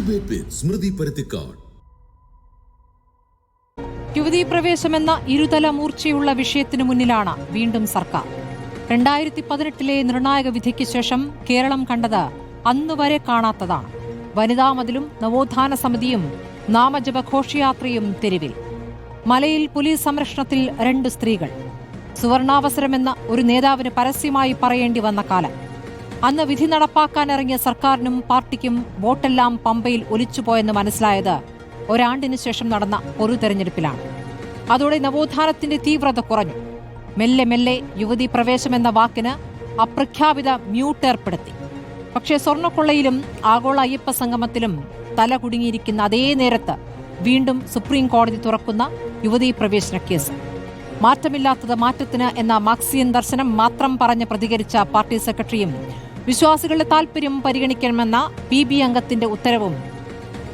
Debate വിത്ത് സ്മൃതി പരുത്തിക്കാട്. യുവതീ പ്രവേശമെന്ന ഇരുതല മൂർച്ചയുള്ള വിഷയത്തിനു മുന്നിലാണ് വീണ്ടും സർക്കാർ. 2018 നിർണായക വിധിക്ക് ശേഷം കേരളം കണ്ടത് അന്നുവരെ കാണാത്തതാണ്. വനിതാ മതിലും നവോത്ഥാന സമിതിയും നാമജപ ഘോഷയാത്രയും തെരുവിൽ. മലയിൽ പോലീസ് സംരക്ഷണത്തിൽ 2 സ്ത്രീകൾ. സുവർണാവസരമെന്ന ഒരു നേതാവിന് പരസ്യമായി പറയേണ്ടി വന്ന കാലം. അന്ന് വിധി നടപ്പാക്കാനിറങ്ങിയ സർക്കാരിനും പാർട്ടിക്കും വോട്ടെല്ലാം പമ്പയിൽ ഒലിച്ചുപോയെന്ന് മനസ്സിലായത് ഒരാണ്ടിനു ശേഷം നടന്ന ഒരു തെരഞ്ഞെടുപ്പിലാണ്. അതോടെ നവോത്ഥാനത്തിന്റെ തീവ്രത കുറഞ്ഞു. മെല്ലെ മെല്ലെ യുവതീ പ്രവേശമെന്ന വാക്കിന് അപ്രഖ്യാപിത മ്യൂട്ട് ഏർപ്പെടുത്തി. പക്ഷേ സ്വർണ്ണക്കൊള്ളയിലും ആഗോള അയ്യപ്പ സംഗമത്തിലും തല കുടുങ്ങിയിരിക്കുന്ന അതേ നേരത്ത് വീണ്ടും സുപ്രീം കോടതി തുറക്കുന്ന യുവതീ പ്രവേശന കേസ്. മാറ്റമില്ലാത്തത് മാറ്റത്തിന് എന്ന മാർക്സിയൻ ദർശനം മാത്രം പറഞ്ഞ് പ്രതികരിച്ച പാർട്ടി സെക്രട്ടറിയും വിശ്വാസികളുടെ താൽപര്യം പരിഗണിക്കണമെന്ന PB അംഗത്തിന്റെ ഉത്തരവും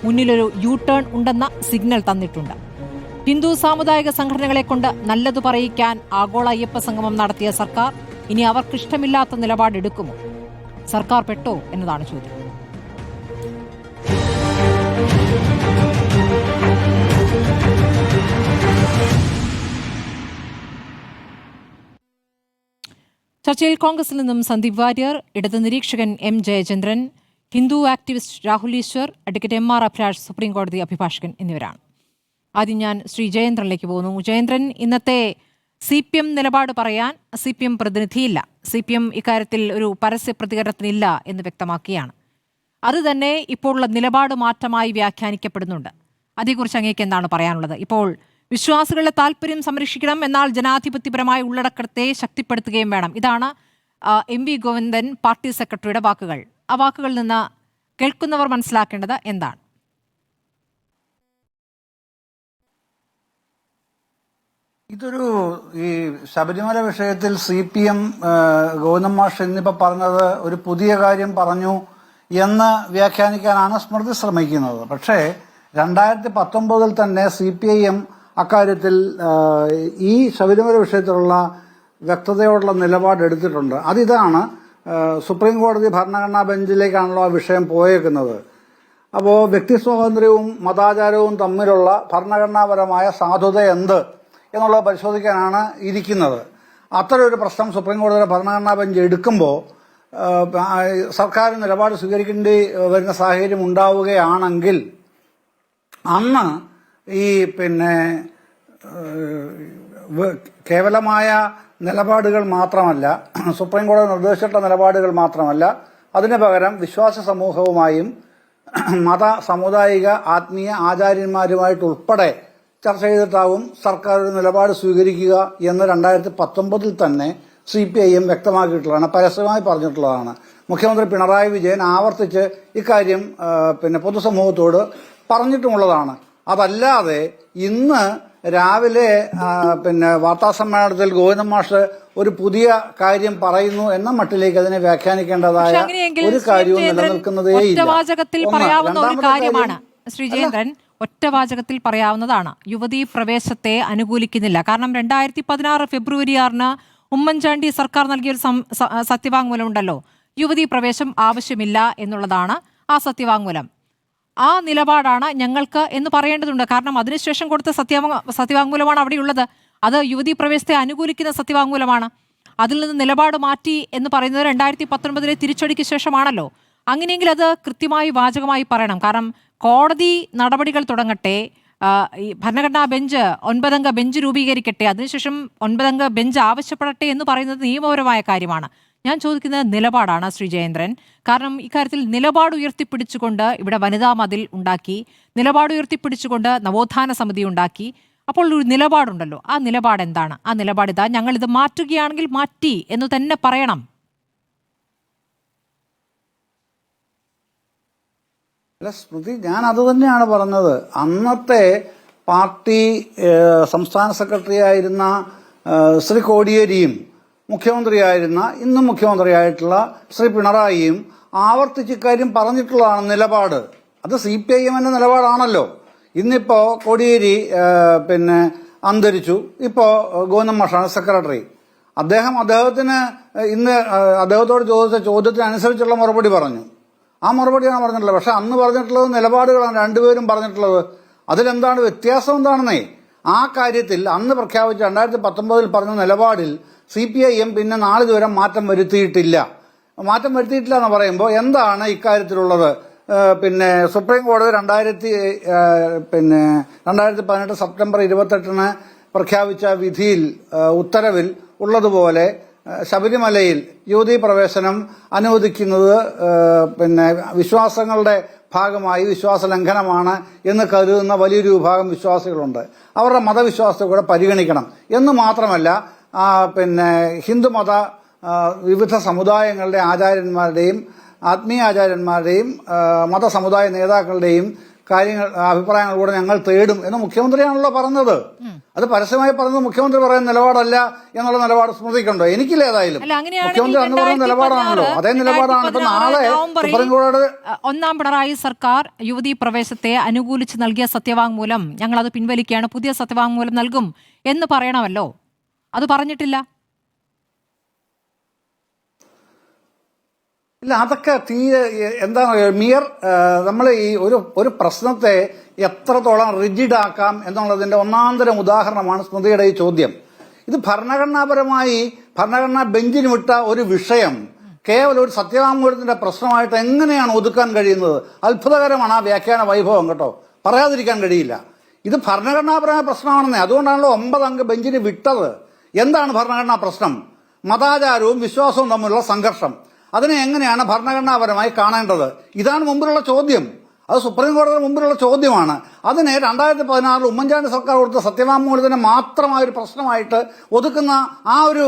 മുന്നിലൊരു യു ടേൺ ഉണ്ടെന്ന സിഗ്നൽ തന്നിട്ടുണ്ട്. ഹിന്ദു സാമുദായിക സംഘടനകളെ കൊണ്ട് നല്ലതു പറയിക്കാൻ ആഗോള അയ്യപ്പ സംഗമം നടത്തിയ സർക്കാർ ഇനി അവർക്കിഷ്ടമില്ലാത്ത നിലപാടെടുക്കുമോ? സർക്കാർ പെട്ടോ എന്നതാണ് ചോദ്യം. ചർച്ചയിൽ കോൺഗ്രസിൽ നിന്നും സന്ദീപ് വാര്യർ, ഇടത് നിരീക്ഷകൻ M. Jayachandran, Hindu activist Rahul Easwar, advocate MR Abhilash, സുപ്രീംകോടതി അഭിഭാഷകൻ എന്നിവരാണ്. ആദ്യം ഞാൻ ശ്രീ ജയേന്ദ്രനിലേക്ക് പോകുന്നു. ജയേന്ദ്രൻ, ഇന്നത്തെ CPM നിലപാട് പറയാൻ CPM പ്രതിനിധിയില്ല. CPM ഇക്കാര്യത്തിൽ ഒരു പരസ്യ പ്രതികരണത്തിനില്ല എന്ന് വ്യക്തമാക്കിയാണ്. അത് തന്നെ ഇപ്പോഴുള്ള നിലപാട് മാറ്റമായി വ്യാഖ്യാനിക്കപ്പെടുന്നുണ്ട്. അതേക്കുറിച്ച് അങ്ങേക്ക് എന്താണ് പറയാനുള്ളത്? ഇപ്പോൾ വിശ്വാസികളുടെ താല്പര്യം സംരക്ഷിക്കണം, എന്നാൽ ജനാധിപത്യപരമായ ഉള്ളടക്കത്തെ ശക്തിപ്പെടുത്തുകയും വേണം. ഇതാണ് MV ഗോവിന്ദൻ പാർട്ടി സെക്രട്ടറിയുടെ വാക്കുകൾ. ആ വാക്കുകളിൽ നിന്ന് കേൾക്കുന്നവർ മനസ്സിലാക്കേണ്ടത് എന്താണ്? ഇതൊരു ഈ ശബരിമല വിഷയത്തിൽ CPM ഗോവിന്ദൻ മാഷ് ഇന്നിപ്പോൾ പറഞ്ഞത് ഒരു പുതിയ കാര്യം പറഞ്ഞു എന്ന് വ്യാഖ്യാനിക്കാനാണ് സ്മൃതി ശ്രമിക്കുന്നത്. പക്ഷേ 2019 തന്നെ CPIM അക്കാര്യത്തിൽ ഈ ശബരിമല വിഷയത്തിലുള്ള വ്യക്തതയോടുള്ള നിലപാടെടുത്തിട്ടുണ്ട്. അതിതാണ് സുപ്രീം കോടതി ഭരണഘടനാ ബെഞ്ചിലേക്കാണല്ലോ ആ വിഷയം പോയേക്കുന്നത്. അപ്പോൾ വ്യക്തി സ്വാതന്ത്ര്യവും മതാചാരവും തമ്മിലുള്ള ഭരണഘടനാപരമായ സാധുത എന്ത് എന്നുള്ളത് പരിശോധിക്കാനാണ് ഇരിക്കുന്നത്. അത്തരമൊരു പ്രശ്നം സുപ്രീം കോടതിയുടെ ഭരണഘടനാ ബെഞ്ച് എടുക്കുമ്പോൾ സർക്കാർ നിലപാട് സ്വീകരിക്കേണ്ടി വരുന്ന സാഹചര്യം ഉണ്ടാവുകയാണെങ്കിൽ അന്ന് ഈ കേവലമായ നിലപാടുകൾ മാത്രമല്ല, സുപ്രീം കോടതി നിർദ്ദേശിച്ചിട്ടുള്ള നിലപാടുകൾ മാത്രമല്ല, അതിന് പകരം വിശ്വാസ സമൂഹവുമായും മത സാമുദായിക ആത്മീയ ആചാര്യന്മാരുമായിട്ടുൾപ്പെടെ ചർച്ച ചെയ്തിട്ടാവും സർക്കാർ ഒരു നിലപാട് സ്വീകരിക്കുക എന്ന് 2019 തന്നെ CPIM വ്യക്തമാക്കിയിട്ടുള്ളതാണ്, പരസ്യമായി പറഞ്ഞിട്ടുള്ളതാണ്. മുഖ്യമന്ത്രി പിണറായി വിജയൻ ആവർത്തിച്ച് ഇക്കാര്യം പൊതുസമൂഹത്തോട് പറഞ്ഞിട്ടുമുള്ളതാണ്. അതല്ലാതെ ഇന്ന് രാവിലെ വാർത്താസമ്മേളനത്തിൽ ഗോവിന്ദൻ മാഷ് ഒരു പുതിയ കാര്യം പറയുന്നു എന്ന മട്ടിലേക്ക് അതിനെ വ്യാഖ്യാനിക്കേണ്ടതായ ഒരു കാര്യവും നിലനിൽക്കുന്നതേ ഇല്ല. ശ്രീ ജയേന്ദ്രൻ, ഒറ്റവാചകത്തിൽ പറയാവുന്നതാണ്, യുവതീ പ്രവേശത്തെ അനുകൂലിക്കുന്നില്ല. കാരണം 2016 ഫെബ്രുവരി 6 ഉമ്മൻചാണ്ടി സർക്കാർ നൽകിയൊരു സത്യവാങ്മൂലം ഉണ്ടല്ലോ, യുവതീ പ്രവേശം ആവശ്യമില്ല എന്നുള്ളതാണ് ആ സത്യവാങ്മൂലം. ആ നിലപാടാണ് ഞങ്ങൾക്ക് എന്ന് പറയേണ്ടതുണ്ട്. കാരണം അതിനുശേഷം കൊടുത്ത സത്യവാങ്മൂലമാണ് അവിടെയുള്ളത്. അത് യുവതീ പ്രവേശത്തെ അനുകൂലിക്കുന്ന സത്യവാങ്മൂലമാണ്. അതിൽ നിന്ന് നിലപാട് മാറ്റി എന്ന് പറയുന്നത് 2019 തിരിച്ചടിക്ക് ശേഷമാണല്ലോ. അങ്ങനെയെങ്കിൽ അത് കൃത്യമായി വാചകമായി പറയണം. കാരണം കോടതി നടപടികൾ തുടങ്ങട്ടെ, ഈ ഭരണഘടനാ ബെഞ്ച് 9 അംഗ ബെഞ്ച് രൂപീകരിക്കട്ടെ, അതിനുശേഷം 9 അംഗ ബെഞ്ച് ആവശ്യപ്പെടട്ടെ എന്ന് പറയുന്നത് നിയമപരമായ കാര്യമാണ്. ഞാൻ ചോദിക്കുന്നത് നിലപാടാണ് ശ്രീ ജയേന്ദ്രൻ. കാരണം ഇക്കാര്യത്തിൽ നിലപാട് ഉയർത്തിപ്പിടിച്ചുകൊണ്ട് ഇവിടെ വനിതാ മതിൽ ഉണ്ടാക്കി, നിലപാട് ഉയർത്തിപ്പിടിച്ചുകൊണ്ട് നവോത്ഥാന സമിതി ഉണ്ടാക്കി. അപ്പോൾ ഒരു നിലപാടുണ്ടല്ലോ, ആ നിലപാട് എന്താണ്? ആ നിലപാട് ഇതാ, ഞങ്ങളിത് മാറ്റുകയാണെങ്കിൽ മാറ്റി എന്ന് തന്നെ പറയണം. സ്മൃതി, ഞാൻ അത് തന്നെയാണ് പറഞ്ഞത്. അന്നത്തെ പാർട്ടി സംസ്ഥാന സെക്രട്ടറി ആയിരുന്ന ശ്രീ കോടിയേരിയും മുഖ്യമന്ത്രിയായിരുന്ന ഇന്നും മുഖ്യമന്ത്രിയായിട്ടുള്ള ശ്രീ പിണറായിയും ആവർത്തിച്ച് ഇക്കാര്യം പറഞ്ഞിട്ടുള്ളതാണ് നിലപാട്. അത് CPIMന്റെ നിലപാടാണല്ലോ. ഇന്നിപ്പോ കോടിയേരി അന്തരിച്ചു. ഇപ്പോ ഗോവിന്ദൻ മാഷാണ് സെക്രട്ടറി. അദ്ദേഹത്തിന് ഇന്ന് അദ്ദേഹത്തോട് ചോദിച്ച ചോദ്യത്തിനനുസരിച്ചുള്ള മറുപടി പറഞ്ഞു. ആ മറുപടിയാണ് പറഞ്ഞിട്ടുള്ളത്. പക്ഷെ അന്ന് പറഞ്ഞിട്ടുള്ളത് നിലപാടുകളാണ് രണ്ടുപേരും പറഞ്ഞിട്ടുള്ളത്. അതിലെന്താണ് വ്യത്യാസം എന്താണെന്നേ? ആ കാര്യത്തിൽ അന്ന് പ്രഖ്യാപിച്ച 2019 പറഞ്ഞ നിലപാടിൽ CPIM പിന്നെ നാളിതുവരെ മാറ്റം വരുത്തിയിട്ടില്ല. മാറ്റം വരുത്തിയിട്ടില്ല എന്ന് പറയുമ്പോൾ എന്താണ് ഇക്കാര്യത്തിലുള്ളത്? പിന്നെ സുപ്രീം കോടതി 2018 സെപ്റ്റംബർ 28 പ്രഖ്യാപിച്ച വിധിയിൽ ഉത്തരവിൽ ഉള്ളതുപോലെ ശബരിമലയിൽ യുവതീ പ്രവേശനം അനുവദിക്കുന്നത് പിന്നെ വിശ്വാസങ്ങളുടെ ഭാഗമായി വിശ്വാസ ലംഘനമാണ് എന്ന് കരുതുന്ന വലിയൊരു വിഭാഗം വിശ്വാസികളുണ്ട്. അവരുടെ മതവിശ്വാസത്തെ കൂടെ പരിഗണിക്കണം എന്ന് മാത്രമല്ല, പിന്നെ ഹിന്ദുമത വിവിധ സമുദായങ്ങളുടെ ആചാര്യന്മാരുടെയും ആത്മീയ ആചാര്യന്മാരുടെയും മതസമുദായ നേതാക്കളുടെയും അഭിപ്രായങ്ങൾ കൂടെ ഞങ്ങൾ തേടും എന്ന് മുഖ്യമന്ത്രിയാണല്ലോ പറഞ്ഞത്. അത് പരസ്യമായി പറഞ്ഞത് മുഖ്യമന്ത്രി പറയുന്ന നിലപാടല്ല എന്നുള്ള നിലപാട് സ്മൃതിക്കുണ്ടോ? എനിക്കില്ല. ഏതായാലും മുഖ്യമന്ത്രി അന്ന് പറയുന്ന നിലപാടാണല്ലോ, അതേ നിലപാടാണ് ഇപ്പൊ നാളെ സുപ്രീം കോടതി. ഒന്നാം പിണറായി സർക്കാർ യുവതീ പ്രവേശത്തെ അനുകൂലിച്ച് നൽകിയ സത്യവാങ്മൂലം ഞങ്ങൾ അത് പിൻവലിക്കുകയാണ്, പുതിയ സത്യവാങ്മൂലം നൽകും എന്ന് പറയണമല്ലോ. അത് പറഞ്ഞിട്ടില്ല. ഇല്ല, അതൊക്കെ എന്താണ് നമ്മൾ ഈ ഒരു പ്രശ്നത്തെ എത്രത്തോളം റിജിഡ് ആക്കാം എന്നുള്ളതിന്റെ ഒന്നാന്തരം ഉദാഹരണമാണ് സ്മൃതിയുടെ ഈ ചോദ്യം. ഇത് ഭരണഘടനാ ബെഞ്ചിന് വിട്ട ഒരു വിഷയം കേവലം ഒരു സത്യവാങ്മൂലത്തിന്റെ പ്രശ്നമായിട്ട് എങ്ങനെയാണ് ഒതുക്കാൻ കഴിയുന്നത്? അത്ഭുതകരമാണ് ആ വ്യാഖ്യാന വൈഭവം കേട്ടോ, പറയാതിരിക്കാൻ കഴിയില്ല. ഇത് ഭരണഘടനാപരമായ പ്രശ്നമാണെന്നേ, അതുകൊണ്ടാണല്ലോ 9 അംഗ ബെഞ്ചിന് വിട്ടത്. എന്താണ് ഭരണഘടനാ പ്രശ്നം? മതാചാരവും വിശ്വാസവും തമ്മിലുള്ള സംഘർഷം. അതിനെ എങ്ങനെയാണ് ഭരണഘടനാപരമായി കാണേണ്ടത്? ഇതാണ് മുമ്പിലുള്ള ചോദ്യം. അത് സുപ്രീം കോടതിയുടെ മുമ്പിലുള്ള ചോദ്യമാണ്. അതിനെ 2016 ഉമ്മൻചാണ്ടി സർക്കാർ കൊടുത്ത സത്യവാങ്മൂലത്തിന് മാത്രമായ ഒരു പ്രശ്നമായിട്ട് ഒതുക്കുന്ന ആ ഒരു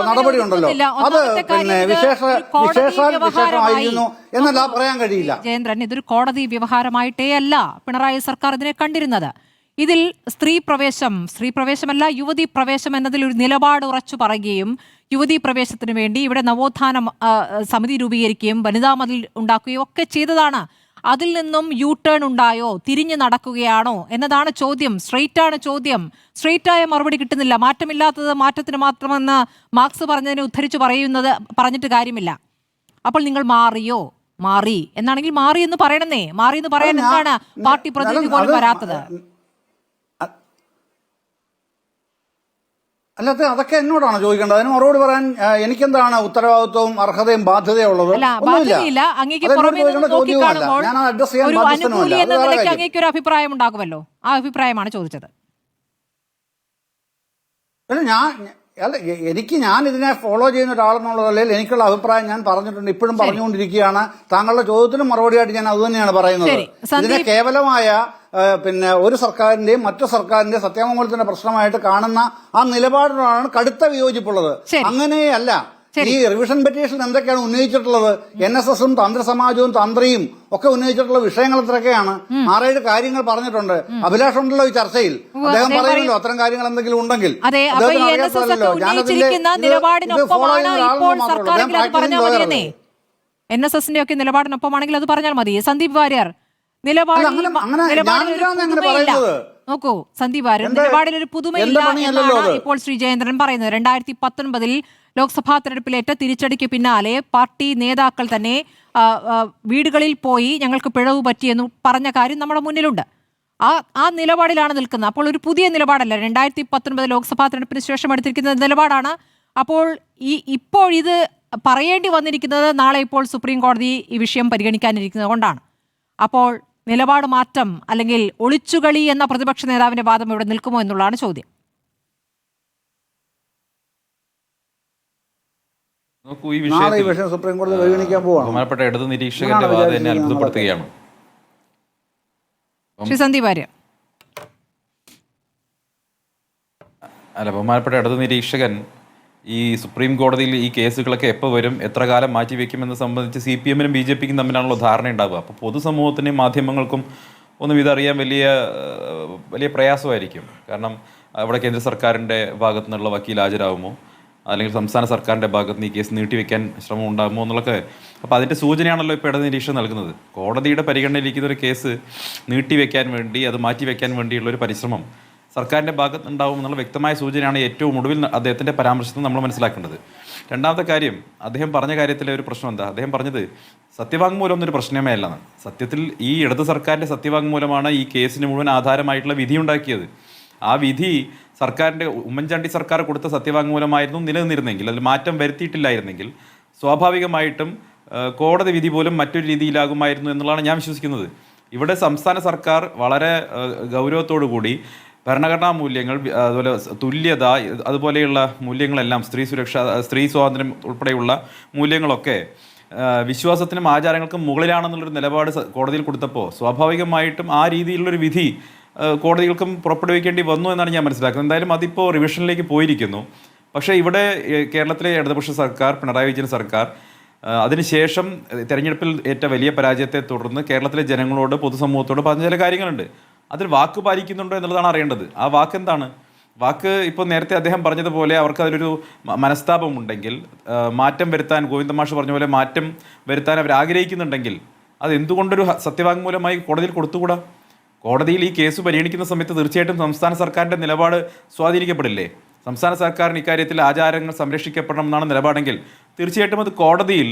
നടപടി ഉണ്ടല്ലോ, അത് പിന്നെ വിശേഷമായിരുന്നു എന്നല്ല പറയാൻ കഴിയില്ല. ജയേന്ദ്രൻ, ഇതൊരു കോടതി വ്യവഹാരമായിട്ടേ അല്ല പിണറായി സർക്കാർ ഇതിനെ കണ്ടിരുന്നത്. ഇതിൽ സ്ത്രീ പ്രവേശമല്ല യുവതീ പ്രവേശം എന്നതിൽ ഒരു നിലപാട് ഉറച്ചു പറയുകയും യുവതീ പ്രവേശത്തിന് വേണ്ടി ഇവിടെ നവോത്ഥാന സമിതി രൂപീകരിക്കുകയും വനിതാ മതിൽ ഉണ്ടാക്കുകയും ഒക്കെ ചെയ്തതാണ്. അതിൽ നിന്നും യു ടേൺ ഉണ്ടായോ, തിരിഞ്ഞു നടക്കുകയാണോ എന്നതാണ് ചോദ്യം. സ്ട്രെയിറ്റായ മറുപടി കിട്ടുന്നില്ല. മാറ്റമില്ലാത്തത് മാറ്റത്തിന് മാത്രമെന്ന് മാർക്സ് പറഞ്ഞതിനെ ഉദ്ധരിച്ചു പറഞ്ഞിട്ട് കാര്യമില്ല. അപ്പോൾ നിങ്ങൾ മാറി എന്നാണെങ്കിൽ മാറി എന്ന് പറയണമെന്നേ. മാറി എന്ന് പറയാൻ എന്താണ് പാർട്ടി പ്രതിനിധി പോലും വരാത്തത്? അല്ലാതെ അതൊക്കെ എന്നോടാണ് ചോദിക്കേണ്ടത്. അതിന് മറുപടി പറയാൻ എനിക്കെന്താണ് ഉത്തരവാദിത്വവും അർഹതയും ബാധ്യതയും ഉള്ളത്? ഒരു അഭിപ്രായം ഉണ്ടാകുമല്ലോ, ആ അഭിപ്രായമാണ് ചോദിച്ചത്. ഞാൻ ഇതിനെ ഫോളോ ചെയ്യുന്ന ഒരാളെന്നുള്ളതല്ലെങ്കിൽ എനിക്കുള്ള അഭിപ്രായം ഞാൻ പറഞ്ഞിട്ടുണ്ട്, ഇപ്പോഴും പറഞ്ഞുകൊണ്ടിരിക്കുകയാണ്. താങ്കളുടെ ചോദ്യത്തിനും മറുപടിയായിട്ട് ഞാൻ അത് തന്നെയാണ് പറയുന്നത്. ഇതിനെ കേവലമായ പിന്നെ ഒരു സർക്കാരിന്റെയും മറ്റു സർക്കാരിന്റെയും സത്യവാങ്മൂലത്തിന്റെ പ്രശ്നമായിട്ട് കാണുന്ന ആ നിലപാടിനോടാണ് കടുത്ത വിയോജിപ്പുള്ളത്. അങ്ങനെയല്ല. ഈ റിവിഷൻ പെറ്റീഷൻ എന്തൊക്കെയാണ് ഉന്നയിച്ചിട്ടുള്ളത്? NSSഉം തന്ത്രസമാജവും തന്ത്രിയും ഒക്കെ ഉന്നയിച്ചിട്ടുള്ള വിഷയങ്ങൾ എത്രയൊക്കെയാണ്? 6-7 കാര്യങ്ങൾ പറഞ്ഞിട്ടുണ്ട്. അഭിലാഷ് ഉണ്ടല്ലോ ഈ ചർച്ചയിൽ, അദ്ദേഹം പറയുമല്ലോ അത്തരം കാര്യങ്ങൾ എന്തെങ്കിലും ഉണ്ടെങ്കിൽ. NSSന്റെ ഒക്കെ നിലപാടിനൊപ്പമാണെങ്കിൽ അത് പറഞ്ഞാൽ മതി. സന്ദീപ് വാര്യർ, നോക്കൂ സന്ദീപ് വാര്യർ, നിലപാടിൽ ഒരു പുതുമയില്ല എന്നാണ് ഇപ്പോൾ ശ്രീ ജയേന്ദ്രൻ പറയുന്നത്. 2019 ലോക്സഭാ തെരഞ്ഞെടുപ്പിലേറ്റ തിരിച്ചടിക്ക് പിന്നാലെ പാർട്ടി നേതാക്കൾ തന്നെ വീടുകളിൽ പോയി ഞങ്ങൾക്ക് പിഴവ് പറ്റിയെന്ന് പറഞ്ഞ കാര്യം നമ്മുടെ മുന്നിലുണ്ട്. ആ നിലപാടിലാണ് നിൽക്കുന്നത്. അപ്പോൾ ഒരു പുതിയ നിലപാടല്ല, 2019 ലോക്സഭാ തെരഞ്ഞെടുപ്പിന് ശേഷം എടുത്തിരിക്കുന്ന നിലപാടാണ്. അപ്പോൾ ഇപ്പോൾ ഇത് പറയേണ്ടി വന്നിരിക്കുന്നത് നാളെ ഇപ്പോൾ സുപ്രീം കോടതി ഈ വിഷയം പരിഗണിക്കാനിരിക്കുന്നത് കൊണ്ടാണ്. അപ്പോൾ നിലപാട് മാറ്റം അല്ലെങ്കിൽ ഒളിച്ചുകളി എന്ന പ്രതിപക്ഷ നേതാവിന്റെ വാദം ഇവിടെ നിൽക്കുമോ എന്നുള്ളതാണ് ചോദ്യം. നോക്കൂ, ഈ വിഷയത്തിൽ സുപ്രീം കോടതി പരിഗണിക്കാൻ പോവാണ്. ബഹുമാനപ്പെട്ട ഇടത് നിരീക്ഷകന്റെ വാദം എന്നെ അത്ഭുതപ്പെടുത്തുകയാണ്. ബഹുമാനപ്പെട്ട ഇടത് നിരീക്ഷകൻ ഈ സുപ്രീം കോടതിയിൽ ഈ കേസുകളൊക്കെ എപ്പോൾ വരും, എത്ര കാലം മാറ്റിവെക്കുമെന്ന് സംബന്ധിച്ച് CPMനും BJPക്കും തമ്മിലാണല്ലോ ധാരണ ഉണ്ടാവുക. അപ്പോൾ പൊതുസമൂഹത്തിനും മാധ്യമങ്ങൾക്കും ഒന്നും ഇതറിയാൻ വലിയ പ്രയാസമായിരിക്കും. കാരണം അവിടെ കേന്ദ്ര സർക്കാരിൻ്റെ ഭാഗത്തു നിന്നുള്ള വക്കീൽ ഹാജരാകുമോ, അല്ലെങ്കിൽ സംസ്ഥാന സർക്കാരിൻ്റെ ഭാഗത്ത് നിന്ന് ഈ കേസ് നീട്ടിവെക്കാൻ ശ്രമം ഉണ്ടാകുമോ എന്നുള്ളതൊക്കെ. അപ്പോൾ അതിൻ്റെ സൂചനയാണല്ലോ ഇപ്പോൾ ഇടത് നിരീക്ഷണം നൽകുന്നത്. കോടതിയുടെ പരിഗണനയിലിരിക്കുന്ന ഒരു കേസ് നീട്ടിവെക്കാൻ വേണ്ടി, അത് മാറ്റിവെക്കാൻ വേണ്ടിയുള്ളൊരു പരിശ്രമം സർക്കാരിൻ്റെ ഭാഗത്ത് ഉണ്ടാവും എന്നുള്ള വ്യക്തമായ സൂചനയാണ് ഏറ്റവും ഒടുവിൽ അദ്ദേഹത്തിൻ്റെ പരാമർശത്തിൽ നമ്മൾ മനസ്സിലാക്കേണ്ടത്. രണ്ടാമത്തെ കാര്യം, അദ്ദേഹം പറഞ്ഞ കാര്യത്തിലെ ഒരു പ്രശ്നം എന്താ? അദ്ദേഹം പറഞ്ഞത് സത്യവാങ്മൂലം എന്നൊരു പ്രശ്നമേ അല്ലെന്ന്. സത്യത്തിൽ ഈ ഇടത് സർക്കാരിൻ്റെ സത്യവാങ്മൂലമാണ് ഈ കേസിന് മുഴുവൻ ആധാരമായിട്ടുള്ള വിധി ഉണ്ടാക്കിയത്. ആ വിധി സർക്കാരിൻ്റെ ഉമ്മൻചാണ്ടി സർക്കാർ കൊടുത്ത സത്യവാങ്മൂലമായിരുന്നു നിലനിന്നിരുന്നെങ്കിൽ, അതിൽ മാറ്റം വരുത്തിയിട്ടില്ലായിരുന്നെങ്കിൽ സ്വാഭാവികമായിട്ടും കോടതി വിധി പോലും മറ്റൊരു രീതിയിലാകുമായിരുന്നു എന്നുള്ളതാണ് ഞാൻ വിശ്വസിക്കുന്നത്. ഇവിടെ സംസ്ഥാന സർക്കാർ വളരെ ഗൗരവത്തോടു കൂടി ഭരണഘടനാ മൂല്യങ്ങൾ, അതുപോലെ തുല്യത, അതുപോലെയുള്ള മൂല്യങ്ങളെല്ലാം, സ്ത്രീ സുരക്ഷ, സ്ത്രീ സ്വാതന്ത്ര്യം ഉൾപ്പെടെയുള്ള മൂല്യങ്ങളൊക്കെ വിശ്വാസത്തിനും ആചാരങ്ങൾക്കും മുകളിലാണെന്നുള്ളൊരു നിലപാട് കോടതിയിൽ കൊടുത്തപ്പോൾ സ്വാഭാവികമായിട്ടും ആ രീതിയിലുള്ളൊരു വിധി കോടതികൾക്കും പുറപ്പെടുവിക്കേണ്ടി വന്നു എന്നാണ് ഞാൻ മനസ്സിലാക്കുന്നത്. എന്തായാലും അതിപ്പോൾ റിവിഷനിലേക്ക് പോയിരിക്കുന്നു. പക്ഷേ ഇവിടെ കേരളത്തിലെ ഇടതുപക്ഷ സർക്കാർ, പിണറായി വിജയൻ സർക്കാർ, അതിനുശേഷം തെരഞ്ഞെടുപ്പിൽ ഏറ്റ വലിയ പരാജയത്തെ തുടർന്ന് കേരളത്തിലെ ജനങ്ങളോട്, പൊതുസമൂഹത്തോട് പറഞ്ഞ ചില കാര്യങ്ങളുണ്ട്. അതിൽ വാക്ക് പാലിക്കുന്നുണ്ടോ എന്നുള്ളതാണ് അറിയേണ്ടത്. ആ വാക്ക് എന്താണ്? വാക്ക് ഇപ്പോൾ നേരത്തെ അദ്ദേഹം പറഞ്ഞതുപോലെ അവർക്ക് അതിലൊരു മനസ്താപമുണ്ടെങ്കിൽ, മാറ്റം വരുത്താൻ, ഗോവിന്ദമാഷ് പറഞ്ഞ പോലെ മാറ്റം വരുത്താൻ അവർ ആഗ്രഹിക്കുന്നുണ്ടെങ്കിൽ അത് എന്തുകൊണ്ടൊരു സത്യവാങ്മൂലമായി കോടതിയിൽ കൊടുത്തുകൂടാ? കോടതിയിൽ ഈ കേസ് പരിഗണിക്കുന്ന സമയത്ത് തീർച്ചയായിട്ടും സംസ്ഥാന സർക്കാരിൻ്റെ നിലപാട് സ്വാധീനിക്കപ്പെടില്ലേ? സംസ്ഥാന സർക്കാരിന് ഇക്കാര്യത്തിൽ ആചാരങ്ങൾ സംരക്ഷിക്കപ്പെടണം എന്നാണ് നിലപാടെങ്കിൽ തീർച്ചയായിട്ടും അത് കോടതിയിൽ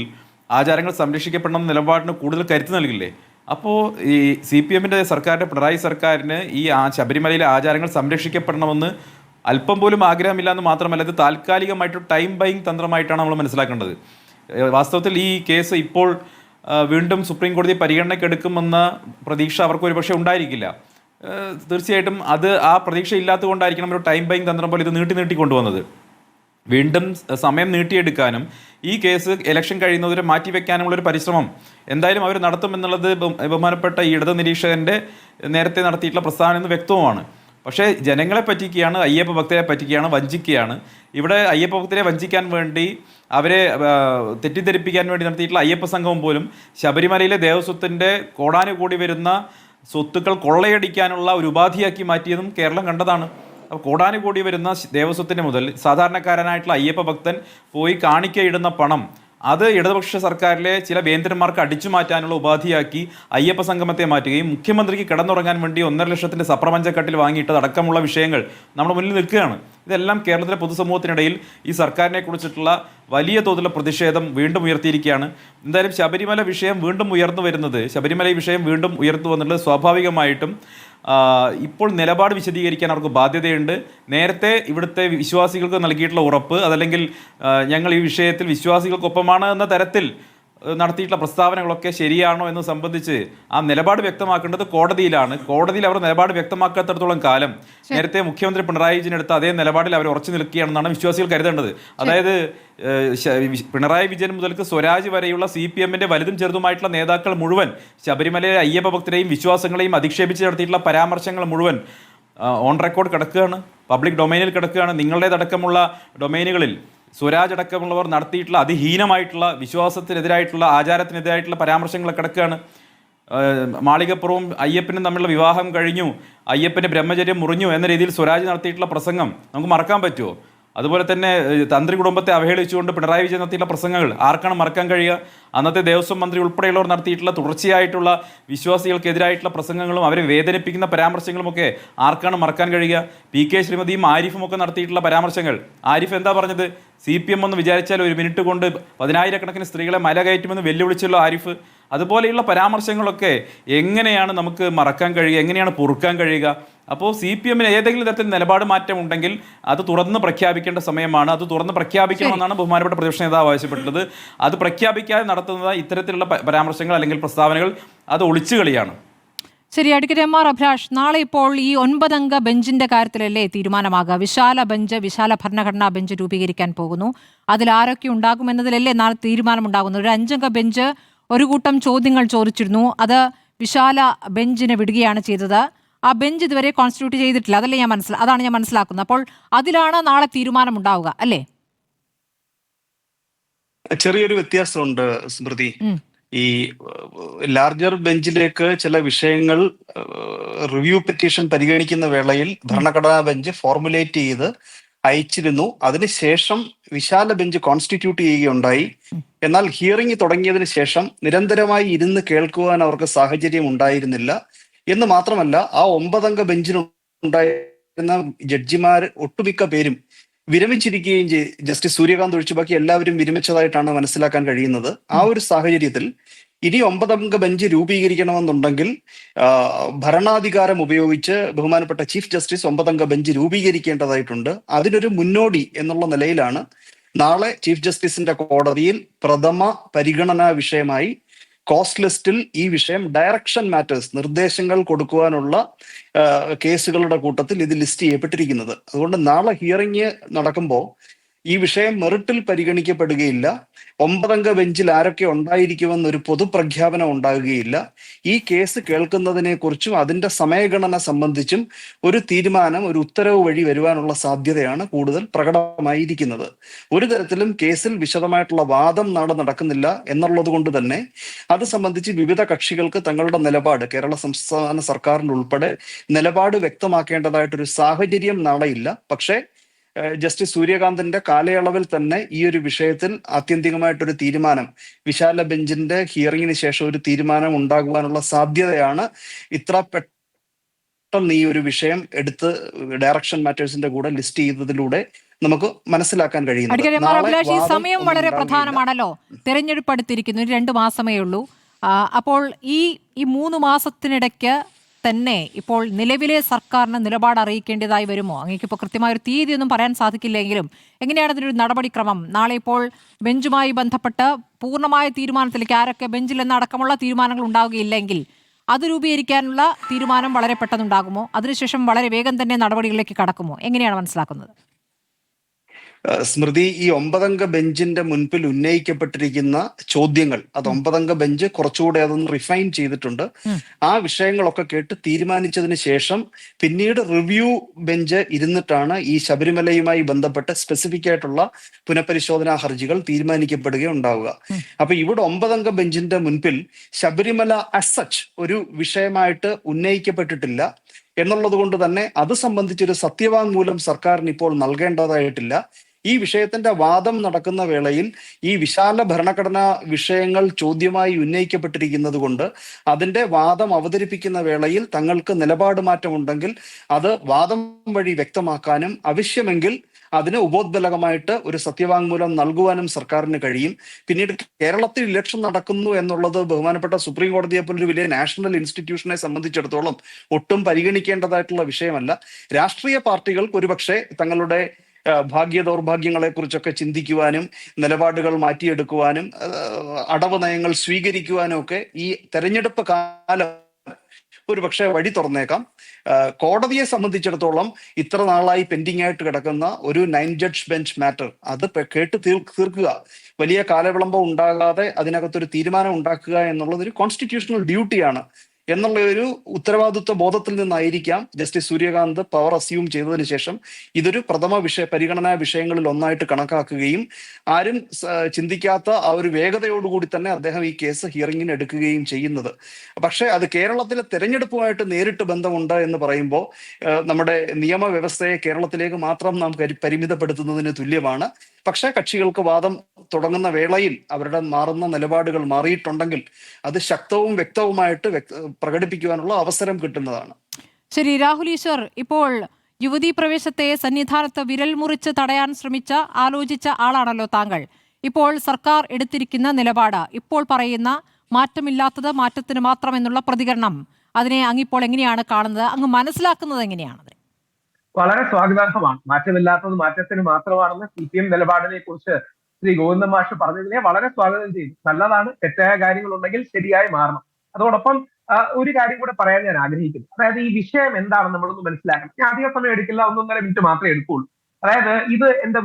ആചാരങ്ങൾ സംരക്ഷിക്കപ്പെടണം എന്ന നിലപാടിന് കൂടുതൽ കരുത്ത് നൽകില്ലേ? അപ്പോൾ ഈ CPM-ൻ്റെ സർക്കാരിൻ്റെ, പിണറായി സർക്കാരിന് ഈ ശബരിമലയിലെ ആചാരങ്ങൾ സംരക്ഷിക്കപ്പെടണമെന്ന് അല്പം പോലും ആഗ്രഹമില്ല എന്ന് മാത്രമല്ല, ഇത് താൽക്കാലികമായിട്ട് ടൈം ബൈയിങ് തന്ത്രമായിട്ടാണ് നമ്മൾ മനസ്സിലാക്കേണ്ടത്. വാസ്തവത്തിൽ ഈ കേസ് ഇപ്പോൾ വീണ്ടും സുപ്രീം കോടതി പരിഗണനയ്ക്കെടുക്കുമെന്ന പ്രതീക്ഷ അവർക്ക് ഒരുപക്ഷെ ഉണ്ടായിരിക്കില്ല. തീർച്ചയായിട്ടും അത് ആ പ്രതീക്ഷ ഇല്ലാത്തതുകൊണ്ടായിരിക്കണം ഒരു ടൈം ബൈയിങ് തന്ത്രം പോലെ ഇത് നീട്ടി കൊണ്ടുവന്നത്. വീണ്ടും സമയം നീട്ടിയെടുക്കാനും ഈ കേസ് ഇലക്ഷൻ കഴിയുന്നവരെ മാറ്റിവെക്കാനുമുള്ളൊരു പരിശ്രമം എന്തായാലും അവർ നടത്തുമെന്നുള്ളത് ബഹുമാനപ്പെട്ട ഈ ഇടത് നിരീക്ഷകൻ്റെ നേരത്തെ നടത്തിയിട്ടുള്ള പ്രസ്താവന എന്ന് വ്യക്തവുമാണ്. പക്ഷേ ജനങ്ങളെ പറ്റിക്കുകയാണ്, അയ്യപ്പ ഭക്തരെ പറ്റിക്കുകയാണ്, വഞ്ചിക്കുകയാണ്. ഇവിടെ അയ്യപ്പ ഭക്തരെ വഞ്ചിക്കാൻ വേണ്ടി, അവരെ തെറ്റിദ്ധരിപ്പിക്കാൻ വേണ്ടി നടത്തിയിട്ടുള്ള അയ്യപ്പ സംഘം പോലും ശബരിമലയിലെ ദേവസ്വത്തിൻ്റെ കോടാനുകൂടി വരുന്ന സ്വത്തുക്കൾ കൊള്ളയടിക്കാനുള്ള ഒരു ഉപാധിയാക്കി മാറ്റിയതും കേരളം കണ്ടതാണ്. അപ്പോൾ കോടാനുകൂടി വരുന്ന ദേവസ്വത്തിൻ്റെ മുതൽ സാധാരണക്കാരനായിട്ടുള്ള അയ്യപ്പ ഭക്തൻ പോയി കാണിക്കയിടുന്ന പണം, അത് ഇടതുപക്ഷ സർക്കാരിലെ ചില വേന്ദ്രന്മാർക്ക് അടിച്ചു മാറ്റാനുള്ള ഉപാധിയാക്കി അയ്യപ്പ സംഗമത്തെ മാറ്റുകയും മുഖ്യമന്ത്രിക്ക് കിടന്നുറങ്ങാൻ വേണ്ടി 1.5 ലക്ഷത്തിൻ്റെ സപ്രപഞ്ചക്കട്ടിൽ വാങ്ങിയിട്ടത് അടക്കമുള്ള വിഷയങ്ങൾ നമ്മുടെ മുന്നിൽ നിൽക്കുകയാണ്. ഇതെല്ലാം കേരളത്തിലെ പൊതുസമൂഹത്തിനിടയിൽ ഈ സർക്കാരിനെ കുറിച്ചിട്ടുള്ള വലിയ തോതിലുള്ള പ്രതിഷേധം വീണ്ടും ഉയർത്തിയിരിക്കുകയാണ്. എന്തായാലും ശബരിമല വിഷയം വീണ്ടും ഉയർന്നു വന്നിട്ടുള്ളത് സ്വാഭാവികമായിട്ടും ഇപ്പോൾ നിലപാട് വിശദീകരിക്കാൻ അവർക്ക് ബാധ്യതയുണ്ട്. നേരത്തെ ഇവിടുത്തെ വിശ്വാസികൾക്ക് നൽകിയിട്ടുള്ള ഉറപ്പ്, അതല്ലെങ്കിൽ ഞങ്ങൾ ഈ വിഷയത്തിൽ വിശ്വാസികൾക്കൊപ്പമാണ് എന്ന തരത്തിൽ നടത്തിയിട്ടുള്ള പ്രസ്താവനകളൊക്കെ ശരിയാണോ എന്ന് സംബന്ധിച്ച് ആ നിലപാട് വ്യക്തമാക്കേണ്ടത് കോടതിയിലാണ്. കോടതിയിൽ അവർ നിലപാട് വ്യക്തമാക്കാത്തിടത്തോളം കാലം നേരത്തെ മുഖ്യമന്ത്രി പിണറായി വിജയൻ എടുത്ത അതേ നിലപാടിൽ അവർ ഉറച്ചു നിൽക്കുകയാണെന്നാണ് വിശ്വാസികൾ കരുതേണ്ടത്. അതായത് പിണറായി വിജയൻ മുതൽക്ക് സ്വരാജ് വരെയുള്ള CPM-ന്റെ വലുതും ചെറുതുമായിട്ടുള്ള നേതാക്കൾ മുഴുവൻ ശബരിമലയിലെ അയ്യപ്പ ഭക്തരെയും വിശ്വാസങ്ങളെയും അധിക്ഷേപിച്ച് നടത്തിയിട്ടുള്ള പരാമർശങ്ങൾ മുഴുവൻ ഓൺ റെക്കോർഡ് കിടക്കുകയാണ്, പബ്ലിക് ഡൊമൈനിൽ കിടക്കുകയാണ്. നിങ്ങളുടേതടക്കമുള്ള ഡൊമൈനുകളിൽ സ്വരാജ് അടക്കമുള്ളവർ നടത്തിയിട്ടുള്ള അതിഹീനമായിട്ടുള്ള വിശ്വാസത്തിനെതിരായിട്ടുള്ള, ആചാരത്തിനെതിരായിട്ടുള്ള പരാമർശങ്ങൾ കിടക്കുകയാണ്. മാളികപ്പുറവും അയ്യപ്പനും തമ്മിലുള്ള വിവാഹം കഴിഞ്ഞു, അയ്യപ്പൻ്റെ ബ്രഹ്മചര്യം മുറിഞ്ഞു എന്ന രീതിയിൽ സ്വരാജ് നടത്തിയിട്ടുള്ള പ്രസംഗം നമുക്ക് മറക്കാൻ പറ്റുമോ? അതുപോലെ തന്നെ തന്ത്രി കുടുംബത്തെ അവഹേളിച്ചുകൊണ്ട് പിണറായി വിജയൻ നടത്തിയിട്ടുള്ള പ്രസംഗങ്ങൾ ആർക്കാണ് മറക്കാൻ കഴിയുക? അന്നത്തെ ദേവസ്വം മന്ത്രി ഉൾപ്പെടെയുള്ളവർ നടത്തിയിട്ടുള്ള തുടർച്ചയായിട്ടുള്ള വിശ്വാസികൾക്കെതിരായിട്ടുള്ള പ്രസംഗങ്ങളും അവരെ വേദനിപ്പിക്കുന്ന പരാമർശങ്ങളുമൊക്കെ ആർക്കാണ് മറക്കാൻ കഴിയുക? PK ശ്രീമതിയും ആരിഫും ഒക്കെ നടത്തിയിട്ടുള്ള പരാമർശങ്ങൾ, ആരിഫ് എന്താ പറഞ്ഞത്? CPM ഒന്ന് വിചാരിച്ചാൽ 1 മിനിറ്റ് കൊണ്ട് 10,000-കണക്കിന് സ്ത്രീകളെ മല കയറ്റുമെന്ന് വെല്ലുവിളിച്ചല്ലോ ആരിഫ്. അതുപോലെയുള്ള പരാമർശങ്ങളൊക്കെ എങ്ങനെയാണ് നമുക്ക് മറക്കാൻ കഴിയുക? എങ്ങനെയാണ് പൊറുക്കാൻ കഴിയുക? അപ്പോൾ CPM-ന് ഏതെങ്കിലും തരത്തിൽ നിലപാട് മാറ്റം ഉണ്ടെങ്കിൽ അത് തുറന്ന് പ്രഖ്യാപിക്കേണ്ട സമയമാണ്. അത് തുറന്ന് പ്രഖ്യാപിക്കണമെന്നാണ് ബഹുമാനപ്പെട്ട പ്രതിപക്ഷ നേതാവ് ആവശ്യപ്പെട്ടത്. അത് പ്രഖ്യാപിക്കാതെ നടത്തുന്നത് ഇത്തരത്തിലുള്ള പരാമർശങ്ങൾ അല്ലെങ്കിൽ പ്രസ്താവനകൾ അത് ഒളിച്ചുകളിയാണ്. ശരി, അഡ്വക്കേറ്റ് MR അഭിലാഷ്, നാളെ ഇപ്പോൾ ഈ 9-അംഗ ബെഞ്ചിന്റെ കാര്യത്തിലല്ലേ തീരുമാനമാകുക? വിശാല ഭരണഘടനാ ബെഞ്ച് രൂപീകരിക്കാൻ പോകുന്നു. അതിൽ ആരൊക്കെ ഉണ്ടാകുമെന്നതിലല്ലേ നാളെ തീരുമാനമുണ്ടാകുന്നത്? ഒരു 5-അംഗ ബെഞ്ച് ഒരു കൂട്ടം ചോദ്യങ്ങൾ ചോദിച്ചിരുന്നു. അത് വിശാല ബെഞ്ചിന് വിടുകയാണ് ചെയ്തത്. ആ ബെഞ്ച് ഇതുവരെ കോൺസ്റ്റിറ്റ്യൂട്ട് ചെയ്തിട്ടില്ല. അതാണ് ഞാൻ മനസ്സിലാക്കുന്നത്. അപ്പോൾ അതിലാണ് നാളെ തീരുമാനമുണ്ടാവുക അല്ലേ? ചെറിയൊരു വ്യത്യാസമുണ്ട് സ്മൃതി. ഈ ലാർജർ ബെഞ്ചിലേക്ക് ചില വിഷയങ്ങൾ റിവ്യൂ പെറ്റീഷൻ പരിഗണിക്കുന്ന വേളയിൽ ഭരണഘടനാ ബെഞ്ച് ഫോർമുലേറ്റ് ചെയ്ത് അയച്ചിരുന്നു. അതിനുശേഷം വിശാല ബെഞ്ച് കോൺസ്റ്റിറ്റ്യൂട്ട് ചെയ്യുകയുണ്ടായി. എന്നാൽ ഹിയറിംഗ് തുടങ്ങിയതിന് ശേഷം നിരന്തരമായി ഇരുന്ന് കേൾക്കുവാൻ അവർക്ക് സാഹചര്യം ഉണ്ടായിരുന്നില്ല എന്ന് മാത്രമല്ല, ആ 9-അംഗ ബെഞ്ചിനുണ്ടായ ഉണ്ടായിരുന്ന ജഡ്ജിമാർ ഒട്ടുമിക്ക പേരും വിരമിച്ചിരിക്കുകയും ജസ്റ്റിസ് സൂര്യകാന്ത് ഒഴിച്ചു ബാക്കി എല്ലാവരും വിരമിച്ചതായിട്ടാണ് മനസ്സിലാക്കാൻ കഴിയുന്നത്. ആ ഒരു സാഹചര്യത്തിൽ ഇനി 9 അംഗ ബെഞ്ച് രൂപീകരിക്കണമെന്നുണ്ടെങ്കിൽ ഭരണാധികാരം ഉപയോഗിച്ച് ബഹുമാനപ്പെട്ട ചീഫ് ജസ്റ്റിസ് 9 അംഗ ബെഞ്ച് രൂപീകരിക്കേണ്ടതായിട്ടുണ്ട്. അതിനൊരു മുന്നോടി എന്നുള്ള നിലയിലാണ് നാളെ ചീഫ് ജസ്റ്റിസിന്റെ കോടതിയിൽ പ്രഥമ പരിഗണനാ വിഷയമായി കോസ്റ്റ് ലിസ്റ്റിൽ ഈ വിഷയം ഡയറക്ഷൻ മാറ്റേഴ്സ് നിർദ്ദേശങ്ങൾ കൊടുക്കുവാനുള്ള കേസുകളുടെ കൂട്ടത്തിൽ ഇത് ലിസ്റ്റ് ചെയ്യപ്പെട്ടിരിക്കുന്നത്. അതുകൊണ്ട് നാളെ ഹിയറിംഗ് നടക്കുമ്പോൾ ഈ വിഷയം മെറിറ്റിൽ പരിഗണിക്കപ്പെടുകയില്ല. 9 അംഗ ബെഞ്ചിൽ ആരൊക്കെ ഉണ്ടായിരിക്കുമെന്നൊരു പൊതുപ്രഖ്യാപനം ഉണ്ടാകുകയില്ല. ഈ കേസ് കേൾക്കുന്നതിനെ കുറിച്ചും അതിന്റെ സമയഗണന സംബന്ധിച്ചും ഒരു തീരുമാനം, ഒരു ഉത്തരവ് വഴി വരുവാനുള്ള സാധ്യതയാണ് കൂടുതൽ പ്രകടമായിരിക്കുന്നത്. ഒരു തരത്തിലും കേസിൽ വിശദമായിട്ടുള്ള വാദം നാളെ നടക്കുന്നില്ല എന്നുള്ളത് കൊണ്ട് തന്നെ അത് സംബന്ധിച്ച് വിവിധ കക്ഷികൾക്ക് തങ്ങളുടെ നിലപാട്, കേരള സംസ്ഥാന സർക്കാരിനുൾപ്പെടെ നിലപാട് വ്യക്തമാക്കേണ്ടതായിട്ടൊരു സാഹചര്യം നാളെ ഇല്ല. പക്ഷേ ജസ്റ്റിസ് സൂര്യകാന്തിന്റെ കാലയളവിൽ തന്നെ ഈ ഒരു വിഷയത്തിൽ ആത്യന്തികമായിട്ടൊരു തീരുമാനം, വിശാല ബെഞ്ചിന്റെ ഹിയറിംഗിന് ശേഷം ഒരു തീരുമാനം ഉണ്ടാകുവാനുള്ള സാധ്യതയാണ് ഇത്ര പെട്ടെന്ന് ഈ ഒരു വിഷയം എടുത്ത് ഡയറക്ഷൻ മാറ്റേഴ്സിന്റെ കൂടെ ലിസ്റ്റ് ചെയ്തതിലൂടെ നമുക്ക് മനസ്സിലാക്കാൻ കഴിയുന്നത്. ഈ സമയം വളരെ പ്രധാനമാണല്ലോ. തെരഞ്ഞെടുപ്പ് അടുത്തിരിക്കുന്നു, 2 മാസമേ ഉള്ളൂ. അപ്പോൾ ഈ 3 മാസത്തിനിടയ്ക്ക് തന്നെ ഇപ്പോൾ നിലവിലെ സർക്കാരിന് നിലപാട് അറിയിക്കേണ്ടതായി വരുമോ? അങ്ങേക്കിപ്പോൾ കൃത്യമായൊരു തീയതിയൊന്നും പറയാൻ സാധിക്കില്ലെങ്കിലും എങ്ങനെയാണ് അതിനൊരു നടപടിക്രമം? നാളെ ഇപ്പോൾ ബെഞ്ചുമായി ബന്ധപ്പെട്ട് പൂർണ്ണമായ തീരുമാനത്തിലേക്ക് ആരൊക്കെ ബെഞ്ചിൽ എന്നടക്കമുള്ള തീരുമാനങ്ങൾ ഉണ്ടാവുകയില്ലെങ്കിൽ അത് രൂപീകരിക്കാനുള്ള തീരുമാനം വളരെ പെട്ടെന്നുണ്ടാകുമോ? അതിനുശേഷം വളരെ വേഗം തന്നെ നടപടികളിലേക്ക് കടക്കുമോ? എങ്ങനെയാണ് മനസ്സിലാക്കുന്നത്? സ്മൃതി, ഈ 9 അംഗ ബെഞ്ചിന്റെ മുൻപിൽ ഉന്നയിക്കപ്പെട്ടിരിക്കുന്ന ചോദ്യങ്ങൾ, അത് 9 അംഗ ബെഞ്ച് കുറച്ചുകൂടെ അതൊന്ന് റിഫൈൻ ചെയ്തിട്ടുണ്ട്. ആ വിഷയങ്ങളൊക്കെ കേട്ട് തീരുമാനിച്ചതിന് ശേഷം പിന്നീട് റിവ്യൂ ബെഞ്ച് ഇരുന്നിട്ടാണ് ഈ ശബരിമലയുമായി ബന്ധപ്പെട്ട് സ്പെസിഫിക് ആയിട്ടുള്ള പുനഃപരിശോധനാ ഹർജികൾ തീരുമാനിക്കപ്പെടുകയുണ്ടാവുക. അപ്പൊ ഇവിടെ 9 അംഗ ബെഞ്ചിന്റെ മുൻപിൽ ശബരിമല ആസ് സച്ച് ഒരു വിഷയമായിട്ട് ഉന്നയിക്കപ്പെട്ടിട്ടില്ല എന്നുള്ളത് കൊണ്ട് തന്നെ അത് സംബന്ധിച്ചൊരു സത്യവാങ്മൂലം സർക്കാരിന് ഇപ്പോൾ നൽകേണ്ടതായിട്ടില്ല. ഈ വിഷയത്തിന്റെ വാദം നടക്കുന്ന വേളയിൽ ഈ വിശാല ഭരണഘടനാ വിഷയങ്ങൾ ചോദ്യമായി ഉന്നയിക്കപ്പെട്ടിരിക്കുന്നത് കൊണ്ട് അതിന്റെ വാദം അവതരിപ്പിക്കുന്ന വേളയിൽ തങ്ങൾക്ക് നിലപാട് മാറ്റമുണ്ടെങ്കിൽ അത് വാദം വഴി വ്യക്തമാക്കാനും ആവശ്യമെങ്കിൽ അതിന് ഉപോദ്ബലകമായിട്ട് ഒരു സത്യവാങ്മൂലം നൽകുവാനും സർക്കാരിന് കഴിയും. പിന്നീട് കേരളത്തിൽ ഇലക്ഷൻ നടക്കുന്നു എന്നുള്ളത് ബഹുമാനപ്പെട്ട സുപ്രീം കോടതിയെ പോലൊരു വലിയ നാഷണൽ ഇൻസ്റ്റിറ്റ്യൂഷനെ സംബന്ധിച്ചിടത്തോളം ഒട്ടും പരിഗണിക്കേണ്ടതായിട്ടുള്ള വിഷയമല്ല. രാഷ്ട്രീയ പാർട്ടികൾക്ക് ഒരുപക്ഷെ തങ്ങളുടെ ഭാഗ്യ ദൗർഭാഗ്യങ്ങളെ കുറിച്ചൊക്കെ ചിന്തിക്കുവാനും നിലപാടുകൾ മാറ്റിയെടുക്കുവാനും അടവ് നയങ്ങൾ സ്വീകരിക്കുവാനും ഒക്കെ ഈ തെരഞ്ഞെടുപ്പ് കാലം ഒരുപക്ഷെ വഴി തുറന്നേക്കാം. കോടതിയെ സംബന്ധിച്ചിടത്തോളം ഇത്ര നാളായി പെൻഡിങ് ആയിട്ട് കിടക്കുന്ന ഒരു 9 ജഡ്ജ് ബെഞ്ച് മാറ്റർ അത് കേട്ട് തീർക്കുക, വലിയ കാലവിളംബം ഉണ്ടാകാതെ അതിനകത്തൊരു തീരുമാനം ഉണ്ടാക്കുക എന്നുള്ളത് ഒരു കോൺസ്റ്റിറ്റ്യൂഷണൽ ഡ്യൂട്ടിയാണ് എന്നുള്ള ഒരു ഉത്തരവാദിത്വ ബോധത്തിൽ നിന്നായിരിക്കാം ജസ്റ്റിസ് സൂര്യകാന്ത് പവർ അസ്യൂം ചെയ്തതിനു ശേഷം ഇതൊരു പ്രഥമ പരിഗണനാ വിഷയങ്ങളിൽ ഒന്നായിട്ട് കണക്കാക്കുകയും ആരും ചിന്തിക്കാത്ത ആ ഒരു വേഗതയോടുകൂടി തന്നെ അദ്ദേഹം ഈ കേസ് ഹിയറിംഗിന് എടുക്കുകയും ചെയ്യുന്നത്. പക്ഷെ അത് കേരളത്തിലെ തെരഞ്ഞെടുപ്പുമായിട്ട് നേരിട്ട് ബന്ധമുണ്ട് എന്ന് പറയുമ്പോൾ നമ്മുടെ നിയമവ്യവസ്ഥയെ കേരളത്തിലേക്ക് മാത്രം നാം പരിമിതപ്പെടുത്തുന്നതിന് തുല്യമാണ്. പക്ഷേ കക്ഷികൾക്ക് വാദം തുടങ്ങുന്ന വേളയിൽ അവരുടെ മാറുന്ന നിലപാടുകൾ മാറിയിട്ടുണ്ടെങ്കിൽ അത് ശക്തവും വ്യക്തവുമായിട്ട് പ്രകടിപ്പിക്കുവാനുള്ള അവസരം കിട്ടുന്നതാണ്. ശരി, രാഹുൽ ഈശ്വർ, ഇപ്പോൾ യുവതീ പ്രവേശത്തെ സന്നിധാനത്ത് വിരൽ മുറിച്ച് തടയാൻ ആലോചിച്ച ആളാണല്ലോ താങ്കൾ. ഇപ്പോൾ സർക്കാർ എടുത്തിരിക്കുന്ന നിലപാട്, ഇപ്പോൾ പറയുന്ന മാറ്റമില്ലാത്തത് മാറ്റത്തിന് മാത്രം എന്നുള്ള പ്രതികരണം, അതിനെ അങ്ങിപ്പോൾ എങ്ങനെയാണ് കാണുന്നത്? അങ്ങ് മനസ്സിലാക്കുന്നത് എങ്ങനെയാണ്? വളരെ സ്വാഗതാർഹമാണ്. മാറ്റമില്ലാത്തത് മാറ്റത്തിന് മാത്രമാണെന്ന് CPM നിലപാടിനെ കുറിച്ച് ശ്രീ ഗോവിന്ദൻ മാഷ് പറഞ്ഞതിനെ വളരെ സ്വാഗതം ചെയ്തു. നല്ലതാണ്, തെറ്റായ കാര്യങ്ങളുണ്ടെങ്കിൽ ശരിയായി മാറണം. അതോടൊപ്പം ഒരു കാര്യം കൂടെ പറയാൻ ഞാൻ ആഗ്രഹിക്കുന്നു. അതായത് ഈ വിഷയം എന്താണെന്ന് നമ്മളൊന്ന് മനസ്സിലാക്കണം. ഞാൻ അധിക സമയം എടുക്കില്ല, 1.5 മിനിറ്റ് മാത്രമേ എടുക്കുള്ളൂ. അതായത് ഇത് എന്റെ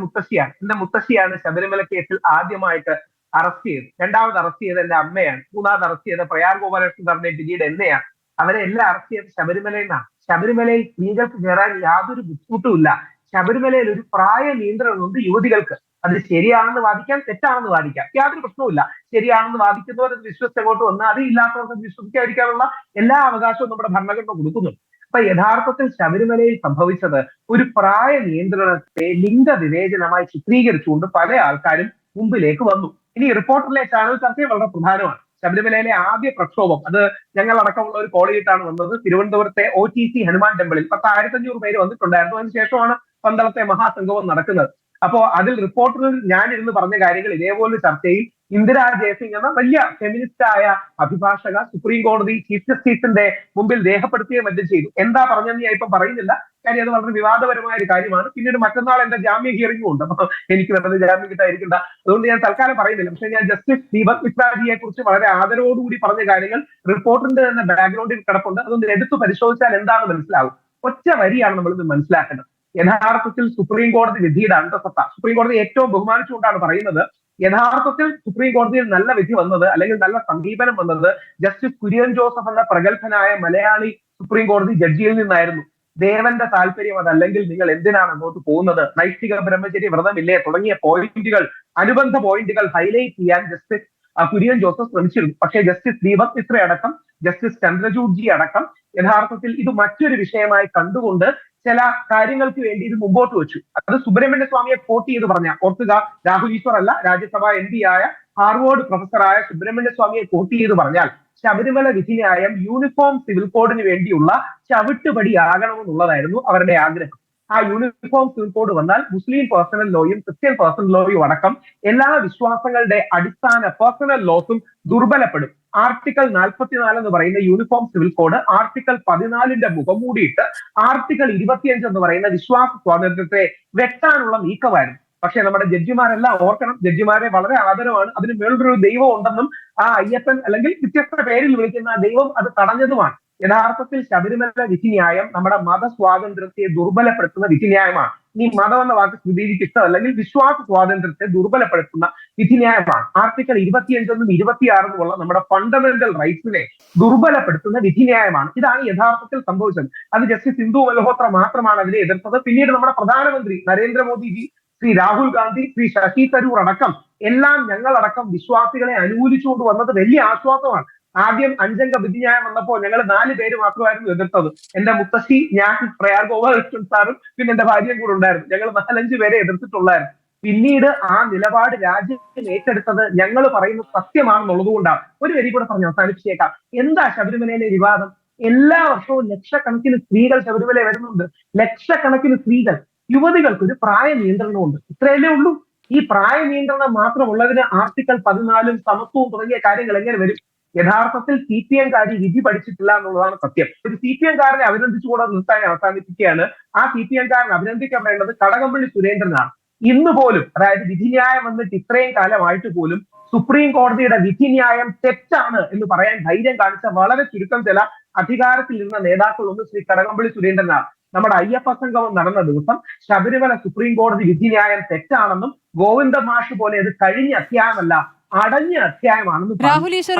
മുത്തശ്ശിയാണ് ശബരിമല കേസിൽ ആദ്യമായിട്ട് അറസ്റ്റ് ചെയ്തത്. രണ്ടാമത് അറസ്റ്റ് ചെയ്തത് എന്റെ അമ്മയാണ്. മൂന്നാമത് അറസ്റ്റ് ചെയ്ത പ്രയാർ ഗോപാലകൃഷ്ണൻ സാറിനെ പിന്നീട് എന്നെയാണ്. അവരെ എല്ലാം അറസ്റ്റ് ചെയ്ത് ശബരിമലയിൽ നിന്നാണ്. ശബരിമലയിൽ സ്ത്രീകൾക്ക് കയറാൻ യാതൊരു ബുദ്ധിമുട്ടുമില്ല. ശബരിമലയിൽ ഒരു പ്രായ നിയന്ത്രണമുണ്ട് യുവതികൾക്ക്. അത് ശരിയാണെന്ന് വാദിക്കാം, തെറ്റാണെന്ന് വാദിക്കാം, യാതൊരു പ്രശ്നവുമില്ല. ശരിയാണെന്ന് വാദിക്കുന്നവർ അത് വിശ്വസിച്ച് അങ്ങോട്ട് വന്നാൽ അത് ഇല്ലാത്തവർക്ക് വിശ്വസിക്കാതിരിക്കാനുള്ള എല്ലാ അവകാശവും നമ്മുടെ ഭരണഘടന കൊടുക്കുന്നുണ്ട്. അപ്പൊ യഥാർത്ഥത്തിൽ ശബരിമലയിൽ സംഭവിച്ചത് ഒരു പ്രായ നിയന്ത്രണത്തെ ലിംഗവിവേചനമായി ചിത്രീകരിച്ചുകൊണ്ട് പല ആൾക്കാരും മുമ്പിലേക്ക് വന്നു. ഇനി റിപ്പോർട്ടറിലെ ചാനൽ ചർച്ച വളരെ പ്രധാനമാണ്. ശബരിമലയിലെ ആദ്യ പ്രക്ഷോഭം അത് ഞങ്ങൾ അടക്കമുള്ള ഒരു കോളേജിട്ടാണ് വന്നത്. തിരുവനന്തപുരത്തെ OTC ഹനുമാൻ ടെമ്പിളിൽ 1500 പേര് വന്നിട്ടുണ്ടായിരുന്നു. അതിനുശേഷമാണ് പന്തളത്തെ മഹാസംഗമം നടക്കുന്നത്. അപ്പോ അതിൽ റിപ്പോർട്ടറിൽ ഞാനിരുന്ന് പറഞ്ഞ കാര്യങ്ങൾ ഇതേപോലെ ചർച്ചയിൽ ഇന്ദിരാ ജയസിംഗ് എന്ന വലിയ ഫെമിനിസ്റ്റ് ആയ അഭിഭാഷക സുപ്രീം കോടതി ചീഫ് ജസ്റ്റിസിന്റെ മുമ്പിൽ രേഖപ്പെടുത്തുകയും മറ്റും ചെയ്തു. എന്താ പറഞ്ഞെന്ന് ഞാൻ ഇപ്പൊ പറയുന്നില്ല, കാര്യം അത് വളരെ വിവാദപരമായ ഒരു കാര്യമാണ്. പിന്നീട് മറ്റന്നാൾ എന്റെ ജാമ്യ ഹിയറിംഗും ഉണ്ട്. അപ്പൊ എനിക്ക് വെറുതെ ജാമ്യം കിട്ടാതിരിക്കണ്ട, അതുകൊണ്ട് ഞാൻ തൽക്കാലം പറയുന്നില്ല. പക്ഷെ ഞാൻ ജസ്റ്റിസ് ദീപക് മിശ്രാജിയെ കുറിച്ച് വളരെ ആദരവോടുകൂടി പറഞ്ഞ കാര്യങ്ങൾ റിപ്പോർട്ടിന്റെ തന്നെ ബാക്ക്ഗ്രൗണ്ടിൽ കിടപ്പുണ്ട്. അതൊന്ന് എടുത്തു പരിശോധിച്ചാൽ എന്താണെന്ന് മനസ്സിലാവും. ഒറ്റ വരിയാണ് നമ്മളിത് മനസ്സിലാക്കേണ്ടത്. യഥാർത്ഥത്തിൽ സുപ്രീം കോടതി വിധിയുടെ അന്തസത്ത, സുപ്രീം കോടതി ഏറ്റവും ബഹുമാനിച്ചുകൊണ്ടാണ് പറയുന്നത്. യഥാർത്ഥത്തിൽ സുപ്രീം കോടതിയിൽ നല്ല വിധി വന്നത്, അല്ലെങ്കിൽ നല്ല സമീപനം വന്നത് ജസ്റ്റിസ് കുര്യൻ ജോസഫ് എന്ന പ്രഗത്ഭനായ മലയാളി സുപ്രീം കോടതി ജഡ്ജിയിൽ നിന്നായിരുന്നു. ദേവന്റെ താല്പര്യം അതല്ലെങ്കിൽ നിങ്ങൾ എന്തിനാണ് അങ്ങോട്ട് പോകുന്നത്, നൈഷ്ഠിക ബ്രഹ്മചര്യ വ്രതമില്ലേ തുടങ്ങിയ പോയിന്റുകൾ, അനുബന്ധ പോയിന്റുകൾ ഹൈലൈറ്റ് ചെയ്യാൻ ജസ്റ്റിസ് കുര്യൻ ജോസഫ് ശ്രമിച്ചിരുന്നു. പക്ഷേ ജസ്റ്റിസ് ദീപക് മിശ്ര അടക്കം, ജസ്റ്റിസ് ചന്ദ്രചൂഡ് ജി അടക്കം യഥാർത്ഥത്തിൽ ഇത് മറ്റൊരു വിഷയമായി കണ്ടുകൊണ്ട് ചില കാര്യങ്ങൾക്ക് വേണ്ടി ഇത് മുമ്പോട്ട് വെച്ചു. അത് സുബ്രഹ്മണ്യ സ്വാമിയെ കോട്ട് ചെയ്ത് പറഞ്ഞ, ഓർക്കുക, രാഹുൽ ഈശ്വർ അല്ല, രാജ്യസഭാ MP ആയ ഹാർവേഡ് പ്രൊഫസറായ സുബ്രഹ്മണ്യ സ്വാമിയെ കോട്ട് ചെയ്ത് പറഞ്ഞാൽ ശബരിമല വിധിന്യായം യൂണിഫോം സിവിൽ കോഡിന് വേണ്ടിയുള്ള ചവിട്ടുപടിയാകണമെന്നുള്ളതായിരുന്നു അവരുടെ ആഗ്രഹം. ആ യൂണിഫോം സിവിൽ കോഡ് വന്നാൽ മുസ്ലിം പേഴ്സണൽ ലോയും ക്രിസ്ത്യൻ പേഴ്സണൽ ലോയും അടക്കം എല്ലാ വിശ്വാസങ്ങളുടെ അടിസ്ഥാന പേഴ്സണൽ ലോസും ദുർബലപ്പെടും. ആർട്ടിക്കിൾ 44 എന്ന് പറയുന്ന യൂണിഫോം സിവിൽ കോഡ് ആർട്ടിക്കിൾ 14ന്റെ മുഖം മൂടിയിട്ട് ആർട്ടിക്കിൾ 25 എന്ന് പറയുന്ന വിശ്വാസ സ്വാതന്ത്ര്യത്തെ വെട്ടാനുള്ള നീക്കമായിരുന്നു. പക്ഷെ നമ്മുടെ ജഡ്ജിമാരെല്ലാം ഓർക്കണം, ജഡ്ജിമാരെ വളരെ ആദരവാണ്. അതിന് മേളൊരു ദൈവം ഉണ്ടെന്നും ആ അയ്യപ്പൻ അല്ലെങ്കിൽ വ്യത്യസ്ത പേരിൽ വിളിക്കുന്ന ദൈവം അത് തടഞ്ഞതുമാണ്. യഥാർത്ഥത്തിൽ ശബരിമല വിധിന്യായം നമ്മുടെ മതസ്വാതന്ത്ര്യത്തെ ദുർബലപ്പെടുത്തുന്ന വിധിന്യായമാണ്. ഈ മതം എന്ന വാക്ക് സ്മൃതിക്ക് ഇഷ്ടം, അല്ലെങ്കിൽ വിശ്വാസ സ്വാതന്ത്ര്യത്തെ ദുർബലപ്പെടുത്തുന്ന വിധിന്യായമാണ്. ആർട്ടിക്കിൾ 25 26 ഉള്ള നമ്മുടെ ഫണ്ടമെന്റൽ റൈറ്റ്സിനെ ദുർബലപ്പെടുത്തുന്ന വിധിന്യായമാണ്. ഇതാണ് യഥാർത്ഥത്തിൽ സംഭവിച്ചത്. അത് ജസ്റ്റിസ് ഇന്ദു മൽഹോത്ര മാത്രമാണ് അതിനെ എതിർത്തത്. പിന്നീട് നമ്മുടെ പ്രധാനമന്ത്രി നരേന്ദ്രമോദിജി, ശ്രീ രാഹുൽ ഗാന്ധി, ശ്രീ ശശി തരൂർ അടക്കം എല്ലാം ഞങ്ങളടക്കം വിശ്വാസികളെ അനുകൂലിച്ചുകൊണ്ട് വന്നത് വലിയ ആശ്വാസമാണ്. ആദ്യം 5 അംഗ വിധിന്യായം വന്നപ്പോൾ ഞങ്ങൾ 4 പേര് മാത്രമായിരുന്നു എതിർത്തത്. എന്റെ മുത്തശ്ശി, ഞാൻ, പ്രയാഗ് ഗോപാലകൃഷ്ണൻ സാറും പിന്നെ എന്റെ ഭാര്യയും കൂടെ ഉണ്ടായിരുന്നു. ഞങ്ങൾ 4-5 പേരെ എതിർത്തിട്ടുള്ളായിരുന്നു. പിന്നീട് ആ നിലപാട് രാജ്യം ഏറ്റെടുത്തത് ഞങ്ങൾ പറയുന്നത് സത്യമാണെന്നുള്ളത് കൊണ്ടാണ്. ഒരു വരി കൂടെ പറഞ്ഞ് അവസാനിപ്പിച്ചേക്കാം. എന്താ ശബരിമലയിലെ വിവാദം? എല്ലാ വർഷവും ലക്ഷക്കണക്കിന് സ്ത്രീകൾ ശബരിമല വരുന്നുണ്ട്. ലക്ഷക്കണക്കിന് സ്ത്രീകൾ, യുവതികൾക്ക് ഒരു പ്രായ നിയന്ത്രണമുണ്ട്. ഇത്രയല്ലേ ഉള്ളൂ. ഈ പ്രായ നിയന്ത്രണം മാത്രമുള്ളതിന് ആർട്ടിക്കിൾ 14 സമത്വവും തുടങ്ങിയ കാര്യങ്ങൾ എങ്ങനെ വരും? യഥാർത്ഥത്തിൽ CPM കാരി വിധി പഠിച്ചിട്ടില്ല എന്നുള്ളതാണ് സത്യം. ഒരു CPM കാരനെ അഭിനന്ദിച്ചുകൂടെ നിർത്താൻ അവസാനിപ്പിക്കുകയാണ്. ആ CPM കാരൻ അഭിനന്ദിക്കപ്പെടേണ്ടത് കടകംപള്ളി സുരേന്ദ്രനാണ്. ഇന്ന് പോലും, അതായത് വിധിന്യായം വന്നിട്ട് ഇത്രയും കാലമായിട്ട് പോലും സുപ്രീം കോടതിയുടെ വിധിന്യായം തെറ്റാണ് എന്ന് പറയാൻ ധൈര്യം കാണിച്ച വളരെ ചുരുക്കം ചില അധികാരത്തിലിരുന്ന നേതാക്കളൊന്നും ശ്രീ കടകംപള്ളി സുരേന്ദ്രനാണ്. നമ്മുടെ അയ്യപ്പ സംഗമം നടന്ന ദിവസം ശബരിമല സുപ്രീം കോടതി വിധിന്യായം തെറ്റാണെന്നും ഗോവിന്ദ മാഷ് പോലെ അത് കഴിഞ്ഞ അധ്യായമല്ല, അടഞ്ഞ അധ്യായമാണെന്നും രാഹുൽ ഈശ്വർ,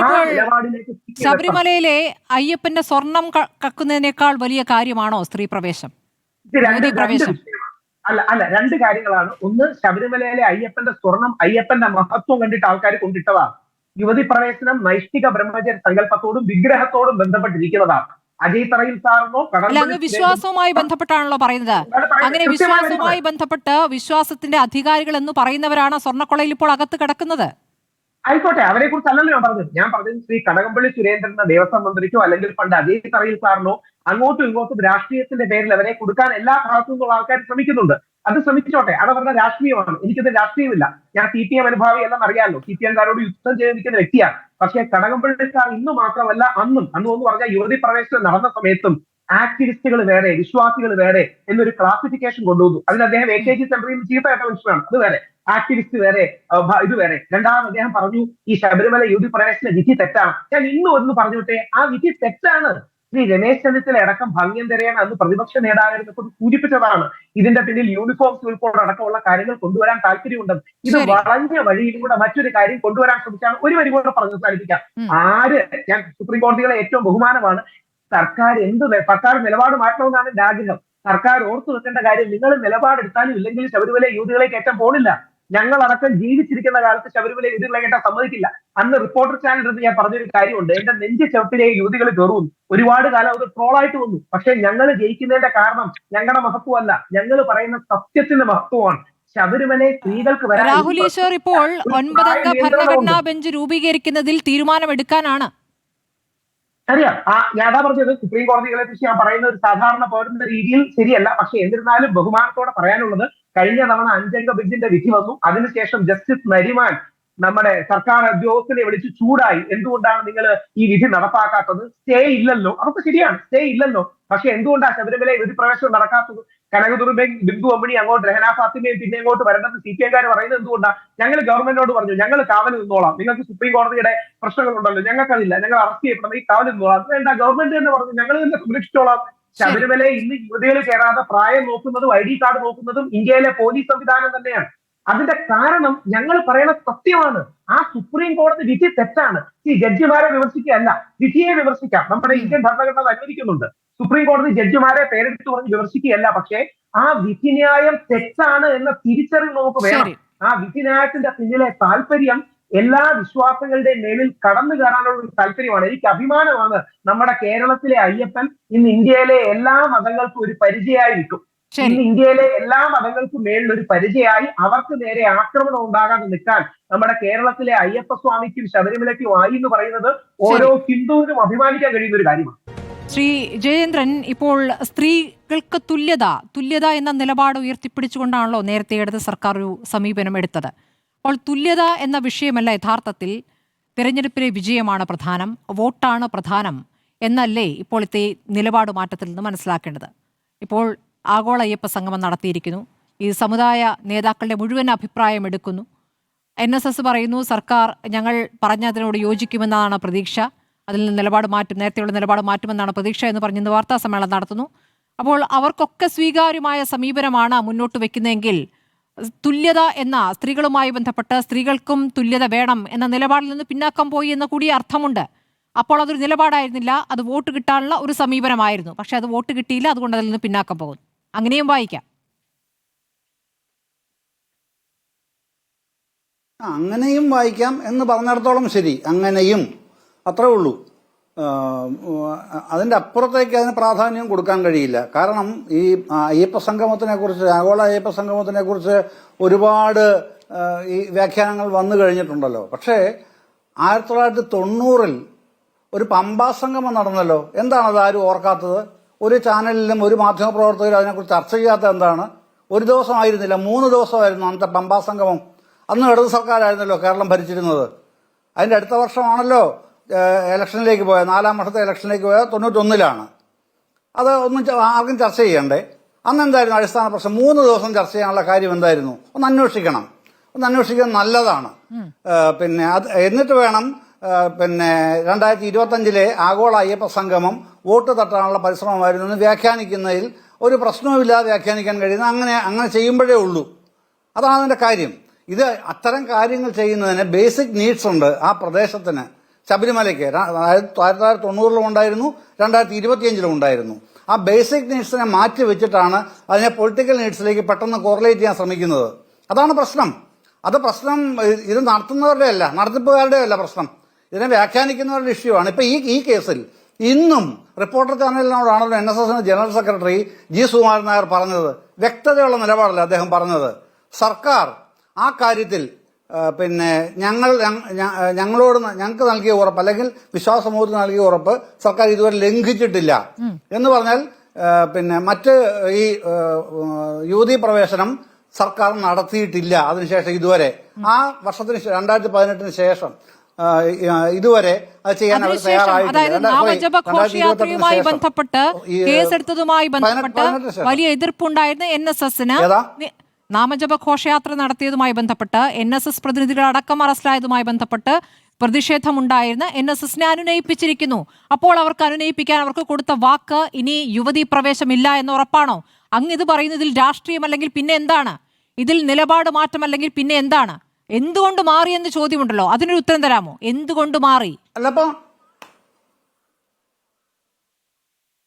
ശബരിമലയിലെ അയ്യപ്പന്റെ സ്വർണം കക്കുന്നതിനേക്കാൾ വലിയ കാര്യമാണോ സ്ത്രീ പ്രവേശം? അല്ല, 2 കാര്യങ്ങളാണ്. ഒന്ന്, ശബരിമലയിലെ അയ്യപ്പന്റെ സ്വർണം അയ്യപ്പന്റെ മഹത്വം കണ്ടിട്ട് ആൾക്കാർ കൊണ്ടിട്ടതാണ്. യുവതി പ്രവേശനം നൈഷ്ഠിക ബ്രഹ്മചര്യ സങ്കല്പത്തോടും വിഗ്രഹത്തോടും ബന്ധപ്പെട്ടിരിക്കുന്നതാണ്. അജയ് തറയിൽ സാറിനോ വിശ്വാസവുമായി ബന്ധപ്പെട്ടാണല്ലോ പറയുന്നത്. അങ്ങനെ വിശ്വാസവുമായി ബന്ധപ്പെട്ട് വിശ്വാസത്തിന്റെ അധികാരികൾ എന്ന് പറയുന്നവരാണ് സ്വർണ്ണക്കൊളയിൽ ഇപ്പോൾ അകത്ത് കിടക്കുന്നത്. ആയിക്കോട്ടെ, അവരെ കുറിച്ചല്ലല്ലോ ഞാൻ പറഞ്ഞത് ശ്രീ കടകംപള്ളി സുരേന്ദ്രന്റെ ദേവസ്വം മന്ത്രിക്കോ അല്ലെങ്കിൽ പണ്ട് അജയ് തറയിൽ സാറിനോ അങ്ങോട്ടും ഇങ്ങോട്ടും രാഷ്ട്രീയത്തിന്റെ പേരിൽ അവരെ കൊടുക്കാൻ എല്ലാ ഭാഗത്തു നിന്നുള്ള ആൾക്കാർ ശ്രമിക്കുന്നുണ്ട്. അത് ശ്രമിച്ചോട്ടെ, അത് അവരുടെ രാഷ്ട്രീയമാണ്. എനിക്കത് രാഷ്ട്രീയമില്ല. ഞാൻ CPM അനുഭാവി എല്ലാം അറിയാമല്ലോ. CPM കാരോട് യുദ്ധം ചെയ്ത് നിൽക്കുന്ന വ്യക്തിയാണ്. പക്ഷേ കടകംപള്ളി സാർ ഇന്ന് മാത്രമല്ല അന്നും എന്ന് പറഞ്ഞാൽ യുവതി പ്രവേശനം നടന്ന സമയത്തും ആക്ടിവിസ്റ്റുകൾ വേറെ, വിശ്വാസികൾ വേറെ എന്നൊരു ക്ലാസിഫിക്കേഷൻ കൊണ്ടുവന്നു. അതിന് അദ്ദേഹം AKG സെന്ററിൽ ചീഫ് ആയിട്ട് മനുഷ്യനാണ്. അത് വേറെ, ആക്ടിവിസ്റ്റ് വേറെ, ഇത് വേറെ. രണ്ടാമത് അദ്ദേഹം പറഞ്ഞു ഈ ശബരിമല യുവതി പ്രവേശന വിധി തെറ്റാണ്. ഞാൻ ഇന്നും ഒന്ന് പറഞ്ഞോട്ടെ, ആ വിധി തെറ്റാണ്. ശ്രീ രമേശ് ചെന്നിത്തല അടക്കം ഭംഗ്യന്തരേണ അന്ന് പ്രതിപക്ഷ നേതാവിനെ സൂചിപ്പിച്ചതാണ്. ഇതിന്റെ പിന്നിൽ യൂണിഫോം സിവിൽ കോഡ് അടക്കമുള്ള കാര്യങ്ങൾ കൊണ്ടുവരാൻ താല്പര്യമുണ്ടെന്ന്. ഇത് വളഞ്ഞ വഴിയിലൂടെ മറ്റൊരു കാര്യം കൊണ്ടുവരാൻ ശ്രമിച്ചാണ്. ഒരു വരി കൂടെ പറഞ്ഞു സാധിക്കാം. ഞാൻ സുപ്രീം കോടതികളെ ഏറ്റവും ബഹുമാനമാണ്. സർക്കാർ നിലപാട് മാറ്റണമെന്നാണ് എന്റെ ആഗ്രഹം. സർക്കാർ ഓർത്തു വെക്കേണ്ട കാര്യം, നിങ്ങൾ നിലപാടെടുത്താലും ഇല്ലെങ്കിൽ ശബരിമല യുവതികളെ കയറ്റാൻ പോണില്ല. ഞങ്ങളടക്കം ജീവിച്ചിരിക്കുന്ന കാലത്ത് ശബരിമല യുവതികളെ കയറ്റാൻ സമ്മതിക്കില്ല. അന്ന് റിപ്പോർട്ടർ ചാനലിൽ ഞാൻ പറഞ്ഞൊരു കാര്യമുണ്ട്, എന്റെ നെഞ്ച് ചവിട്ടിലെ യുവതികൾ കയറുന്നു. ഒരുപാട് കാലം അത് ട്രോളായിട്ട് വന്നു. പക്ഷെ ഞങ്ങൾ ജയിക്കുന്നതിന്റെ കാരണം ഞങ്ങളുടെ മഹത്വമല്ല, ഞങ്ങൾ പറയുന്ന സത്യത്തിന്റെ മഹത്വമാണ്. ശബരിമലയിൽ സ്ത്രീകൾക്ക് വരാൻ രാഹുൽ ഈശ്വർ ഇപ്പോൾ 9 അംഗ ഭരണഘടനാ ബെഞ്ച് രൂപീകരിക്കുന്നതിൽ തീരുമാനമെടുക്കാനാണ്. അറിയാം, ഞാൻ അതാ പറഞ്ഞത്, സുപ്രീം കോടതികളെ കുറിച്ച് ഞാൻ പറയുന്ന ഒരു സാധാരണ പൗരന്റെ രീതിയിൽ ശരിയല്ല. പക്ഷെ എന്നിരുന്നാലും ബഹുമാനത്തോടെ പറയാനുള്ളത്, കഴിഞ്ഞ തവണ 5 അംഗ ബെഞ്ചിന്റെ വിധി വന്നു. അതിനുശേഷം ജസ്റ്റിസ് നരിമാൻ നമ്മുടെ സർക്കാർ ഉദ്യോഗസ്ഥനെ വിളിച്ച് ചൂടായി, എന്തുകൊണ്ടാണ് നിങ്ങൾ ഈ വിധി നടപ്പാക്കാത്തത്? സ്റ്റേ ഇല്ലല്ലോ. അതൊക്കെ ശരിയാണ്, സ്റ്റേ ഇല്ലല്ലോ. പക്ഷെ എന്തുകൊണ്ടാണ് ശബരിമല വിധി പ്രവേശനം നടക്കാത്തത്? കനകദുർഗയും ബിന്ദു അമ്മിണി അങ്ങോട്ട്, രഹന ഫാത്തിമയും പിന്നെ അങ്ങോട്ട് വരേണ്ടത് CPM-കാർ പറയുന്നത് എന്തുകൊണ്ടാണ്? ഞങ്ങൾ ഗവൺമെന്റിനോട് പറഞ്ഞു, ഞങ്ങൾ കാവൽ നിന്നോളാം, നിങ്ങൾക്ക് സുപ്രീം കോടതിയുടെ പ്രശ്നങ്ങളുണ്ടല്ലോ, ഞങ്ങൾക്കതില്ല, ഞങ്ങൾ അറസ്റ്റ് ചെയ്യപ്പെടുന്ന ഈ കാവൽ നിന്നോളാം. വേണ്ട, ഗവൺമെന്റ് തന്നെ പറഞ്ഞു ഞങ്ങൾ തന്നെ സംരക്ഷിച്ചോളാം. ശബരിമലയെ ഇന്ന് യുവതികൾ കയറാതെ പ്രായം നോക്കുന്നതും ID കാർഡ് നോക്കുന്നതും ഇന്ത്യയിലെ പോലീസ് സംവിധാനം തന്നെയാണ്. അതിന്റെ കാരണം ഞങ്ങൾ പറയുന്ന സത്യമാണ്. ആ സുപ്രീം കോടതി വിധി തെറ്റാണ്. ഈ ജഡ്ജിമാരെ വിമർശിക്കുകയല്ല, വിധിയെ വിമർശിക്കാം. നമ്മുടെ ഇന്ത്യൻ ഭരണഘടന അനുവദിക്കുന്നുണ്ട്. സുപ്രീം കോടതി ജഡ്ജിമാരെ പേരെടുത്ത് പറഞ്ഞ് വിമർശിക്കുകയല്ല. പക്ഷേ ആ വിധിന്യായം തെറ്റാണ് എന്ന തിരിച്ചറിവ് നമുക്ക് വേണം. ആ വിധിന്യായത്തിന്റെ പിന്നിലെ താല്പര്യം എല്ലാ വിശ്വാസങ്ങളുടെയും മേലിൽ കടന്നു കയറാനുള്ള ഒരു താല്പര്യമാണ്. എനിക്ക് അഭിമാനമാണ് നമ്മുടെ കേരളത്തിലെ അയ്യപ്പൻ ഇന്ന് ഇന്ത്യയിലെ എല്ലാ മതങ്ങൾക്കും ഒരു പരിചയമായി നിൽക്കും. ഇന്ന് ഇന്ത്യയിലെ എല്ലാ മതങ്ങൾക്കും മേളിൽ ഒരു പരിചയമായി അവർക്ക് നേരെ ആക്രമണം ഉണ്ടാകാതെ നിൽക്കാൻ നമ്മുടെ കേരളത്തിലെ അയ്യപ്പ സ്വാമിക്കും ശബരിമലയ്ക്കും ആയി എന്ന് പറയുന്നത് ഓരോ ഹിന്ദുവിനും അഭിമാനിക്കാൻ കഴിയുന്ന ഒരു കാര്യമാണ്. ശ്രീ ജയേന്ദ്രൻ, ഇപ്പോൾ സ്ത്രീകൾക്ക് തുല്യത എന്ന നിലപാട് ഉയർത്തിപ്പിടിച്ചുകൊണ്ടാണല്ലോ നേരത്തെ ഇടത് സർക്കാർ ഒരു സമീപനം എടുത്തത്. അപ്പോൾ തുല്യത എന്ന വിഷയമല്ല യഥാർത്ഥത്തിൽ തെരഞ്ഞെടുപ്പിലെ വിജയമാണ് പ്രധാനം, വോട്ടാണ് പ്രധാനം എന്നല്ലേ ഇപ്പോഴത്തെ നിലപാട് മാറ്റത്തിൽ നിന്ന് മനസ്സിലാക്കേണ്ടത്? ഇപ്പോൾ ആഗോള അയ്യപ്പ സംഗമം നടത്തിയിരിക്കുന്നു. ഈ സമുദായ നേതാക്കളുടെ മുഴുവൻ അഭിപ്രായം എടുക്കുന്നു. NSS പറയുന്നു സർക്കാർ ഞങ്ങൾ പറഞ്ഞതിനോട് യോജിക്കുമെന്നാണ് പ്രതീക്ഷ, അതിൽ നിന്ന് നിലപാട് മാറ്റും, നേരത്തെയുള്ള നിലപാട് മാറ്റുമെന്നാണ് പ്രതീക്ഷ എന്ന് പറഞ്ഞ് ഇന്ന് വാർത്താ സമ്മേളനം നടത്തുന്നു. അപ്പോൾ അവർക്കൊക്കെ സ്വീകാര്യമായ സമീപനമാണ് മുന്നോട്ട് വെക്കുന്നതെങ്കിൽ തുല്യത എന്ന സ്ത്രീകളുമായി ബന്ധപ്പെട്ട് സ്ത്രീകൾക്കും തുല്യത വേണം എന്ന നിലപാടിൽ നിന്ന് പിന്നാക്കം പോയി എന്ന് കൂടി അർത്ഥമുണ്ട്. അപ്പോൾ അതൊരു നിലപാടായിരുന്നില്ല, അത് വോട്ട് കിട്ടാനുള്ള ഒരു സമീപനമായിരുന്നു. പക്ഷെ അത് വോട്ട് കിട്ടിയില്ല, അതുകൊണ്ട് അതിൽ നിന്ന് പിന്നാക്കം പോകുന്നു. അങ്ങനെയും വായിക്കാം. അങ്ങനെയും വായിക്കാം എന്ന് പറഞ്ഞിടത്തോളം ശരി, അങ്ങനെയും അത്രേ ഉള്ളൂ. അതിൻ്റെ അപ്പുറത്തേക്ക് അതിന് പ്രാധാന്യം കൊടുക്കാൻ കഴിയില്ല. കാരണം ഈ അയ്യപ്പ സംഗമത്തിനെ കുറിച്ച്, ആഗോള അയ്യപ്പ സംഗമത്തിനെ കുറിച്ച് ഒരുപാട് ഈ വ്യാഖ്യാനങ്ങൾ വന്നു കഴിഞ്ഞിട്ടുണ്ടല്ലോ. പക്ഷേ 1990 ഒരു പമ്പാ സംഗമം നടന്നല്ലോ. എന്താണത് ആരും ഓർക്കാത്തത്? ഒരു ചാനലിലും ഒരു മാധ്യമപ്രവർത്തകരും അതിനെക്കുറിച്ച് ചർച്ച ചെയ്യാത്ത എന്താണ്? ഒരു ദിവസം ആയിരുന്നില്ല, 3 ദിവസമായിരുന്നു അന്നത്തെ പമ്പാ സംഗമം. അന്ന് ഇടത് സർക്കാരായിരുന്നല്ലോ കേരളം ഭരിച്ചിരുന്നത്. അതിൻ്റെ അടുത്ത വർഷമാണല്ലോ ഇലക്ഷനിലേക്ക് പോയത്, 4ാം വർഷത്തെ ഇലക്ഷനിലേക്ക് പോയത് 91-ലാണ്. അത് ഒന്നും ആർക്കും ചർച്ച ചെയ്യണ്ടേ? അന്ന് എന്തായിരുന്നു അടിസ്ഥാന പ്രശ്നം? 3 ദിവസം ചർച്ച ചെയ്യാനുള്ള കാര്യം എന്തായിരുന്നു? ഒന്ന് അന്വേഷിക്കണം. നല്ലതാണ്. പിന്നെ അത് എന്നിട്ട് വേണം 2025 ആഗോള അയ്യപ്പ സംഗമം വോട്ട് തട്ടാനുള്ള പരിശ്രമമായിരുന്നു എന്ന് വ്യാഖ്യാനിക്കുന്നതിൽ ഒരു പ്രശ്നവുമില്ലാതെ വ്യാഖ്യാനിക്കാൻ കഴിയുന്നത് അങ്ങനെ ചെയ്യുമ്പോഴേ ഉള്ളൂ. അതാണ് അതിന്റെ കാര്യം. ഇത് അത്തരം കാര്യങ്ങൾ ചെയ്യുന്നതിന് ബേസിക് നീഡ്സ് ഉണ്ട് ആ പ്രദേശത്തിന്. ശബരിമലയ്ക്ക് 1990 ഉണ്ടായിരുന്നു, 2025 ഉണ്ടായിരുന്നു. ആ ബേസിക് നീഡ്സിനെ മാറ്റി വെച്ചിട്ടാണ് അതിനെ പൊളിറ്റിക്കൽ നീഡ്സിലേക്ക് പെട്ടെന്ന് കോറിലേറ്റ് ചെയ്യാൻ ശ്രമിക്കുന്നത്. അതാണ് പ്രശ്നം. ഇത് നടത്തുന്നവരുടെ അല്ല, നടത്തിപ്പുകാരുടെ അല്ല പ്രശ്നം, ഇതിനെ വ്യാഖ്യാനിക്കുന്നവരുടെ ഇഷ്യൂ ആണ്. ഇപ്പൊ ഈ കേസിൽ ഇന്നും റിപ്പോർട്ടർ ചാനലിനോടാണല്ലോ NSS general secretary G Sukumaran Nair പറഞ്ഞത്. വ്യക്തതയുള്ള നിലപാടല്ല അദ്ദേഹം പറഞ്ഞത്. സർക്കാർ ആ കാര്യത്തിൽ ഞങ്ങൾക്ക് നൽകിയ ഉറപ്പ്, അല്ലെങ്കിൽ വിശ്വാസ സമൂഹത്തിന് നൽകിയ ഉറപ്പ് സർക്കാർ ഇതുവരെ ലംഘിച്ചിട്ടില്ല എന്ന് പറഞ്ഞാൽ മറ്റ് ഈ യുവതീ പ്രവേശനം സർക്കാർ നടത്തിയിട്ടില്ല അതിനുശേഷം ഇതുവരെ. ആ വർഷത്തിന് 2018 ശേഷം ഇതുവരെ അത് ചെയ്യാൻ അവർ നാമജപഘോഷയാത്രയുമായി ബന്ധപ്പെട്ട് കേസെടുത്തതുമായി ബന്ധപ്പെട്ട് വലിയ എതിർപ്പുണ്ടായിരുന്ന NSSന്, നാമജപഘോഷയാത്ര നടത്തിയതുമായി ബന്ധപ്പെട്ട് NSS പ്രതിനിധികളടക്കം അറസ്റ്റിലായതുമായി ബന്ധപ്പെട്ട് പ്രതിഷേധമുണ്ടായിരുന്ന NSSനെ അനുനയിപ്പിച്ചിരിക്കുന്നു. അപ്പോൾ അവർക്ക് അനുനയിപ്പിക്കാൻ അവർക്ക് കൊടുത്ത വാക്ക് ഇനി യുവതീ പ്രവേശമില്ല എന്ന് ഉറപ്പാണോ? അങ്ങ് ഇത് പറയുന്നതിൽ രാഷ്ട്രീയം അല്ലെങ്കിൽ പിന്നെ എന്താണ്? ഇതിൽ നിലപാട് മാറ്റം അല്ലെങ്കിൽ പിന്നെ എന്താണ്? എന്തുകൊണ്ട് മാറി എന്ന് ചോദ്യമുണ്ടല്ലോ, അതിനൊരു ഉത്തരം തരാമോ? എന്തുകൊണ്ട് മാറി?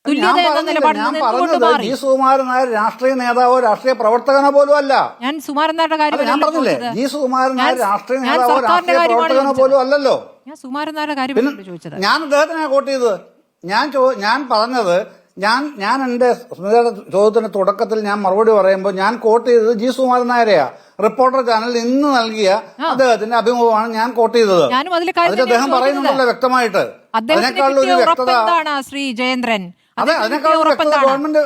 തുല്യത എന്ന നിലപാടിൽ നിന്ന് എന്തുകൊണ്ട് മാറി? സുകുമാരൻ നായർ രാഷ്ട്രീയ നേതാവോ രാഷ്ട്രീയ പ്രവർത്തകനോ പോലും അല്ല. ഞാൻ സുകുമാരൻ നായരുടെ കാര്യം പറഞ്ഞില്ലേ? ജി സുകുമാരൻ നായർ രാഷ്ട്രീയ നേതാവോ രാഷ്ട്രീയ പ്രവർത്തകനോ പോലും അല്ലല്ലോ. ഞാൻ സുകുമാരൻ നായരുടെ കാര്യം ചോദിച്ചത്. ഞാൻ അദ്ദേഹത്തിനെ കോട്ട് ചെയ്തത്. ഞാൻ പറഞ്ഞത് ഞാൻ എന്റെ സ്മൃതിയുടെ ചോദ്യത്തിന്റെ തുടക്കത്തിൽ ഞാൻ മറുപടി പറയുമ്പോൾ ഞാൻ കോട്ട് ചെയ്തത് ജി സുകുമാരൻ നായരെയാ. റിപ്പോർട്ടർ ചാനലിൽ ഇന്ന് നൽകിയ അദ്ദേഹത്തിന്റെ അഭിമുഖമാണ് ഞാൻ കോട്ട് ചെയ്തത്. അതിൽ അദ്ദേഹം പറയുന്നുണ്ടല്ലോ വ്യക്തമായിട്ട്. അതിനേക്കാളുള്ള ഒരു വ്യക്തത ശ്രീ ജയേന്ദ്രൻ, അതെ, അതിനേക്കാളുള്ള വ്യക്തത ഗവൺമെന്റ്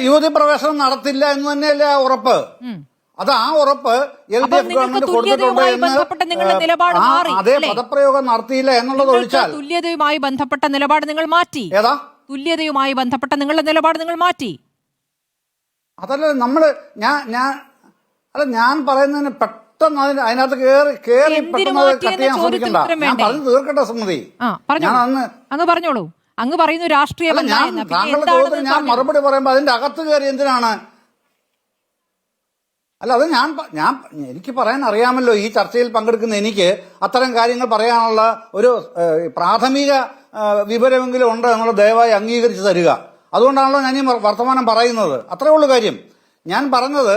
യുവതി പ്രവേശനം നടത്തില്ല എന്ന് തന്നെയല്ലേ ആ ഉറപ്പ്. അത് ആ ഉറപ്പ് LDF ഗവൺമെന്റ് കൊടുത്തിട്ടുണ്ട് എന്ന് അതേ പദപ്രയോഗം നടത്തിയില്ല എന്നുള്ളത് ഒഴിച്ചാൽ തുല്യതയുമായി ബന്ധപ്പെട്ട നിലപാട് നിങ്ങൾ മാറ്റി. ഏതാ തുല്യതയുമായി ബന്ധപ്പെട്ട നിങ്ങളുടെ നിലപാട് നിങ്ങൾ മാറ്റി. അതല്ല ഞാൻ പറയുന്നതിന് പെട്ടെന്ന് അതിനകത്ത് കേറി പെട്ടെന്ന് കട്ട് ചെയ്യാൻ ശ്രമിക്കണ്ട. ഞാൻ പറഞ്ഞു തീർക്കട്ടെ സ്മൃതി. അങ്ങ് പറഞ്ഞോളൂ. അങ്ങ് പറയുന്നു രാഷ്ട്രീയ താങ്കളുടെ ചോദ്യത്തിന് ഞാൻ മറുപടി പറയുമ്പോ അതിന്റെ അകത്ത് കയറി എന്തിനാണ്? അല്ല, അത് എനിക്ക് പറയാൻ അറിയാമല്ലോ. ഈ ചർച്ചയിൽ പങ്കെടുക്കുന്ന എനിക്ക് അത്തരം കാര്യങ്ങൾ പറയാനുള്ള ഒരു പ്രാഥമിക വിവരമെങ്കിലും ഉണ്ട് എന്നുള്ള ദയവായി അംഗീകരിച്ച് തരിക. അതുകൊണ്ടാണല്ലോ ഞാൻ ഈ വർത്തമാനം പറയുന്നത്. അത്രേ ഉള്ളൂ കാര്യം. ഞാൻ പറഞ്ഞത്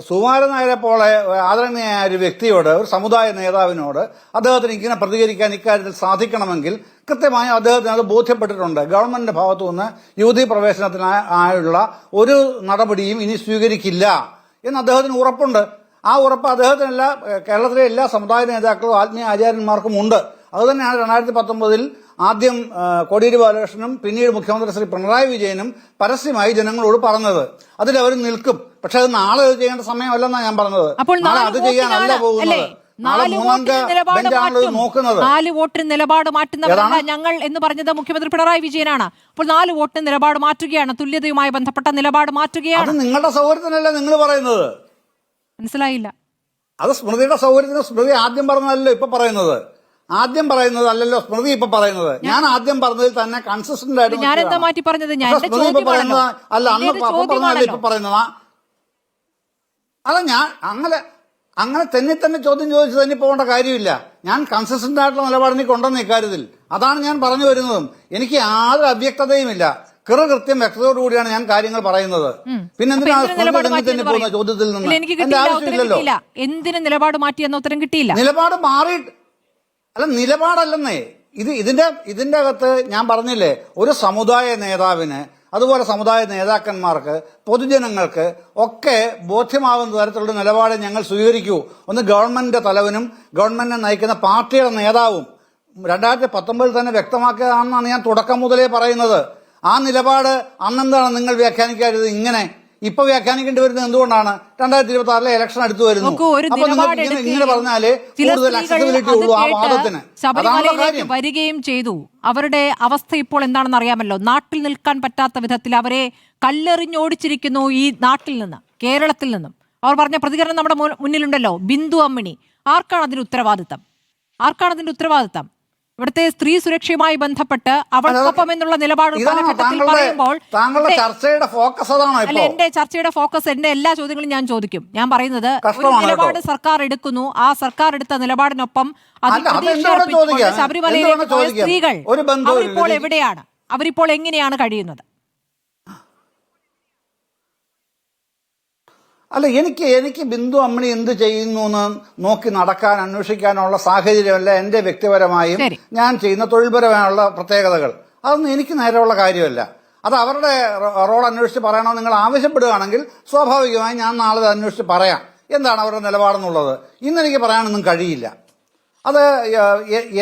സുകുമാരൻ നായരെ പോലെ ആദരണീയമായ ഒരു വ്യക്തിയോട്, ഒരു സമുദായ നേതാവിനോട് അദ്ദേഹത്തിന് ഇങ്ങനെ പ്രതികരിക്കാൻ ഇക്കാര്യത്തിൽ സാധിക്കണമെങ്കിൽ കൃത്യമായി അദ്ദേഹത്തിന് അത് ബോധ്യപ്പെട്ടിട്ടുണ്ട്. ഗവൺമെന്റിന്റെ ഭാഗത്തു നിന്ന് യുവതീ പ്രവേശനത്തിനായുള്ള ഒരു നടപടിയും ഇനി സ്വീകരിക്കില്ല എന്ന് അദ്ദേഹത്തിന് ഉറപ്പുണ്ട്. ആ ഉറപ്പ് അദ്ദേഹത്തിനല്ല, കേരളത്തിലെ എല്ലാ സമുദായ നേതാക്കളും ആത്മീയ ആചാര്യന്മാർക്കും ഉണ്ട്. അതുതന്നെയാണ് 2019 ആദ്യം കോടിയേരി ബാലകൃഷ്ണനും പിന്നീട് മുഖ്യമന്ത്രി ശ്രീ പിണറായി വിജയനും പരസ്യമായി ജനങ്ങളോട് പറഞ്ഞത്. അതിലവർ നിൽക്കും. പക്ഷെ അത് നാളെ ചെയ്യേണ്ട സമയമല്ലെന്നാണ് ഞാൻ പറഞ്ഞത്. നാളെ അത് ചെയ്യാനല്ല പോകുന്നത്. നാളെ 3 നോക്കുന്നത്. 4 വോട്ടിന് നിലപാട് മാറ്റുന്നവരല്ല ഞങ്ങൾ എന്ന് പറഞ്ഞത് മുഖ്യമന്ത്രി പിണറായി വിജയനാണ്. അപ്പോൾ 4 വോട്ടിന് നിലപാട് മാറ്റുകയാണ്, തുല്യതയുമായി ബന്ധപ്പെട്ട നിലപാട് മാറ്റുകയാണ്. അത് നിങ്ങളുടെ സൗകര്യത്തിനല്ല നിങ്ങൾ പറയുന്നത്. മനസ്സിലായില്ല. അത് സ്മൃതിയുടെ സൗകര്യത്തിന്. സ്മൃതി ആദ്യം പറഞ്ഞതല്ലോ ഇപ്പൊ പറയുന്നത്. ആദ്യം പറയുന്നത് അല്ലല്ലോ സ്മൃതി ഇപ്പൊ പറയുന്നത്. ഞാൻ ആദ്യം പറഞ്ഞതിൽ തന്നെ കൺസിസ്റ്റന്റ് ആയിട്ട് ഞാനെന്താ മാറ്റി പറഞ്ഞത്? സ്മൃതി ഇപ്പൊ പറയുന്നത് അല്ല, അന്ന് പറഞ്ഞതല്ല ഇപ്പൊ പറയുന്നത്. അല്ല, ഞാൻ അങ്ങനെ തന്നെ ചോദ്യം ചോദിച്ച് തന്നെ പോകേണ്ട കാര്യമില്ല. ഞാൻ കൺസിസ്റ്റന്റ് ആയിട്ടുള്ള നിലപാട് എനിക്ക് ഉണ്ടെന്ന് ഇക്കാര്യത്തിൽ. അതാണ് ഞാൻ പറഞ്ഞു വരുന്നതും. എനിക്ക് യാതൊരു അവ്യക്തതയുമില്ല. കൃത്യം വ്യക്തതയോടുകൂടിയാണ് ഞാൻ കാര്യങ്ങൾ പറയുന്നത്. പിന്നെ എന്തിനാണ് പോകുന്ന ചോദ്യത്തിൽ നിന്ന് എന്റെ ആവശ്യമില്ലല്ലോ. എന്തിന് നിലപാട് മാറ്റി എന്ന ഉത്തരം കിട്ടിയില്ല. നിലപാട് മാറി അല്ല, നിലപാടല്ലെന്നേ. ഇതിന്റെ അകത്ത് ഞാൻ പറഞ്ഞില്ലേ, ഒരു സമുദായ നേതാവിന്, അതുപോലെ സമുദായ നേതാക്കന്മാർക്ക്, പൊതുജനങ്ങൾക്ക് ഒക്കെ ബോധ്യമാകുന്ന തരത്തിലുള്ള നിലപാട് ഞങ്ങൾ സ്വീകരിക്കൂ. ഒന്ന് ഗവൺമെന്റിന്റെ തലവനും ഗവൺമെന്റിനെ നയിക്കുന്ന പാർട്ടിയുടെ നേതാവും 2019 തന്നെ വ്യക്തമാക്കിയതാണെന്നാണ് ഞാൻ തുടക്കം മുതലേ പറയുന്നത്. ആ നിലപാട് അന്നെന്താണ് നിങ്ങൾ വ്യാഖ്യാനിക്കാത്തത്? ഇങ്ങനെ ഇപ്പൊ വ്യാഖ്യാനിക്കേണ്ടി വരുന്നത് എന്തുകൊണ്ടാണ്? 2026 ഇലക്ഷൻ അടുത്ത് വരുന്നു. അപ്പൊ നിങ്ങൾക്ക് ഇങ്ങനെ പറഞ്ഞാല് കൂടുതൽ അക്സസിബിലിറ്റി ഉള്ളൂ ആ വാദത്തിന്. ശബരിമലയിലേക്ക് വരികയും ചെയ്തു. അവരുടെ അവസ്ഥ ഇപ്പോൾ എന്താണെന്ന് അറിയാമല്ലോ. നാട്ടിൽ നിൽക്കാൻ പറ്റാത്ത വിധത്തിൽ അവരെ കല്ലെറിഞ്ഞോടിച്ചിരിക്കുന്നു ഈ നാട്ടിൽ നിന്ന്, കേരളത്തിൽ നിന്നും. അവർ പറഞ്ഞ പ്രതികരണം നമ്മുടെ മുന്നിലുണ്ടല്ലോ. ബിന്ദു അമ്മിണി. ആർക്കാണ് അതിന്റെ ഉത്തരവാദിത്തം? ഇവിടുത്തെ സ്ത്രീ സുരക്ഷയുമായി ബന്ധപ്പെട്ട് അവൾക്കൊപ്പം എന്നുള്ള നിലപാട് കാലഘട്ടത്തിൽ പറയുമ്പോൾ ചർച്ചയുടെ ഫോക്കസ് അല്ല. എന്റെ ചർച്ചയുടെ ഫോക്കസ്, എന്റെ എല്ലാ ചോദ്യങ്ങളും ഞാൻ ചോദിക്കും. ഞാൻ പറയുന്നത് ഒരു നിലപാട് സർക്കാർ എടുക്കുന്നു. ആ സർക്കാർ എടുത്ത നിലപാടിനൊപ്പം ശബരിമലയിലേക്ക് പോയ സ്ത്രീകൾ അവരിപ്പോൾ എവിടെയാണ്? അവരിപ്പോൾ എങ്ങനെയാണ് കഴിയുന്നത്? അല്ല, എനിക്ക് ബിന്ദു അമ്മിണി എന്ത് ചെയ്യുന്നു എന്ന് നോക്കി നടക്കാൻ, അന്വേഷിക്കാനുള്ള സാഹചര്യമല്ല എന്റെ വ്യക്തിപരമായും ഞാൻ ചെയ്യുന്ന തൊഴിൽപരമായുള്ള പ്രത്യേകതകൾ. അതൊന്നും എനിക്ക് നേരെയുള്ള കാര്യമല്ല. അത് അവരുടെ റോൾ അന്വേഷിച്ച് പറയണമെന്ന് നിങ്ങൾ ആവശ്യപ്പെടുകയാണെങ്കിൽ സ്വാഭാവികമായി ഞാൻ നാളെ അന്വേഷിച്ച് പറയാം എന്താണ് അവരുടെ നിലപാടെന്നുള്ളത്. ഇന്നെനിക്ക് പറയാനൊന്നും കഴിയില്ല. അത്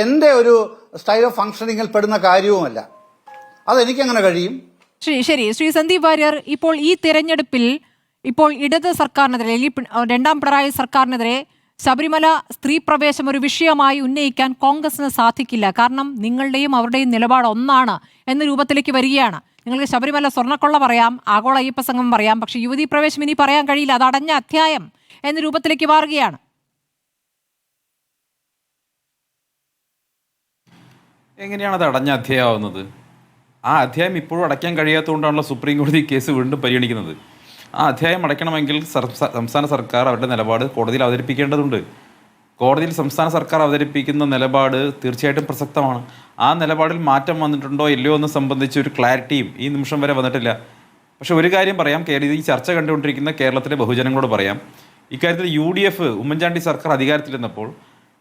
എന്റെ ഒരു സ്റ്റൈൽ ഓഫ് ഫംഗ്ഷനിങ്ങിൽ പെടുന്ന കാര്യവുമല്ല. അതെനിക്കെങ്ങനെ കഴിയും? ശരി, ശ്രീ സന്ദീപ് വാര്യർ, ഇപ്പോൾ ഈ തിരഞ്ഞെടുപ്പിൽ ഇപ്പോൾ ഇടത് സർക്കാരിനെതിരെ, രണ്ടാം പിണറായി സർക്കാരിനെതിരെ ശബരിമല സ്ത്രീ പ്രവേശം ഒരു വിഷയമായി ഉന്നയിക്കാൻ കോൺഗ്രസിന് സാധിക്കില്ല. കാരണം നിങ്ങളുടെയും അവരുടെയും നിലപാട് ഒന്നാണ് എന്ന രൂപത്തിലേക്ക് വരികയാണ്. നിങ്ങൾക്ക് ശബരിമല സ്വർണ്ണക്കൊള്ള പറയാം, ആഗോള അയ്യപ്പ സംഗമം പറയാം, പക്ഷെ യുവതീ പ്രവേശം ഇനി പറയാൻ കഴിയില്ല. അത് അടഞ്ഞ അധ്യായം എന്ന രൂപത്തിലേക്ക് മാറുകയാണ്. എങ്ങനെയാണ് അത് അടഞ്ഞ അധ്യായമാവുന്നത്? ആ അധ്യായം ഇപ്പോഴും അടയ്ക്കാൻ കഴിയാത്തതുകൊണ്ടാണല്ലോ സുപ്രീം കോടതി കേസ് വീണ്ടും പരിഗണിക്കുന്നത്. ആ അധ്യായം അടയ്ക്കണമെങ്കിൽ സംസ്ഥാന സർക്കാർ അവരുടെ നിലപാട് കോടതിയിൽ അവതരിപ്പിക്കേണ്ടതുണ്ട്. കോടതിയിൽ സംസ്ഥാന സർക്കാർ അവതരിപ്പിക്കുന്ന നിലപാട് തീർച്ചയായിട്ടും പ്രസക്തമാണ്. ആ നിലപാടിൽ മാറ്റം വന്നിട്ടുണ്ടോ ഇല്ലയോ എന്ന് സംബന്ധിച്ച് ഒരു ക്ലാരിറ്റിയും ഈ നിമിഷം വരെ വന്നിട്ടില്ല. പക്ഷെ ഒരു കാര്യം പറയാം, ഈ ചർച്ച കണ്ടുകൊണ്ടിരിക്കുന്ന കേരളത്തിലെ ബഹുജനങ്ങളോട് പറയാം, ഇക്കാര്യത്തിൽ UDF ഉമ്മൻചാണ്ടി സർക്കാർ അധികാരത്തിലിരുന്നപ്പോൾ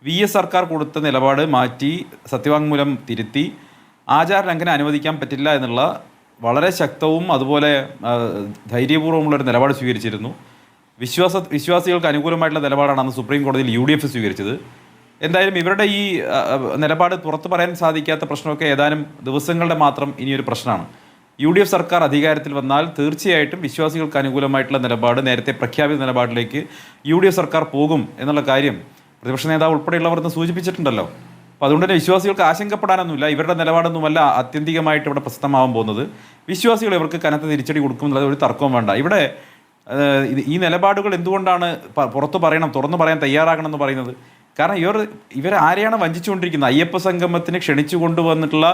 VS സർക്കാർ കൊടുത്ത നിലപാട് മാറ്റി സത്യവാങ്മൂലം തിരുത്തി ആചാര ലംഘനം അനുവദിക്കാൻ പറ്റില്ല എന്നുള്ള വളരെ ശക്തവും അതുപോലെ ധൈര്യപൂർവ്വമുള്ളൊരു നിലപാട് സ്വീകരിച്ചിരുന്നു. വിശ്വാസികൾക്ക് അനുകൂലമായിട്ടുള്ള നിലപാടാണ് അന്ന് സുപ്രീം കോടതിയിൽ UDF സ്വീകരിച്ചത്. എന്തായാലും ഇവരുടെ ഈ നിലപാട് പുറത്തു പറയാൻ സാധിക്കാത്ത പ്രശ്നമൊക്കെ ഏതാനും ദിവസങ്ങളുടെ മാത്രം ഇനിയൊരു പ്രശ്നമാണ്. UDF സർക്കാർ അധികാരത്തിൽ വന്നാൽ തീർച്ചയായിട്ടും വിശ്വാസികൾക്ക് അനുകൂലമായിട്ടുള്ള നിലപാട്, നേരത്തെ പ്രഖ്യാപിത നിലപാടിലേക്ക് UDF സർക്കാർ പോകും എന്നുള്ള കാര്യം പ്രതിപക്ഷ നേതാവ് ഉൾപ്പെടെയുള്ളവർ സൂചിപ്പിച്ചിട്ടുണ്ടല്ലോ. അപ്പോൾ അതുകൊണ്ട് തന്നെ വിശ്വാസികൾക്ക് ആശങ്കപ്പെടാനൊന്നുമില്ല. ഇവരുടെ നിലപാടൊന്നുമല്ല ആത്യന്തികമായിട്ട് ഇവിടെ പ്രസക്തമാവാൻ പോകുന്നത്. വിശ്വാസികൾ ഇവർക്ക് കനത്ത തിരിച്ചടി കൊടുക്കുമെന്നുള്ളത് ഒരു തർക്കവും വേണ്ട. ഇവിടെ ഈ നിലപാടുകൾ എന്തുകൊണ്ടാണ് പുറത്തു പറയണം, തുറന്നു പറയാൻ തയ്യാറാകണം എന്ന് പറയുന്നത്? കാരണം ഇവർ ആരെയാണ് വഞ്ചിച്ചുകൊണ്ടിരിക്കുന്നത്? അയ്യപ്പ സംഗമത്തിന് ക്ഷണിച്ചു കൊണ്ടുവന്നിട്ടുള്ള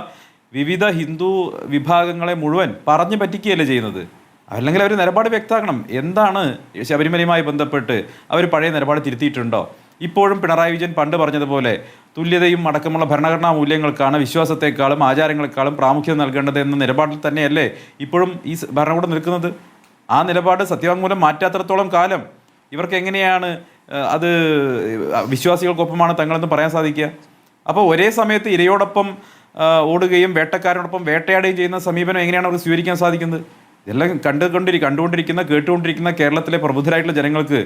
വിവിധ ഹിന്ദു വിഭാഗങ്ങളെ മുഴുവൻ പറഞ്ഞു പറ്റിക്കുകയല്ലേ ചെയ്യുന്നത്. അല്ലെങ്കിൽ അവർ നിലപാട് വ്യക്തമാക്കണം. എന്താണ് ശബരിമലയുമായി ബന്ധപ്പെട്ട് അവർ പഴയ നിലപാട് തിരുത്തിയിട്ടുണ്ടോ? ഇപ്പോഴും പിണറായി വിജയൻ പണ്ട് പറഞ്ഞതുപോലെ തുല്യതയും അടക്കമുള്ള ഭരണഘടനാ മൂല്യങ്ങൾക്കാണ് വിശ്വാസത്തെക്കാളും ആചാരങ്ങളെക്കാളും പ്രാമുഖ്യം നൽകേണ്ടത് എന്ന നിലപാടിൽ തന്നെയല്ലേ ഇപ്പോഴും ഈ ഭരണകൂടം നിൽക്കുന്നത്? ആ നിലപാട് സത്യവാങ്മൂലം മാറ്റാത്തിടത്തോളം കാലം ഇവർക്ക് എങ്ങനെയാണ് അത് വിശ്വാസികൾക്കൊപ്പമാണ് തങ്ങളെന്ന് പറയാൻ സാധിക്കുക? അപ്പോൾ ഒരേ സമയത്ത് ഇരയോടൊപ്പം ഓടുകയും വേട്ടക്കാരോടൊപ്പം വേട്ടയാടുകയും ചെയ്യുന്ന സമീപനം എങ്ങനെയാണ് അവർക്ക് സ്വീകരിക്കാൻ സാധിക്കുന്നത്? ഇതെല്ലാം കണ്ടുകൊണ്ടിരിക്കുന്ന കേട്ടുകൊണ്ടിരിക്കുന്ന കേരളത്തിലെ പ്രബുദ്ധരായിട്ടുള്ള ജനങ്ങൾക്ക്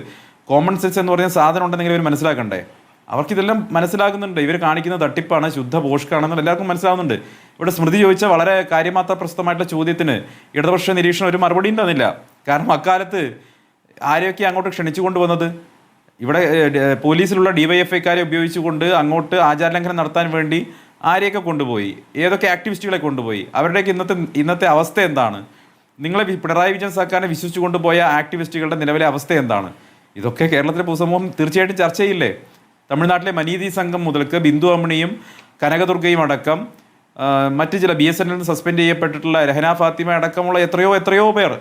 കോമൺ സെൻസ് എന്ന് പറയുന്ന സാധനം ഉണ്ടെന്നെങ്കിൽ ഇവർ മനസ്സിലാക്കണ്ടേ? അവർക്കിതെല്ലാം മനസ്സിലാകുന്നുണ്ട്. ഇവർ കാണിക്കുന്ന തട്ടിപ്പാണ്, ശുദ്ധ പോഷ്കാണെന്നുള്ള എല്ലാവർക്കും മനസ്സിലാവുന്നുണ്ട്. ഇവിടെ സ്മൃതി ചോദിച്ച വളരെ കാര്യമാത്ര പ്രസക്തമായിട്ടുള്ള ചോദ്യത്തിന് ഇടതുപക്ഷ നിരീക്ഷണം ഒരു മറുപടിയും തന്നില്ല. കാരണം അക്കാലത്ത് ആരെയൊക്കെ അങ്ങോട്ട് ക്ഷണിച്ചു കൊണ്ടുവന്നത്? ഇവിടെ പോലീസിലുള്ള DYFIക്കാരെ ഉപയോഗിച്ചുകൊണ്ട് അങ്ങോട്ട് ആചാരലംഘനം നടത്താൻ വേണ്ടി ആരെയൊക്കെ കൊണ്ടുപോയി? ഏതൊക്കെ ആക്ടിവിസ്റ്റുകളെ കൊണ്ടുപോയി? അവരുടെയൊക്കെ ഇന്നത്തെ അവസ്ഥ എന്താണ്? നിങ്ങളെ പിണറായി വിജയൻ സർക്കാരിനെ വിശ്വസിച്ചു കൊണ്ടുപോയ ആക്ടിവിസ്റ്റുകളുടെ നിലവിലെ അവസ്ഥ എന്താണ്? ഇതൊക്കെ കേരളത്തിലെ പൊതുസമൂഹം തീർച്ചയായിട്ടും ചർച്ച ചെയ്യില്ലേ? തമിഴ്നാട്ടിലെ മനീതി സംഘം മുതൽക്ക് ബിന്ദു അമ്മിണിയും കനകദുർഗയും അടക്കം മറ്റ് ചില BSNL സസ്പെൻഡ് ചെയ്യപ്പെട്ടിട്ടുള്ള രഹന ഫാത്തിമ അടക്കമുള്ള എത്രയോ പേർ,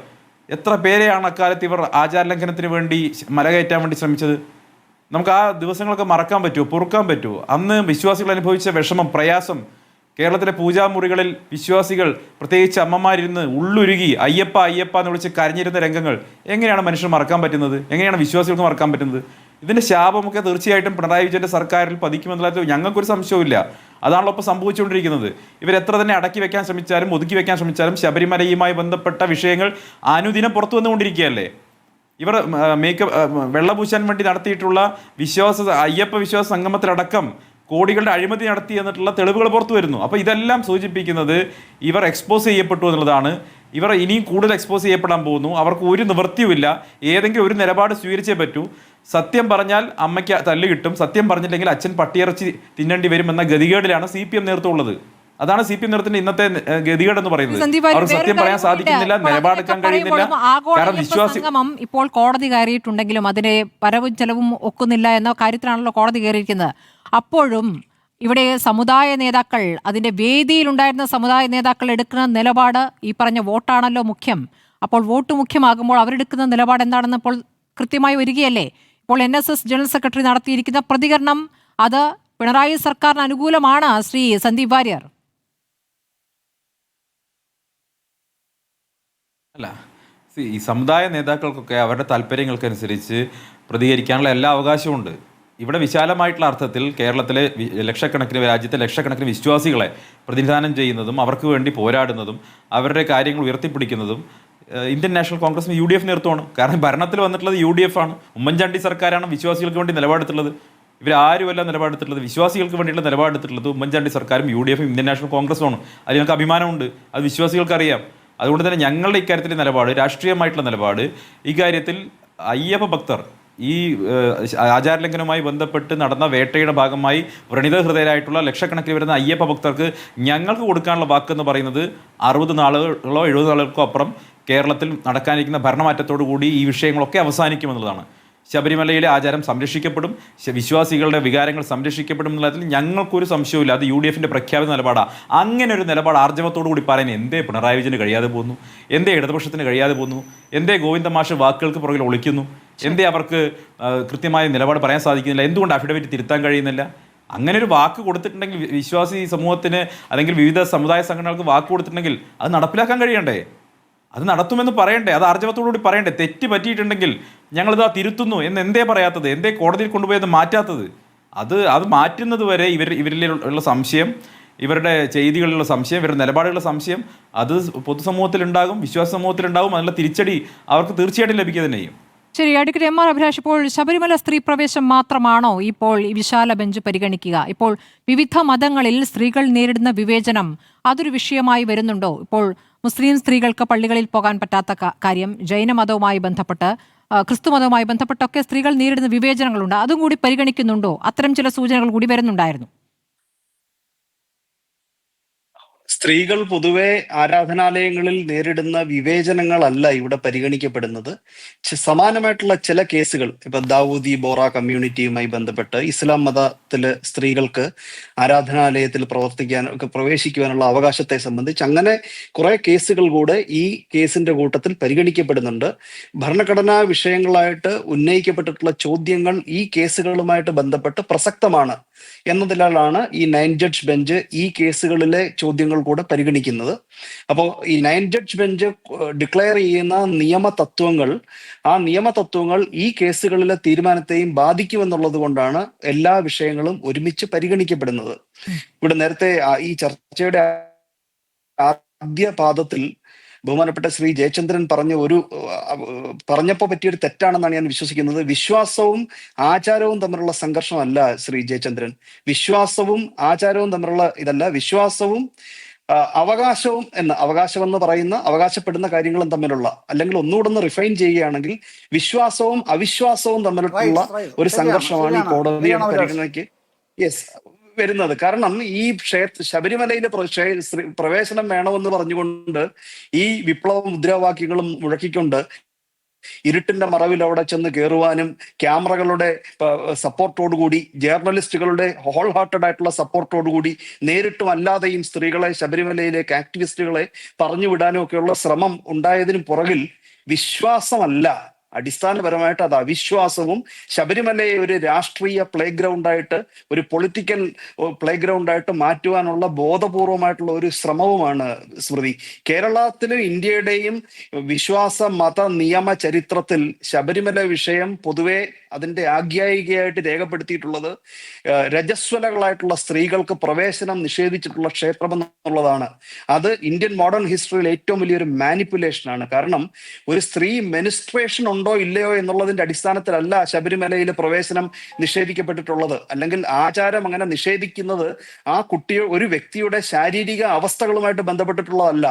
എത്ര പേരെയാണ് അക്കാലത്ത് ഇവർ ആചാരലംഘനത്തിന് വേണ്ടി മലകയറ്റാൻ വേണ്ടി ശ്രമിച്ചത്? നമുക്ക് ആ ദിവസങ്ങളൊക്കെ മറക്കാൻ പറ്റുമോ? പൊറുക്കാൻ പറ്റുമോ? അന്ന് വിശ്വാസികൾ അനുഭവിച്ച വിഷമം, പ്രയാസം, കേരളത്തിലെ പൂജാമുറികളിൽ വിശ്വാസികൾ, പ്രത്യേകിച്ച് അമ്മമാരിരുന്ന് ഉള്ളുരുകി അയ്യപ്പ അയ്യപ്പ എന്ന് വിളിച്ച് കരഞ്ഞിരുന്ന രംഗങ്ങൾ എങ്ങനെയാണ് മനുഷ്യർ മറക്കാൻ പറ്റുന്നത്? എങ്ങനെയാണ് വിശ്വാസികൾക്ക് മറക്കാൻ പറ്റുന്നത്? ഇതിൻ്റെ ശാപമൊക്കെ തീർച്ചയായിട്ടും പിണറായി വിജയൻ്റെ സർക്കാരിൽ പതിക്കുമെന്നുള്ളത് ഞങ്ങൾക്കൊരു സംശയവുമില്ല. അതാണല്ലോ ഇപ്പോൾ സംഭവിച്ചുകൊണ്ടിരിക്കുന്നത്. ഇവരെത്ര തന്നെ അടക്കി വെക്കാൻ ശ്രമിച്ചാലും ഒതുക്കി വെക്കാൻ ശ്രമിച്ചാലും ശബരിമലയുമായി ബന്ധപ്പെട്ട വിഷയങ്ങൾ അനുദിനം പുറത്തു വന്നുകൊണ്ടിരിക്കുകയല്ലേ. ഇവർ വെള്ളപൂശാൻ വേണ്ടി നടത്തിയിട്ടുള്ള അയ്യപ്പ വിശ്വാസ സംഗമത്തിലടക്കം കോടികളുടെ അഴിമതി നടത്തി എന്നിട്ടുള്ള തെളിവുകൾ പുറത്തു വരുന്നു. അപ്പോൾ ഇതെല്ലാം സൂചിപ്പിക്കുന്നത് ഇവർ എക്സ്പോസ് ചെയ്യപ്പെട്ടു എന്നുള്ളതാണ്. ഇവർ ഇനിയും കൂടുതൽ എക്സ്പോസ് ചെയ്യപ്പെടാൻ പോകുന്നു. അവർക്ക് ഒരു നിവൃത്തിയുമില്ല. ഏതെങ്കിലും ഒരു നിലപാട് സ്വീകരിച്ചേ പറ്റൂ. സത്യം പറഞ്ഞാൽ അമ്മയ്ക്ക് തല്ല് കിട്ടും, സത്യം പറഞ്ഞില്ലെങ്കിൽ അച്ഛൻ പട്ടിയിറച്ചി തിന്നേണ്ടി വരും എന്ന ഗതികേടിലാണ് CPM നേതൃത്വം ഉള്ളത്. അതാണ് CPM നേതൃത്വത്തിന്റെ ഇന്നത്തെ ഗതികേട് എന്ന് പറയുന്നത്. അവർക്ക് സത്യം പറയാൻ സാധിക്കുന്നില്ല, നിലപാടെടുക്കാൻ കഴിയുന്നില്ല. കാരണം സംഗമം ഇപ്പോൾ കോടതി കയറിയിട്ടുണ്ടെങ്കിലും അതിന്റെ വരവും ചെലവും ഒക്കുന്നില്ല എന്ന കാര്യത്തിലാണല്ലോ കോടതി കയറിയിരിക്കുന്നത്. അപ്പോഴും ഇവിടെ സമുദായ നേതാക്കൾ, അതിന്റെ വേദിയിലുണ്ടായിരുന്ന സമുദായ നേതാക്കൾ എടുക്കുന്ന നിലപാട് ഈ പറഞ്ഞ വോട്ടാണല്ലോ മുഖ്യം. അപ്പോൾ വോട്ട് മുഖ്യമാകുമ്പോൾ അവരെടുക്കുന്ന നിലപാട് എന്താണെന്ന് ഇപ്പോൾ കൃത്യമായി വരികയല്ലേ. ഇപ്പോൾ NSS ജനറൽ സെക്രട്ടറി നടത്തിയിരിക്കുന്ന പ്രതികരണം അത് പിണറായി സർക്കാരിന് അനുകൂലമാണ്. ശ്രീ സന്ദീപ് വാര്യർ, അല്ല, ഈ സമുദായ നേതാക്കൾക്കൊക്കെ അവരുടെ താല്പര്യങ്ങൾക്കനുസരിച്ച് പ്രതികരിക്കാനുള്ള എല്ലാ അവകാശമുണ്ട്. ഇവിടെ വിശാലമായിട്ടുള്ള അർത്ഥത്തിൽ കേരളത്തിലെ രാജ്യത്തെ ലക്ഷക്കണക്കിന് വിശ്വാസികളെ പ്രതിനിധാനം ചെയ്യുന്നതും അവർക്ക് വേണ്ടി പോരാടുന്നതും അവരുടെ കാര്യങ്ങൾ ഉയർത്തിപ്പിടിക്കുന്നതും ഇന്ത്യൻ നാഷണൽ കോൺഗ്രസിന് UDF നേതൃത്വമാണ്. കാരണം ഭരണത്തിൽ വന്നിട്ടുള്ളത് UDF ആണ്. ഉമ്മൻചാണ്ടി സർക്കാരാണ് വിശ്വാസികൾക്ക് വേണ്ടി നിലപാടെടുത്തുള്ളത്. ഇവരാരുമല്ല നിലപാടെടുത്തിട്ടുള്ളത്. വിശ്വാസികൾക്ക് വേണ്ടിയുള്ള നിലപാടെടുത്തിട്ടുള്ളത് ഉമ്മൻചാണ്ടി സർക്കാരും UDF ഇന്ത്യൻ നാഷണൽ കോൺഗ്രസുമാണ്. അതിൽ ഞങ്ങൾക്ക് അഭിമാനമുണ്ട്. അത് വിശ്വാസികൾക്കറിയാം. അതുകൊണ്ട് തന്നെ ഞങ്ങളുടെ ഇക്കാര്യത്തിലെ നിലപാട്, രാഷ്ട്രീയമായിട്ടുള്ള നിലപാട്, ഇക്കാര്യത്തിൽ അയ്യപ്പ ഭക്തർ ഈ ആചാരലംഘനവുമായി ബന്ധപ്പെട്ട് നടന്ന വേട്ടയുടെ ഭാഗമായി വ്രണിത ഹൃദയരായിട്ടുള്ള ലക്ഷക്കണക്കിന് വരുന്ന അയ്യപ്പ ഭക്തർക്ക് ഞങ്ങൾക്ക് കൊടുക്കാനുള്ള വാക്കെന്ന് പറയുന്നത് 60 നാളുകളോ 70 നാളുകൾക്കോ അപ്പുറം കേരളത്തിൽ നടക്കാനിരിക്കുന്ന ഭരണമാറ്റത്തോടു കൂടി ഈ വിഷയങ്ങളൊക്കെ അവസാനിക്കുമെന്നുള്ളതാണ്. ശബരിമലയിലെ ആചാരം സംരക്ഷിക്കപ്പെടും, വിശ്വാസികളുടെ വികാരങ്ങൾ സംരക്ഷിക്കപ്പെടും എന്നുള്ളതിൽ ഞങ്ങൾക്കൊരു സംശയവുമില്ല. അത് UDFന്റെ പ്രഖ്യാപിത നിലപാടാണ്. അങ്ങനെ ഒരു നിലപാട് ആർജവത്തോടു കൂടി പറയാൻ എന്തേ പിണറായി വിജയന് കഴിയാതെ പോകുന്നു? എന്തേ ഇടതുപക്ഷത്തിന് കഴിയാതെ പോകുന്നു? എന്തേ ഗോവിന്ദ മാഷ് വാക്കുകൾക്ക് പുറകിൽ ഒളിക്കുന്നു? എന്തേ അവർക്ക് കൃത്യമായ നിലപാട് പറയാൻ സാധിക്കുന്നില്ല? എന്തുകൊണ്ട് അഫിഡവിറ്റ് തിരുത്താൻ കഴിയുന്നില്ല? അങ്ങനെ ഒരു വാക്ക് കൊടുത്തിട്ടുണ്ടെങ്കിൽ, വിശ്വാസി സമൂഹത്തിന് അല്ലെങ്കിൽ വിവിധ സമുദായ സംഘടനകൾക്ക് വാക്ക് കൊടുത്തിട്ടുണ്ടെങ്കിൽ അത് നടപ്പിലാക്കാൻ കഴിയണ്ടേ? അത് നടത്തുമെന്ന് പറയണ്ടേ? അത് ആർജവത്തോടുകൂടി പറയണ്ടേ? തെറ്റ് പറ്റിയിട്ടുണ്ടെങ്കിൽ ഞങ്ങളിത് തിരുത്തുന്നു എന്ന് എന്തേ പറയാത്തത്? എന്തേ കോടതിയിൽ കൊണ്ടുപോയത് മാറ്റാത്തത്? അത് മാറ്റുന്നത് വരെ ഇവരിലുള്ള സംശയം ഇവരുടെ ചെയ്തികളിലുള്ള സംശയം, ഇവരുടെ നിലപാടുകളുടെ സംശയം അത് പൊതുസമൂഹത്തിലുണ്ടാകും, വിശ്വാസ സമൂഹത്തിലുണ്ടാകും. അതിനുള്ള തിരിച്ചടി അവർക്ക് തീർച്ചയായിട്ടും ലഭിക്കുക തന്നെ ചെയ്യും. ശരി, അഡ്വക്കേറ്റ് എം ആർ അഭിലാഷ്, ഇപ്പോൾ ശബരിമല സ്ത്രീ പ്രവേശം മാത്രമാണോ ഇപ്പോൾ ഈ വിശാല ബെഞ്ച് പരിഗണിക്കുക? ഇപ്പോൾ വിവിധ മതങ്ങളിൽ സ്ത്രീകൾ നേരിടുന്ന വിവേചനം അതൊരു വിഷയമായി വരുന്നുണ്ടോ? ഇപ്പോൾ മുസ്ലിം സ്ത്രീകൾക്ക് പള്ളികളിൽ പോകാൻ പറ്റാത്ത കാര്യം, ജൈനമതവുമായി ബന്ധപ്പെട്ട്, ക്രിസ്തു മതവുമായി ബന്ധപ്പെട്ടൊക്കെ സ്ത്രീകൾ നേരിടുന്ന വിവേചനങ്ങളുണ്ട്, അതും കൂടി പരിഗണിക്കുന്നുണ്ടോ? അത്തരം ചില സൂചനകൾ കൂടി വരുന്നുണ്ടായിരുന്നു. സ്ത്രീകൾ പൊതുവെ ആരാധനാലയങ്ങളിൽ നേരിടുന്ന വിവേചനങ്ങളല്ല ഇവിടെ പരിഗണിക്കപ്പെടുന്നത്. സമാനമായിട്ടുള്ള ചില കേസുകൾ, ഇപ്പൊ ദാവൂദി ബോറ കമ്മ്യൂണിറ്റിയുമായി ബന്ധപ്പെട്ട് ഇസ്ലാം മതത്തില് സ്ത്രീകൾക്ക് ആരാധനാലയത്തിൽ പ്രവേശിക്കുവാനുള്ള അവകാശത്തെ സംബന്ധിച്ച് അങ്ങനെ കുറെ കേസുകൾ കൂടെ ഈ കേസിന്റെ കൂട്ടത്തിൽ പരിഗണിക്കപ്പെടുന്നുണ്ട്. ഭരണഘടനാ വിഷയങ്ങളായിട്ട് ഉന്നയിക്കപ്പെട്ടിട്ടുള്ള ചോദ്യങ്ങൾ ഈ കേസുകളുമായിട്ട് ബന്ധപ്പെട്ട് പ്രസക്തമാണ് എന്നതിലാണ് ഈ 9 ജഡ്ജ് ബെഞ്ച് ഈ കേസുകളിലെ ചോദ്യങ്ങൾ കൂടെ പരിഗണിക്കുന്നത്. അപ്പോൾ ഈ 9 ജഡ്ജ് ബെഞ്ച് ഡിക്ലെയർ ചെയ്യുന്ന ആ നിയമതത്വങ്ങൾ ഈ കേസുകളിലെ തീരുമാനത്തെയും ബാധിക്കുമെന്നുള്ളത് കൊണ്ടാണ് എല്ലാ വിഷയങ്ങളും ഒരുമിച്ച് പരിഗണിക്കപ്പെടുന്നത്. ഇവിടെ നേരത്തെ ഈ ചർച്ചയുടെ ആദ്യ പാദത്തിൽ ബഹുമാനപ്പെട്ട ശ്രീ ജയചന്ദ്രൻ പറഞ്ഞപ്പോ പറ്റിയൊരു തെറ്റാണെന്നാണ് ഞാൻ വിശ്വസിക്കുന്നത്. വിശ്വാസവും ആചാരവും തമ്മിലുള്ള സംഘർഷമല്ല ശ്രീ ജയചന്ദ്രൻ. വിശ്വാസവും ആചാരവും തമ്മിലുള്ള ഇതല്ല. വിശ്വാസവും അവകാശം എന്ന് പറയുന്ന അവകാശപ്പെടുന്ന കാര്യങ്ങളും തമ്മിലുള്ള, അല്ലെങ്കിൽ ഒന്നുകൂടെ ഒന്ന് റിഫൈൻ ചെയ്യുകയാണെങ്കിൽ വിശ്വാസവും അവിശ്വാസവും തമ്മിലുള്ള ഒരു സംഘർഷമാണ് ഈ കോടതിയുടെ പരിഗണനയ്ക്ക് വരുന്നത്. കാരണം ഈ ശബരിമലയിലെ പ്രവേശനം വേണമെന്ന് പറഞ്ഞുകൊണ്ട് ഈ വിപ്ലവ മുദ്രാവാക്യങ്ങളും മുഴക്കിക്കൊണ്ട് ഇരുട്ടിന്റെ മറവിൽ അവിടെ ചെന്ന് കയറുവാനും ക്യാമറകളുടെ സപ്പോർട്ടോടുകൂടി, ജേർണലിസ്റ്റുകളുടെ ഹോൾ ഹാർട്ടഡ് ആയിട്ടുള്ള സപ്പോർട്ടോടുകൂടി നേരിട്ടും അല്ലാതെയും സ്ത്രീകളെ, ശബരിമലയിലേക്ക് ആക്ടിവിസ്റ്റുകളെ പറഞ്ഞുവിടാനും ഒക്കെയുള്ള ശ്രമം ഉണ്ടായതിനു പുറകിൽ വിശ്വാസമല്ല, അടിസ്ഥാനപരമായിട്ട് അത് അവിശ്വാസവും ശബരിമലയെ ഒരു രാഷ്ട്രീയ പ്ലേ ഗ്രൗണ്ടായിട്ട്, ഒരു പൊളിറ്റിക്കൽ പ്ലേ ഗ്രൗണ്ടായിട്ട് മാറ്റുവാനുള്ള ബോധപൂർവമായിട്ടുള്ള ഒരു ശ്രമവുമാണ് സ്മൃതി. കേരളത്തിലും ഇന്ത്യയുടെയും വിശ്വാസ മത നിയമ ചരിത്രത്തിൽ ശബരിമല വിഷയം പൊതുവെ അതിന്റെ ആഖ്യായികയായിട്ട് രേഖപ്പെടുത്തിയിട്ടുള്ളത് രജസ്വലകളായിട്ടുള്ള സ്ത്രീകൾക്ക് പ്രവേശനം നിഷേധിച്ചിട്ടുള്ള ക്ഷേത്രം എന്നുള്ളതാണ്. അത് ഇന്ത്യൻ മോഡേൺ ഹിസ്റ്ററിയിൽ ഏറ്റവും വലിയൊരു മാനിപ്പുലേഷനാണ്. കാരണം ഒരു സ്ത്രീ മെനിസ്ട്രേഷൻ ഉണ്ടോ ഇല്ലയോ എന്നുള്ളതിന്റെ അടിസ്ഥാനത്തിലല്ല ശബരിമലയിൽ പ്രവേശനം നിഷേധിക്കപ്പെട്ടിട്ടുള്ളത്. അല്ലെങ്കിൽ ആചാരം അങ്ങനെ നിഷേധിക്കുന്നത് ഒരു വ്യക്തിയുടെ ശാരീരിക അവസ്ഥകളുമായിട്ട് ബന്ധപ്പെട്ടിട്ടുള്ളതല്ല.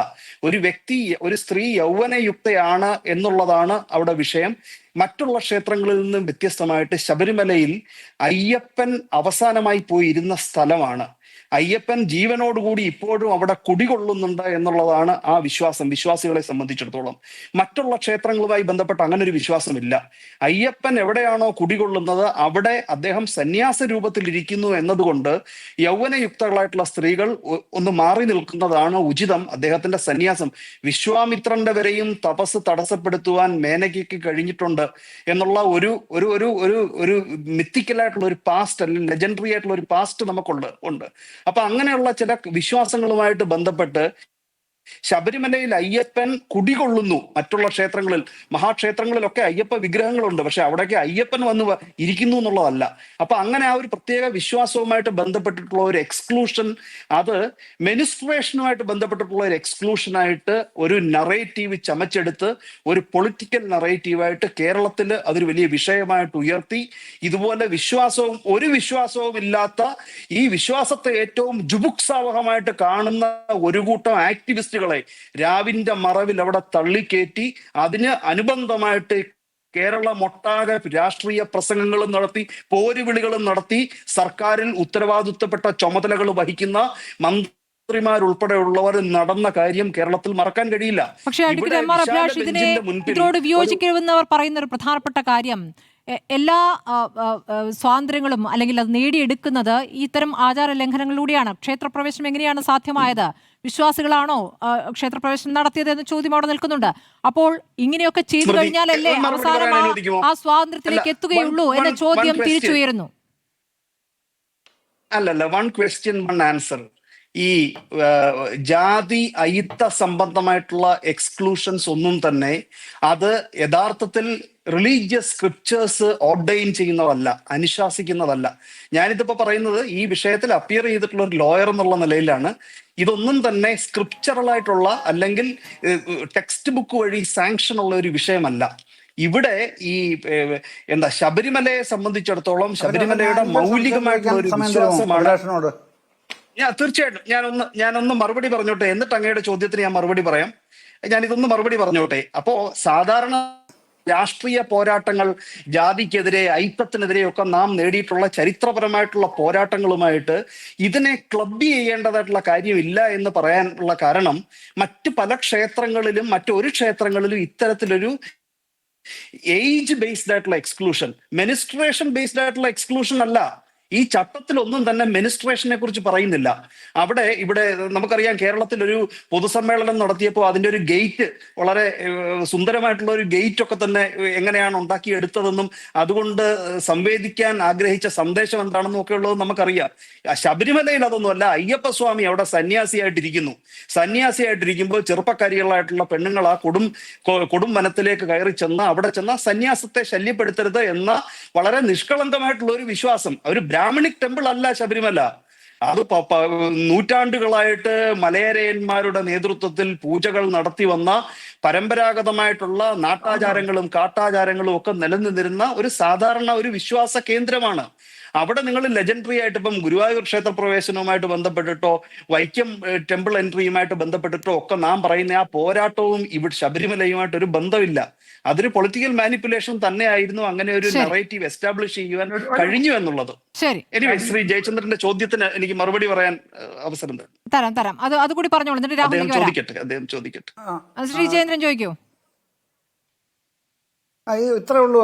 ഒരു സ്ത്രീ യൗവനയുക്തയാണ് എന്നുള്ളതാണ് അവിടെ വിഷയം. മറ്റുള്ള ക്ഷേത്രങ്ങളിൽ നിന്നും വ്യത്യസ്തമായിട്ട് ശബരിമലയിൽ അയ്യപ്പൻ അവസാനമായി പോയി ഇരുന്ന സ്ഥലമാണ്. അയ്യപ്പൻ ജീവനോടുകൂടി ഇപ്പോഴും അവിടെ കുടികൊള്ളുന്നുണ്ട് എന്നുള്ളതാണ് ആ വിശ്വാസം, വിശ്വാസികളെ സംബന്ധിച്ചിടത്തോളം. മറ്റുള്ള ക്ഷേത്രങ്ങളുമായി ബന്ധപ്പെട്ട് അങ്ങനെ ഒരു വിശ്വാസമില്ല. അയ്യപ്പൻ എവിടെയാണോ കുടികൊള്ളുന്നത് അവിടെ അദ്ദേഹം സന്യാസ രൂപത്തിൽ ഇരിക്കുന്നു എന്നതുകൊണ്ട് യൗവനയുക്തകളായിട്ടുള്ള സ്ത്രീകൾ ഒന്ന് മാറി നിൽക്കുന്നതാണ് ഉചിതം. അദ്ദേഹത്തിന്റെ സന്യാസം, വിശ്വാമിത്രന്റെ വരെയും തപസ് തടസ്സപ്പെടുത്തുവാൻ മേനകയ്ക്ക് കഴിഞ്ഞിട്ടുണ്ട് എന്നുള്ള ഒരു മിത്തിക്കലായിട്ടുള്ള ഒരു പാസ്റ്റ്, അല്ലെങ്കിൽ ലെജൻഡറി ആയിട്ടുള്ള ഒരു പാസ്റ്റ് ഉണ്ട്. അപ്പൊ അങ്ങനെയുള്ള ചില വിശ്വാസങ്ങളുമായിട്ട് ബന്ധപ്പെട്ട് ശബരിമലയിൽ അയ്യപ്പൻ കുടികൊള്ളുന്നു. മറ്റുള്ള ക്ഷേത്രങ്ങളിൽ, മഹാക്ഷേത്രങ്ങളിലൊക്കെ അയ്യപ്പ വിഗ്രഹങ്ങളുണ്ട്, പക്ഷെ അവിടേക്ക് അയ്യപ്പൻ വന്ന് ഇരിക്കുന്നു എന്നുള്ളതല്ല. അപ്പൊ അങ്ങനെ ആ ഒരു പ്രത്യേക വിശ്വാസവുമായിട്ട് ബന്ധപ്പെട്ടിട്ടുള്ള ഒരു എക്സ്ക്ലൂഷൻ, അത് മെനിസ്ട്രേഷനുമായിട്ട് ബന്ധപ്പെട്ടിട്ടുള്ള ഒരു എക്സ്ക്ലൂഷനായിട്ട് ഒരു നറേറ്റീവ് ചമച്ചെടുത്ത് ഒരു പൊളിറ്റിക്കൽ നറേറ്റീവായിട്ട് കേരളത്തിൽ അതൊരു വലിയ വിഷയമായിട്ട് ഉയർത്തി, ഇതുപോലെ ഒരു വിശ്വാസവും ഇല്ലാത്ത, ഈ വിശ്വാസത്തെ ഏറ്റവും ജുബുക്സാവഹമായിട്ട് കാണുന്ന ഒരു കൂട്ടം ആക്ടിവിസ്റ്റ് രാവിന്റെ മറവിൽ അവിടെ തള്ളിക്കയറ്റി അതിന് അനുബന്ധമായിട്ട് കേരളമൊട്ടാകെ രാഷ്ട്രീയ പ്രസംഗങ്ങളും നടത്തി, പോരുവിളികളും നടത്തി, സർക്കാരിൽ ഉത്തരവാദിത്വപ്പെട്ട ചുമതലകൾ വഹിക്കുന്ന മന്ത്രിമാരുൾപ്പെടെയുള്ളവർ നടന്ന കാര്യം കേരളത്തിൽ മറക്കാൻ കഴിയില്ല. പക്ഷേ ഇതിനോട് വിയോജിക്കുന്നവർ പറയുന്ന ഒരു പ്രധാനപ്പെട്ട കാര്യം, എല്ലാ സ്വാതന്ത്ര്യങ്ങളും അല്ലെങ്കിൽ അത് നേടിയെടുക്കുന്നത് ഇത്തരം ആചാര ലംഘനങ്ങളിലൂടെയാണ്. ക്ഷേത്രപ്രവേശനം എങ്ങനെയാണ് സാധ്യമായത്? വിശ്വാസികളാണോ ക്ഷേത്രപ്രവേശനം നടത്തിയത് എന്ന ചോദ്യം അവിടെ നിൽക്കുന്നുണ്ട്. അപ്പോൾ ഇങ്ങനെയൊക്കെ ചെയ്തു കഴിഞ്ഞാലല്ലേ അവസാനം ആ സ്വാതന്ത്ര്യത്തിലേക്ക് എത്തുകയുള്ളൂ എന്ന ചോദ്യം തിരിച്ചുയരുന്നു. അല്ലല്ല, വൺ ക്വസ്റ്റ്യൻ വൺ ആൻസർ. ഈ ജാതി അയിത്ത സംബന്ധമായിട്ടുള്ള എക്സ്ക്ലൂഷൻസ് ഒന്നും തന്നെ അത് യഥാർത്ഥത്തിൽ റിലീജിയസ് സ്ക്രിപ്റ്റേഴ്സ് ഓർഡൈൻ ചെയ്യുന്നതല്ല, അനുശാസിക്കുന്നതല്ല. ഞാനിതിപ്പോ പറയുന്നത് ഈ വിഷയത്തിൽ അപ്പിയർ ചെയ്തിട്ടുള്ള ഒരു ലോയർ എന്നുള്ള നിലയിലാണ്. ഇതൊന്നും തന്നെ സ്ക്രിപ്ചറൽ ആയിട്ടുള്ള അല്ലെങ്കിൽ ടെക്സ്റ്റ് ബുക്ക് വഴി സാങ്ഷൻ ഉള്ള ഒരു വിഷയമല്ല. ഇവിടെ ഈ ശബരിമലയെ സംബന്ധിച്ചിടത്തോളം ശബരിമലയുടെ മൗലികമായിട്ടുള്ള ഒരു വിശ്വാസമാണ്. തീർച്ചയായിട്ടും ഞാനൊന്ന് മറുപടി പറഞ്ഞോട്ടെ, എന്നിട്ട് അങ്ങയുടെ ചോദ്യത്തിന് ഞാൻ മറുപടി പറയാം. ഞാനിതൊന്ന് മറുപടി പറഞ്ഞോട്ടെ. അപ്പോ സാധാരണ രാഷ്ട്രീയ പോരാട്ടങ്ങൾ, ജാതിക്കെതിരെ, ഐക്യത്തിനെതിരെയൊക്കെ നാം നേടിയിട്ടുള്ള ചരിത്രപരമായിട്ടുള്ള പോരാട്ടങ്ങളുമായിട്ട് ഇതിനെ ക്ലബ് ചെയ്യേണ്ടതായിട്ടുള്ള കാര്യമില്ല എന്ന് പറയാനുള്ള കാരണം, മറ്റു പല ക്ഷേത്രങ്ങളിലും മറ്റൊരു ക്ഷേത്രങ്ങളിലും ഇത്തരത്തിലൊരു ഏജ് ബേസ്ഡ് ആയിട്ടുള്ള എക്സ്ക്ലൂഷൻ, മെനിസ്ട്രേഷൻ ബേസ്ഡ് ആയിട്ടുള്ള എക്സ്ക്ലൂഷൻ അല്ല. ഈ ചട്ടത്തിലൊന്നും തന്നെ മെനിസ്ട്രേഷനെ കുറിച്ച് പറയുന്നില്ല. ഇവിടെ നമുക്കറിയാം, കേരളത്തിൽ ഒരു പൊതുസമ്മേളനം നടത്തിയപ്പോൾ അതിന്റെ ഒരു ഗേറ്റ്, വളരെ സുന്ദരമായിട്ടുള്ള ഒരു ഗേറ്റ് ഒക്കെ തന്നെ എങ്ങനെയാണ് ഉണ്ടാക്കിയെടുത്തതെന്നും അതുകൊണ്ട് സംവേദിക്കാൻ ആഗ്രഹിച്ച സന്ദേശം എന്താണെന്നും ഒക്കെ ഉള്ളത് നമുക്കറിയാം. ശബരിമലയിൽ അതൊന്നുമല്ല. അയ്യപ്പസ്വാമി അവിടെ സന്യാസിയായിട്ടിരിക്കുമ്പോൾ ചെറുപ്പക്കാരികളായിട്ടുള്ള പെണ്ണുങ്ങൾ ആ കൊടും വനത്തിലേക്ക് കയറി ചെന്ന് അവിടെ ചെന്ന സന്യാസത്തെ ശല്യപ്പെടുത്തരുത് എന്ന വളരെ നിഷ്കളങ്കമായിട്ടുള്ള ഒരു വിശ്വാസം. ഒരു ബ്രാഹ്മണിക് ടെമ്പിൾ അല്ല ശബരിമല. അത് നൂറ്റാണ്ടുകളായിട്ട് മലയരയന്മാരുടെ നേതൃത്വത്തിൽ പൂജകൾ നടത്തി വന്ന പരമ്പരാഗതമായിട്ടുള്ള നാട്ടാചാരങ്ങളും കാട്ടാചാരങ്ങളും ഒക്കെ നിലനിന്നിരുന്ന ഒരു സാധാരണ ഒരു വിശ്വാസ കേന്ദ്രമാണ്. അവിടെ നിങ്ങൾ ലെജൻഡറി ആയിട്ട് ഇപ്പം ഗുരുവായൂർ ക്ഷേത്ര പ്രവേശനവുമായിട്ട് ബന്ധപ്പെട്ടിട്ടോ വൈക്കം ടെമ്പിൾ എൻട്രിയുമായിട്ട് ബന്ധപ്പെട്ടിട്ടോ ഒക്കെ നാം പറയുന്ന ആ പോരാട്ടവും ഇവിടെ ശബരിമലയുമായിട്ട് ഒരു ബന്ധമില്ല. അതൊരു പൊളിറ്റിക്കൽ മാനിപ്പുലേഷൻ തന്നെയായിരുന്നു. അങ്ങനെ ഒരു നറേറ്റീവ് എസ്റ്റാബ്ലിഷ് ചെയ്യുവാൻ കഴിഞ്ഞു എന്നുള്ളത്. എനിവേ, ശ്രീ ജയചന്ദ്രന്റെ ചോദ്യത്തിന് എനിക്ക് മറുപടി പറയാൻ അവസരം തരാം. അത് കൂടി പറഞ്ഞോളൂ. അദ്ദേഹം ചോദിക്കട്ടെ. ശ്രീ ജയേന്ദ്രൻ ചോദിക്കൂ. ഇത്രേ ഉള്ളൂ.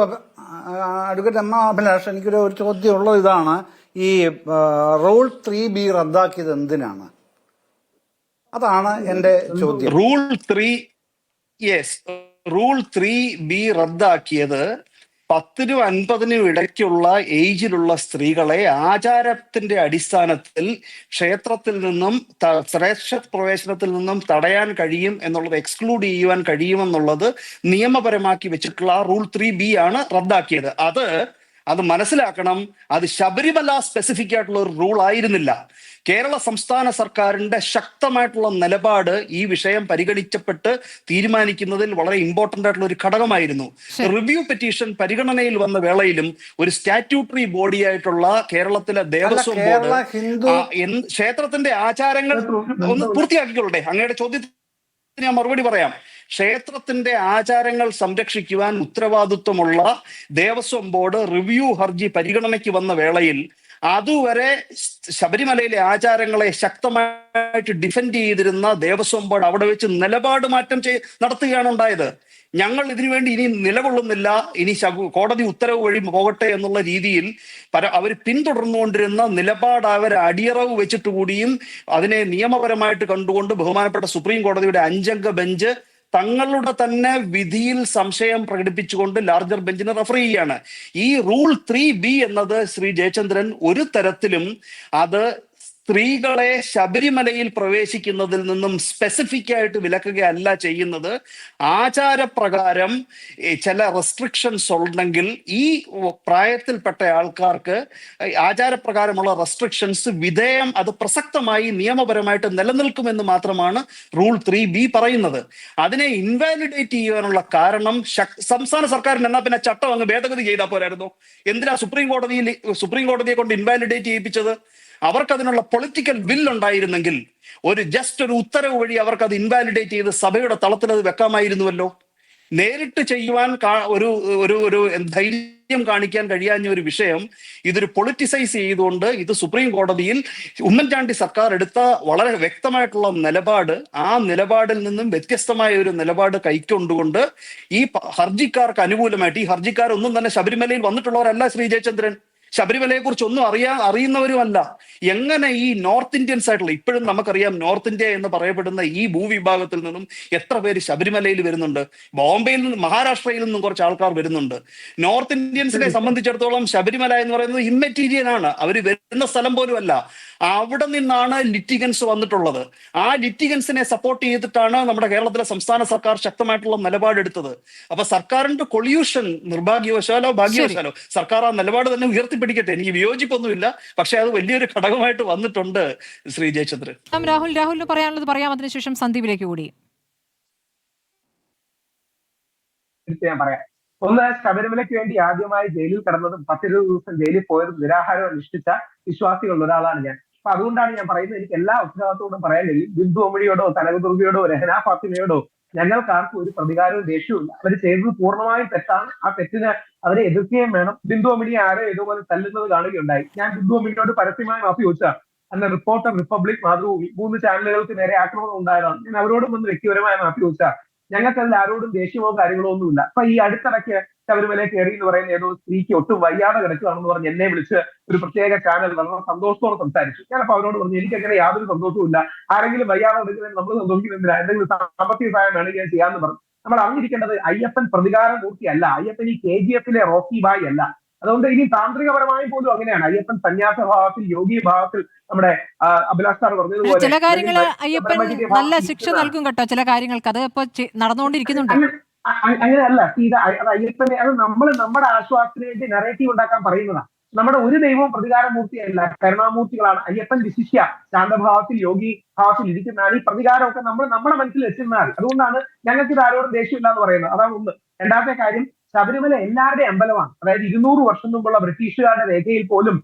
അഡ്വക്കേറ്റ് എം അഭിലാഷ്, എനിക്കൊരു ചോദ്യം ഉള്ളത് ഇതാണ്. ഈ റൂൾ 3B റദ്ദാക്കിയത് എന്തിനാണ്? അതാണ് എന്റെ ചോദ്യം. റൂൾ 3B റദ്ദാക്കിയത് 10നും 50നും ഇടയ്ക്കുള്ള ഏജിലുള്ള സ്ത്രീകളെ ആചാരത്തിന്റെ അടിസ്ഥാനത്തിൽ ക്ഷേത്രത്തിൽ നിന്നും ശ്രേഷ്ഠ പ്രവേശനത്തിൽ നിന്നും തടയാൻ കഴിയും എന്നുള്ളത്, എക്സ്ക്ലൂഡ് ചെയ്യുവാൻ കഴിയുമെന്നുള്ളത് നിയമപരമാക്കി വെച്ചിട്ടുള്ള റൂൾ 3B ആണ് റദ്ദാക്കിയത്. അത് മനസ്സിലാക്കണം. അത് ശബരിമല സ്പെസിഫിക് ആയിട്ടുള്ള ഒരു റൂൾ ആയിരുന്നില്ല. കേരള സംസ്ഥാന സർക്കാരിന്റെ ശക്തമായിട്ടുള്ള നിലപാട് ഈ വിഷയം പരിഗണിക്കപ്പെട്ട് തീരുമാനിക്കുന്നതിൽ വളരെ ഇമ്പോർട്ടന്റ് ആയിട്ടുള്ള ഒരു ഘടകമായിരുന്നു. റിവ്യൂ പെറ്റീഷൻ പരിഗണനയിൽ വന്ന വേളയിലും ഒരു സ്റ്റാറ്റ്യൂട്ടറി ബോഡി ആയിട്ടുള്ള കേരളത്തിലെ ദേവസ്വം ബോർഡ് ക്ഷേത്രത്തിന്റെ ആചാരങ്ങൾ ഒന്ന് പൂർത്തിയാക്കിക്കൊള്ളട്ടെ. അങ്ങയുടെ ചോദ്യത്തിന് ഞാൻ മറുപടി പറയാം. ക്ഷേത്രത്തിന്റെ ആചാരങ്ങൾ സംരക്ഷിക്കുവാൻ ഉത്തരവാദിത്വമുള്ള ദേവസ്വം ബോർഡ് റിവ്യൂ ഹർജി പരിഗണനയ്ക്ക് വന്ന വേളയിൽ അതുവരെ ശബരിമലയിലെ ആചാരങ്ങളെ ശക്തമായിട്ട് ഡിഫെൻഡ് ചെയ്തിരുന്ന ദേവസ്വം ബോർഡ് അവിടെ വെച്ച് നിലപാട് മാറ്റം നടത്തുകയാണ് ഉണ്ടായത്. ഞങ്ങൾ ഇതിനുവേണ്ടി ഇനി നിലകൊള്ളുന്നില്ല, ഇനി കോടതി ഉത്തരവ് വഴി പോകട്ടെ എന്നുള്ള രീതിയിൽ അവർ പിന്തുടർന്നുകൊണ്ടിരുന്ന നിലപാട് അവർ അടിയറവ് വെച്ചിട്ട് കൂടിയും അതിനെ നിയമപരമായിട്ട് കണ്ടുകൊണ്ട് ബഹുമാനപ്പെട്ട സുപ്രീം കോടതിയുടെ 5 അംഗ ബെഞ്ച് തങ്ങളുടെ തന്നെ വിധിയിൽ സംശയം പ്രകടിപ്പിച്ചുകൊണ്ട് ലാർജർ ബെഞ്ചിനെ റെഫർ ചെയ്യുകയാണ്. ഈ റൂൾ 3B എന്നത് ശ്രീ ജയചന്ദ്രൻ ഒരു തരത്തിലും അത് സ്ത്രീകളെ ശബരിമലയിൽ പ്രവേശിക്കുന്നതിൽ നിന്നും സ്പെസിഫിക് ആയിട്ട് വിലക്കുകയല്ല ചെയ്യുന്നത്. ആചാരപ്രകാരം ചില റെസ്ട്രിക്ഷൻസ് ഉണ്ടെങ്കിൽ ഈ പ്രായത്തിൽപ്പെട്ട ആൾക്കാർക്ക് ആചാരപ്രകാരമുള്ള റെസ്ട്രിക്ഷൻസ് വിധേയം അത് പ്രസക്തമായി നിയമപരമായിട്ട് നിലനിൽക്കുമെന്ന് മാത്രമാണ് റൂൾ 3B പറയുന്നത്. അതിനെ ഇൻവാലിഡേറ്റ് ചെയ്യാനുള്ള കാരണം സംസ്ഥാന സർക്കാരിന് എന്നാ പിന്നെ ചട്ടം അങ്ങ് ഭേദഗതി ചെയ്താൽ പോരായിരുന്നു? എന്തിനാ സുപ്രീം കോടതിയെ കൊണ്ട് ഇൻവാലിഡേറ്റ് ചെയ്യിപ്പിച്ചത്? അവർക്കതിനുള്ള പൊളിറ്റിക്കൽ വിൽ ഉണ്ടായിരുന്നെങ്കിൽ ഒരു ഉത്തരവ് വഴി അവർക്ക് അത് ഇൻവാലിഡേറ്റ് ചെയ്ത് സഭയുടെ തളത്തിൽ അത് വെക്കാമായിരുന്നുവല്ലോ. നേരിട്ട് ചെയ്യുവാൻ ഒരു ധൈര്യം കാണിക്കാൻ കഴിയാഞ്ഞ ഒരു വിഷയം ഇതൊരു പൊളിറ്റിസൈസ് ചെയ്തുകൊണ്ട് ഇത് സുപ്രീം കോടതിയിൽ ഉമ്മൻചാണ്ടി സർക്കാർ എടുത്ത വളരെ വ്യക്തമായിട്ടുള്ള നിലപാട്, ആ നിലപാടിൽ നിന്നും വ്യത്യസ്തമായ ഒരു നിലപാട് കൈക്കൊണ്ടുകൊണ്ട് ഈ ഹർജിക്കാർക്ക് അനുകൂലമായിട്ട്, ഈ ഹർജിക്കാർ ഒന്നും തന്നെ ശബരിമലയിൽ വന്നിട്ടുള്ളവരല്ല ശ്രീ ജയചന്ദ്രൻ, ശബരിമലയെ കുറിച്ച് ഒന്നും അറിയുന്നവരുമല്ല. എങ്ങനെ ഈ നോർത്ത് ഇന്ത്യൻസ് ആയിട്ടുള്ള, ഇപ്പോഴും നമുക്കറിയാം നോർത്ത് ഇന്ത്യ എന്ന് പറയപ്പെടുന്ന ഈ ഭൂവിഭാഗത്തിൽ നിന്നും എത്ര പേര് ശബരിമലയിൽ വരുന്നുണ്ട്, ബോംബെയിൽ നിന്നും മഹാരാഷ്ട്രയിൽ നിന്നും കുറച്ച് ആൾക്കാർ വരുന്നുണ്ട്. നോർത്ത് ഇന്ത്യൻസിനെ സംബന്ധിച്ചിടത്തോളം ശബരിമല എന്ന് പറയുന്നത് ഇമ്മെറ്റീരിയൽ ആണ്, അവർ വരുന്ന സ്ഥലം പോലും അല്ല. അവിടെ നിന്നാണ് ലിറ്റിഗൻസ് വന്നിട്ടുള്ളത്. ആ ലിറ്റിഗൻസിനെ സപ്പോർട്ട് ചെയ്തിട്ടാണ് നമ്മുടെ കേരളത്തിലെ സംസ്ഥാന സർക്കാർ ശക്തമായിട്ടുള്ള നിലപാടെടുത്തത്. അപ്പൊ സർക്കാരിന്റെ കൊള്യൂഷൻ നിർഭാഗ്യവശാലോ ഭാഗ്യവശാലോ സർക്കാർ ആ നിലപാട് തന്നെ ഉയർത്തിപ്പിടിക്കട്ടെ. എനിക്ക് വിയോജിപ്പൊന്നുമില്ല, പക്ഷെ അത് വലിയൊരു ഘടകമായിട്ട് വന്നിട്ടുണ്ട്. ശ്രീ ജയചന്ദ്രൻ, രാഹുലിന് പറയാനുള്ളത് പറയാം, അതിനുശേഷം സന്ദീപിലേക്ക് കൂടി. ഞാൻ പറയാം. ഒന്ന്, ശബരിമലയ്ക്ക് വേണ്ടി ആദ്യമായി ജയിലിൽ കിടന്നതും 10-20 ദിവസം ജയിലിൽ പോയതും നിരാഹാരം അനുഷ്ഠിച്ച വിശ്വാസികളുള്ള ഒരാളാണ് ഞാൻ. അപ്പൊ അതുകൊണ്ടാണ് ഞാൻ പറയുന്നത്, എനിക്ക് എല്ലാ ഉത്തരവാദിത്തോടും പറയാൻ കഴിയും. ബിന്ദു അമ്മിണിയോടോ കനകദുർഗയോടോ രഹന ഫാത്തിമയോടോ ഞങ്ങൾക്കാർക്കും ഒരു പ്രതികാരവും ദേഷ്യവും ഇല്ല. അവർ ചെയ്തത് പൂർണ്ണമായും തെറ്റാണ്. ആ തെറ്റിന് അവരെ എതിർക്കുകയും വേണം. ബിന്ദു അമ്മിണിയെ ആരോ ഇതുപോലെ തല്ലുന്നത് കാണുകയുണ്ടായി. ഞാൻ ബിന്ദു അമ്മിണിയോട് പരസ്യമായി മാഫി ചോദിച്ചതാണ്. അന്ന് റിപ്പോർട്ടർ, റിപ്പബ്ലിക്, മാതൃഭൂമി 3 ചാനലുകൾക്ക് നേരെ ആക്രമണം ഉണ്ടായതാണ്. ഞാൻ അവരോടും ഒന്ന് വ്യക്തിപരമായ മാഫി ചോദിച്ചാൽ ഞങ്ങൾക്കതിൽ ആരോടും ദേഷ്യമോ കാര്യങ്ങളോ ഒന്നുമില്ല. അപ്പൊ ഈ അടുത്തിടയ്ക്ക് ശബരിമല കയറി എന്ന് പറയുന്ന ഏതോ സ്ത്രീക്ക് ഒട്ടും വയ്യാതെ കിടക്കുകയാണെന്ന് പറഞ്ഞ് എന്നെ വിളിച്ച് ഒരു പ്രത്യേക ചാനൽ വളരെ സന്തോഷത്തോടെ സംസാരിച്ചു. ഞാനപ്പോ അവരോട് പറഞ്ഞു, എനിക്കങ്ങനെ യാതൊരു സന്തോഷവും ഇല്ല. ആരെങ്കിലും വയ്യാതെ എടുക്കുന്നതിന് നമ്മൾ സന്തോഷിക്കുന്നില്ല, എന്തെങ്കിലും സാമ്പത്തിക സഹായം വേണമെങ്കിൽ ഞാൻ ചെയ്യാമെന്ന് പറഞ്ഞു. നമ്മൾ അറിഞ്ഞിരിക്കേണ്ടത് അയ്യപ്പൻ പ്രതികാരമൂർത്തിയല്ല, അയ്യപ്പൻ ഈ KGF റോക്കി ബായ് അല്ല. അതുകൊണ്ട് ഇനി താന്ത്രികപരമായി പോലും അങ്ങനെയാണ്. അയ്യപ്പൻ സന്യാസ ഭാവത്തിൽ, യോഗി ഭാവത്തിൽ, നമ്മുടെ അഭിലാഷ് സാർ പറഞ്ഞതുപോലെ ചില കാര്യങ്ങൾ അയ്യപ്പൻ നല്ല ശിക്ഷ നൽകും കേട്ടോ, ചില കാര്യങ്ങൾക്ക്. അത് ഇപ്പൊ നടന്നുകൊണ്ടിരിക്കുന്നുണ്ട്. അങ്ങനെയല്ല അത് അയ്യപ്പനെ, അത് നമ്മൾ നമ്മുടെ ആശ്വാസത്തിന് വേണ്ടി നെറേറ്റീവ് ഉണ്ടാക്കാൻ പറയുന്നതാണ്. നമ്മുടെ ഒരു ദൈവവും പ്രതികാരമൂർത്തിയല്ല, കരുണാമൂർത്തികളാണ്. അയ്യപ്പൻ വിശിഷ്യ ശാന്തഭാവത്തിൽ, യോഗി ഭാവത്തിൽ ഇരിക്കുന്നതാണ്. ഈ പ്രതികാരമൊക്കെ നമ്മൾ നമ്മുടെ മനസ്സിൽ വെച്ചിരുന്നാൽ, അതുകൊണ്ടാണ് ഞങ്ങൾക്ക് ഇത് ആരോടും ദേഷ്യമില്ല എന്ന് പറയുന്നത്. അതാണ് ഒന്ന്. രണ്ടാമത്തെ കാര്യം, ശബരിമല എല്ലാവരുടെയും അമ്പലമാണ്. അതായത് 200 വർഷം മുമ്പുള്ള ബ്രിട്ടീഷുകാരുടെ രേഖയിൽ പോലും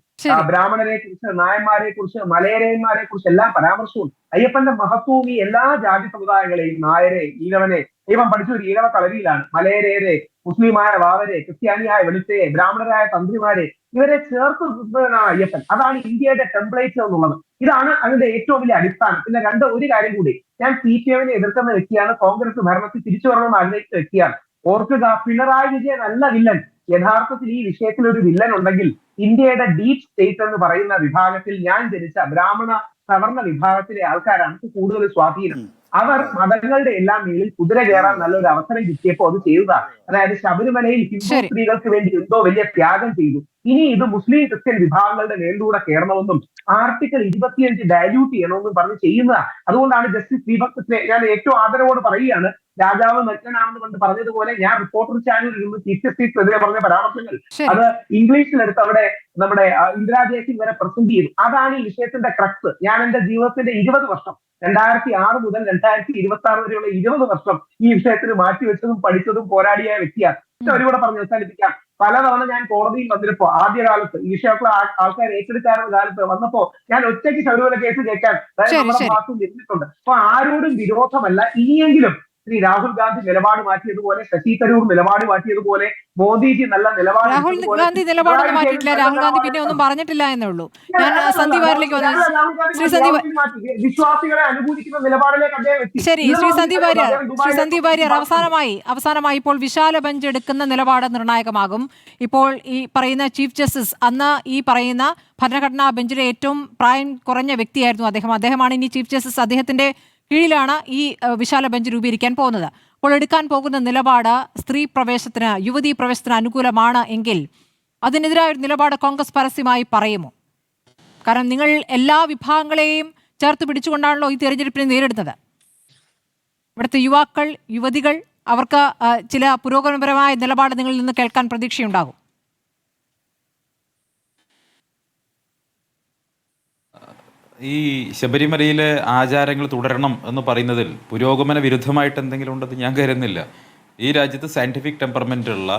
ബ്രാഹ്മണരെ കുറിച്ച്, നായന്മാരെ കുറിച്ച്, മലയരയന്മാരെ കുറിച്ച് എല്ലാം പരാമർശവും. അയ്യപ്പന്റെ മഹത്വവും ഈ എല്ലാ ജാതി സമുദായങ്ങളെയും, നായരെ, ഈഴവനെ, ദൈവം പഠിച്ച ഒരു ഈഴവ കളരിയിലാണ്. മലയരേരെ, മുസ്ലിമായ വാവരെ, ക്രിസ്ത്യാനിയായ വെളുത്തയെ, ബ്രാഹ്മണരായ തന്ത്രിമാരെ, ഇവരെ ചേർത്ത് നിർത്തുന്നതാണ് അയ്യപ്പൻ. അതാണ് ഇന്ത്യയുടെ ടെംപ്ലേറ്റ് എന്നുള്ളത്. ഇതാണ് അതിന്റെ ഏറ്റവും വലിയ അടിസ്ഥാനം. പിന്നെ ഒരു കാര്യം കൂടി, ഞാൻ CPM എതിർക്കുന്ന വ്യക്തിയാണ്, കോൺഗ്രസ് ഭരണത്തിൽ തിരിച്ചു വരണമെന്ന് ആഗ്രഹിച്ച വ്യക്തിയാണ്. ഓർക്കുക, പിണറായി വിജയൻ അല്ല വില്ലൻ. യഥാർത്ഥത്തിൽ ഈ വിഷയത്തിൽ ഒരു വില്ലൻ ഉണ്ടെങ്കിൽ ഇന്ത്യയുടെ ഡീപ് സ്റ്റേറ്റ് എന്ന് പറയുന്ന വിഭാഗത്തിൽ ഞാൻ ജനിച്ച ബ്രാഹ്മണ സവർണ വിഭാഗത്തിലെ ആൾക്കാരാണ് കൂടുതൽ സ്വാധീനം. അവർ മതങ്ങളുടെ എല്ലാം മേളിൽ കുതിര കയറാൻ നല്ലൊരു അവസരം കിട്ടിയപ്പോൾ അത് ചെയ്തതാണ്. അതായത് ശബരിമലയിൽ ഹിന്ദു സ്ത്രീകൾക്ക് വേണ്ടി എന്തോ വലിയ ത്യാഗം ചെയ്തു. ഇനി ഇത് മുസ്ലിം ക്രിസ്ത്യൻ വിഭാഗങ്ങളുടെ മേലിലൂടെ കയറണമെന്നും ആർട്ടിക്കിൾ 25 ഡയല്യൂട്ട് ചെയ്യണമെന്നും പറഞ്ഞ് ചെയ്യുന്നതാണ്. അതുകൊണ്ടാണ് ജസ്റ്റിസ് ദീപക് ഞാൻ ഏറ്റവും ആദരവോട് പറയുകയാണ്, രാജാവ് നഗ്നനാണെന്ന് കൊണ്ട് പറഞ്ഞതുപോലെ ഞാൻ റിപ്പോർട്ടർ ചാനലിൽ നിന്ന് ചീഫ് ജസ്റ്റിസിനെതിരെ പറഞ്ഞ പരാമർശങ്ങൾ അത് ഇംഗ്ലീഷിലെടുത്ത് അവിടെ നമ്മുടെ ഇന്ദിരാ ജയസിംഗ് വരെ പ്രസന്റ് ചെയ്തു. അതാണ് ഈ വിഷയത്തിന്റെ ക്രക്സ്. ഞാൻ എന്റെ ജീവിതത്തിന്റെ 20 വർഷം 2006 മുതൽ 2026 വരെയുള്ള 20 വർഷം ഈ വിഷയത്തിന് മാറ്റിവെച്ചതും പഠിച്ചതും പോരാടിയ വ്യക്തിയാണ്. ഒരുപാട് പറഞ്ഞ് അവസാനിപ്പിക്കാം. പലതവണ ഞാൻ കോടതിയിൽ വന്നിരുപ്പോ ആദ്യകാലത്ത് ഈ വിഷയത്തിൽ ആൾക്കാർ ഏറ്റെടുക്കാറുള്ള കാലത്ത് വന്നപ്പോ ഞാൻ ഒറ്റയ്ക്ക് ശബരിമല കേസ് കേൾക്കാൻ നമ്മുടെ ഭാഗത്തും ഇരുന്നിട്ടുണ്ട്. അപ്പൊ ആരോടും വിരോധമല്ല. ഇനിയെങ്കിലും ശ്രീ രാഹുൽ ഗാന്ധി നിലപാട് മാറ്റിയതുപോലെ, ശശി തരൂർ നിലപാട് മാറ്റിയതുപോലെ, മോദിജി നല്ല നിലപാട്. രാഹുൽ ഗാന്ധി നിലപാടൊന്നും മാറ്റിയിട്ടില്ല. രാഹുൽ ഗാന്ധി പിന്നെ ഒന്നും പറഞ്ഞിട്ടില്ല എന്നേ ഉള്ളൂ. ഞാൻ സന്ദീപ് വാര്യരിലേക്ക് വന്നു. ശ്രീ സന്ദീപ്, വിശ്വാസികളെ അനുകൂലിക്കുന്ന നിലപാടിലേക്ക് അദ്ദേഹം എത്തി. ശരി, ശ്രീ സന്ദീപ് വാര്യർ, അവസാനമായി ഇപ്പോൾ വിശാല ബെഞ്ച് എടുക്കുന്ന നിലപാട് നിർണായകമാകും. ഇപ്പോൾ ഈ പറയുന്ന ചീഫ് ജസ്റ്റിസ്, അന്ന് ഈ പറയുന്ന ഭരണഘടനാ ബെഞ്ചിലെ ഏറ്റവും പ്രായം കുറഞ്ഞ വ്യക്തിയായിരുന്നു അദ്ദേഹമാണ് ഇനി ചീഫ് ജസ്റ്റിസ്. അദ്ദേഹത്തിന്റെ കീഴിലാണ് ഈ വിശാല ബെഞ്ച് രൂപീകരിക്കാൻ പോകുന്നത്. അപ്പോൾ എടുക്കാൻ പോകുന്ന നിലപാട് സ്ത്രീ പ്രവേശത്തിന്, യുവതീ പ്രവേശത്തിന് അനുകൂലമാണ് എങ്കിൽ അതിനെതിരായ ഒരു നിലപാട് കോൺഗ്രസ് പരസ്യമായി പറയുമോ? കാരണം നിങ്ങൾ എല്ലാ വിഭാഗങ്ങളെയും ചേർത്ത് പിടിച്ചുകൊണ്ടാണല്ലോ ഈ തെരഞ്ഞെടുപ്പിനെ നേരിടുന്നത്. ഇവിടുത്തെ യുവാക്കൾ, യുവതികൾ, അവർക്ക് ചില പുരോഗമനപരമായ നിലപാട് നിങ്ങളിൽ നിന്ന് കേൾക്കാൻ പ്രതീക്ഷയുണ്ടാകും. ഈ ശബരിമലയിലെ ആചാരങ്ങൾ തുടരണം എന്ന് പറയുന്നതിൽ പുരോഗമന വിരുദ്ധമായിട്ട് എന്തെങ്കിലും ഉണ്ടെന്ന് ഞാൻ കരുതുന്നില്ല. ഈ രാജ്യത്ത് സയൻറ്റിഫിക് ടെമ്പർമെൻ്റുള്ള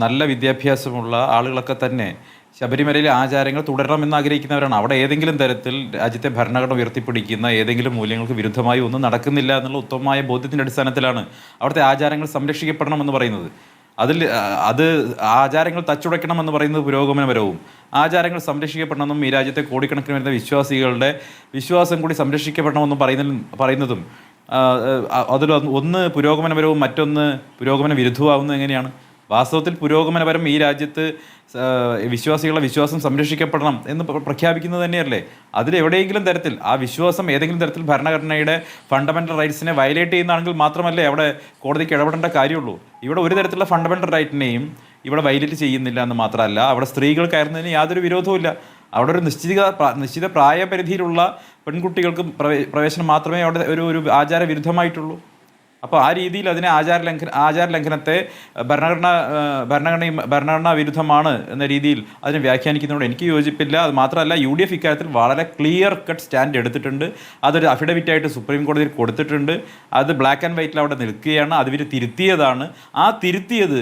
നല്ല വിദ്യാഭ്യാസമുള്ള ആളുകളൊക്കെ തന്നെ ശബരിമലയിലെ ആചാരങ്ങൾ തുടരണമെന്ന് ആഗ്രഹിക്കുന്നവരാണ്. അവിടെ ഏതെങ്കിലും തരത്തിൽ രാജ്യത്തെ ഭരണഘടന ഉയർത്തിപ്പിടിക്കുന്ന ഏതെങ്കിലും മൂല്യങ്ങൾക്ക് വിരുദ്ധമായി ഒന്നും നടക്കുന്നില്ല എന്നുള്ള ഉത്തമമായ ബോധ്യത്തിൻ്റെ അടിസ്ഥാനത്തിലാണ് അവിടുത്തെ ആചാരങ്ങൾ സംരക്ഷിക്കപ്പെടണമെന്ന് പറയുന്നത്. അത് ആചാരങ്ങൾ തച്ചുടയ്ക്കണമെന്ന് പറയുന്നത് പുരോഗമനപരവും, ആചാരങ്ങൾ സംരക്ഷിക്കപ്പെടണമെന്നും ഈ രാജ്യത്തെ കോടിക്കണക്കിന് വരുന്ന വിശ്വാസികളുടെ വിശ്വാസം കൂടി സംരക്ഷിക്കപ്പെടണമെന്നും പറയുന്നതും അതിൽ ഒന്ന് പുരോഗമനപരവും മറ്റൊന്ന് പുരോഗമന വിരുദ്ധമാവുന്നത് എങ്ങനെയാണ്? വാസ്തവത്തിൽ പുരോഗമനപരം ഈ രാജ്യത്ത് വിശ്വാസികളുടെ വിശ്വാസം സംരക്ഷിക്കപ്പെടണം എന്ന് പ്രഖ്യാപിക്കുന്നത് തന്നെയല്ലേ? അതിലെവിടെയെങ്കിലും തരത്തിൽ ആ വിശ്വാസം ഏതെങ്കിലും തരത്തിൽ ഭരണഘടനയുടെ ഫണ്ടമെന്റൽ റൈറ്റ്സിനെ വയലേറ്റ് ചെയ്യുന്നതാണെങ്കിൽ മാത്രമല്ലേ അവിടെ കോടതിക്ക് ഇടപെടേണ്ട കാര്യമുള്ളൂ. ഇവിടെ ഒരു തരത്തിലുള്ള ഫണ്ടമെന്റൽ റൈറ്റിനെയും ഇവിടെ വയലേറ്റ് ചെയ്യുന്നില്ല എന്ന് മാത്രമല്ല, അവിടെ സ്ത്രീകൾ കയറുന്നതിന് യാതൊരു വിരോധവുമില്ല. അവിടെ ഒരു നിശ്ചിത പ്രായപരിധിയിലുള്ള പെൺകുട്ടികൾക്ക് പ്രവേശനം മാത്രമേ അവിടെ ഒരു ആചാരവിരുദ്ധമായിട്ടുള്ളൂ. അപ്പോൾ ആ രീതിയിൽ അതിനെ ആചാര ലംഘനത്തെ ഭരണഘടനാ വിരുദ്ധമാണ് എന്ന രീതിയിൽ അതിനെ വ്യാഖ്യാനിക്കുന്നതോട് എനിക്ക് യോജിപ്പില്ല. അത് മാത്രമല്ല, UDF ഇക്കാര്യത്തിൽ വളരെ ക്ലിയർ കട്ട് സ്റ്റാൻഡ് എടുത്തിട്ടുണ്ട്. അതൊരു അഫിഡവിറ്റായിട്ട് സുപ്രീം കോടതിയിൽ കൊടുത്തിട്ടുണ്ട്. അത് ബ്ലാക്ക് ആൻഡ് വൈറ്റിൽ അവിടെ നിൽക്കുകയാണ്. അത് ഇവർ തിരുത്തിയതാണ്. ആ തിരുത്തിയത്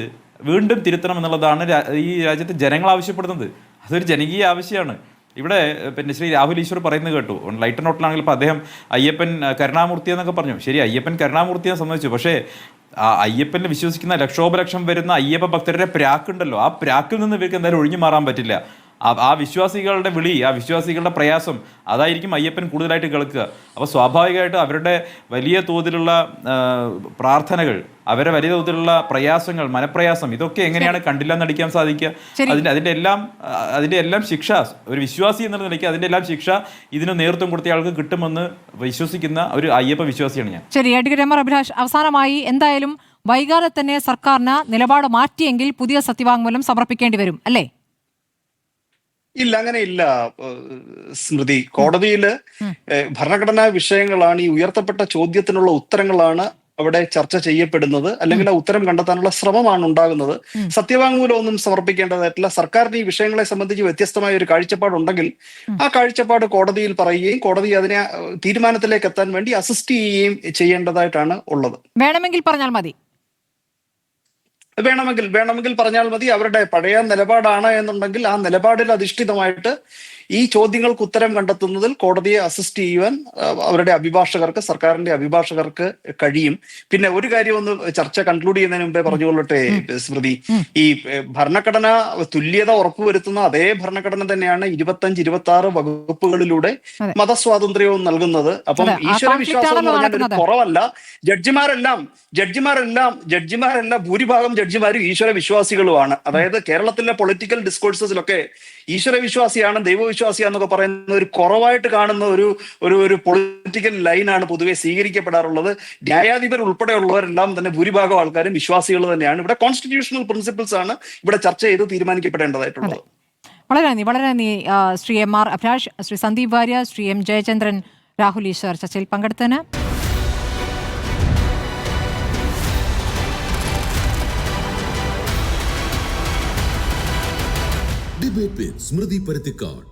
വീണ്ടും തിരുത്തണം എന്നുള്ളതാണ് ഈ രാജ്യത്തെ ജനങ്ങൾ ആവശ്യപ്പെടുന്നത്. അതൊരു ജനകീയ ആവശ്യമാണ്. ഇവിടെ പിന്നെ ശ്രീ രാഹുൽ ഈശ്വർ പറയുന്നത് കേട്ടു, ലൈറ്റർ നോട്ടിലാണെങ്കിൽ ഇപ്പോൾ അദ്ദേഹം അയ്യപ്പൻ കരുണാമൂർത്തി എന്നൊക്കെ പറഞ്ഞു. ശരി, അയ്യപ്പൻ കരുണാമൂർത്തിയെ സംബന്ധിച്ചു. പക്ഷേ ആ അയ്യപ്പനെ വിശ്വസിക്കുന്ന ലക്ഷോപലക്ഷം വരുന്ന അയ്യപ്പ ഭക്തരുടെ പ്രാക്കുണ്ടല്ലോ, ആ പ്രാക്കിൽ നിന്ന് ഇവർക്ക് എന്തായാലും ഒഴിഞ്ഞു മാറാൻ പറ്റില്ല. ആ വിശ്വാസികളുടെ വിളി, ആ വിശ്വാസികളുടെ പ്രയാസം, അതായിരിക്കും അയ്യപ്പൻ കൂടുതലായിട്ട് കേൾക്കുക. അപ്പോൾ സ്വാഭാവികമായിട്ട് അവരുടെ വലിയ തോതിലുള്ള പ്രാർത്ഥനകൾ, അവരുടെ വലിയ തോതിലുള്ള പ്രയാസങ്ങൾ, മനപ്രയാസം, ഇതൊക്കെ എങ്ങനെയാണ് കണ്ടില്ല എന്നടിക്കാൻ സാധിക്കുക? അതിൻ്റെ എല്ലാം ശിക്ഷ, ഒരു വിശ്വാസി എന്നുള്ള നിലയ്ക്ക് അതിൻ്റെ എല്ലാം ശിക്ഷ ഇതിന് നേതൃത്വം കൊടുത്ത ആൾക്ക് കിട്ടുമെന്ന് വിശ്വസിക്കുന്ന ഒരു അയ്യപ്പ വിശ്വാസിയാണ് ഞാൻ. ശരി, അഡ്വക്കേറ്റ് എം ആർ അഭിലാഷ്, അവസാനമായി എന്തായാലും വൈകാതെ തന്നെ സർക്കാരിന് നിലപാട് മാറ്റിയെങ്കിൽ പുതിയ സത്യവാങ്മൂലം സമർപ്പിക്കേണ്ടി വരും അല്ലേ? ഇല്ല, അങ്ങനെ ഇല്ല സ്മൃതി. കോടതിയില് ഭരണഘടനാ വിഷയങ്ങളാണ്, ഈ ഉയർത്തപ്പെട്ട ചോദ്യത്തിനുള്ള ഉത്തരങ്ങളാണ് അവിടെ ചർച്ച ചെയ്യപ്പെടുന്നത്, അല്ലെങ്കിൽ ആ ഉത്തരം കണ്ടെത്താനുള്ള ശ്രമമാണ് ഉണ്ടാകുന്നത്. സത്യവാങ്മൂലം ഒന്നും സമർപ്പിക്കേണ്ടതായിട്ടില്ല. സർക്കാരിന് ഈ വിഷയങ്ങളെ സംബന്ധിച്ച് വ്യത്യസ്തമായ ഒരു കാഴ്ചപ്പാടുണ്ടെങ്കിൽ ആ കാഴ്ചപ്പാട് കോടതിയിൽ പറയുകയും കോടതി അതിനെ തീരുമാനത്തിലേക്ക് എത്താൻ വേണ്ടി അസിസ്റ്റ് ചെയ്യുകയും ചെയ്യേണ്ടതായിട്ടാണ് ഉള്ളത്. വേണമെങ്കിൽ പറഞ്ഞാൽ മതി. വേണമെങ്കിൽ പറഞ്ഞാൽ മതി. അവരുടെ പഴയ നിലപാടാണ് എന്നുണ്ടെങ്കിൽ ആ നിലപാടിൽ അധിഷ്ഠിതമായിട്ട് ഈ ചോദ്യങ്ങൾക്ക് ഉത്തരം കണ്ടെത്തുന്നതിൽ കോടതിയെ അസിസ്റ്റ് ചെയ്യുവാൻ അവരുടെ അഭിഭാഷകർക്ക്, സർക്കാരിന്റെ അഭിഭാഷകർക്ക് കഴിയും. പിന്നെ ഒരു കാര്യം ഒന്ന് ചർച്ച കൺക്ലൂഡ് ചെയ്യുന്നതിന് മുമ്പേ പറഞ്ഞുകൊള്ളട്ടെ സ്മൃതി, ഈ ഭരണഘടന തുല്യത ഉറപ്പുവരുത്തുന്ന അതേ ഭരണഘടന തന്നെയാണ് 25-26 വകുപ്പുകളിലൂടെ മതസ്വാതന്ത്ര്യവും നൽകുന്നത്. അപ്പം ഈശ്വര വിശ്വാസം എന്ന് പറഞ്ഞാൽ ഒരു കുറവല്ല. ജഡ്ജിമാരെല്ലാം ഭൂരിഭാഗം ജഡ്ജിമാരും ഈശ്വര വിശ്വാസികളുമാണ്. അതായത് കേരളത്തിലെ പൊളിറ്റിക്കൽ ഡിസ്കോഴ്സസിലൊക്കെ ഈശ്വര വിശ്വാസിയാണ്, ദൈവവിശ്വാസിയാന്നൊക്കെ പറയുന്ന ഒരു കുറവായിട്ട് കാണുന്ന ഒരു പൊളിറ്റിക്കൽ ലൈനാണ് പൊതുവെ സ്വീകരിക്കപ്പെടാറുള്ളത്. ന്യായാധിപർ ഉൾപ്പെടെയുള്ളവരെല്ലാം തന്നെ ഭൂരിഭാഗം ആൾക്കാരും വിശ്വാസികൾ തന്നെയാണ്. ഇവിടെ കോൺസ്റ്റിറ്റ്യൂഷണൽ പ്രിൻസിപ്പിൾസ് ആണ് ഇവിടെ ചർച്ച ചെയ്ത് തീരുമാനിക്കപ്പെടേണ്ടതായിട്ടുള്ളത്. വളരെ നന്ദി ശ്രീ എം ആർ അഭിലാഷ്, ശ്രീ സന്ദീപ് വാര്യ, ശ്രീ എം ജയചന്ദ്രൻ, രാഹുൽ ഈശ്വർ ചർച്ചയിൽ പങ്കെടുത്തതിന്. ഡിബേറ്റ് വിത്ത് സ്മൃതി പരുത്തിക്കാട്.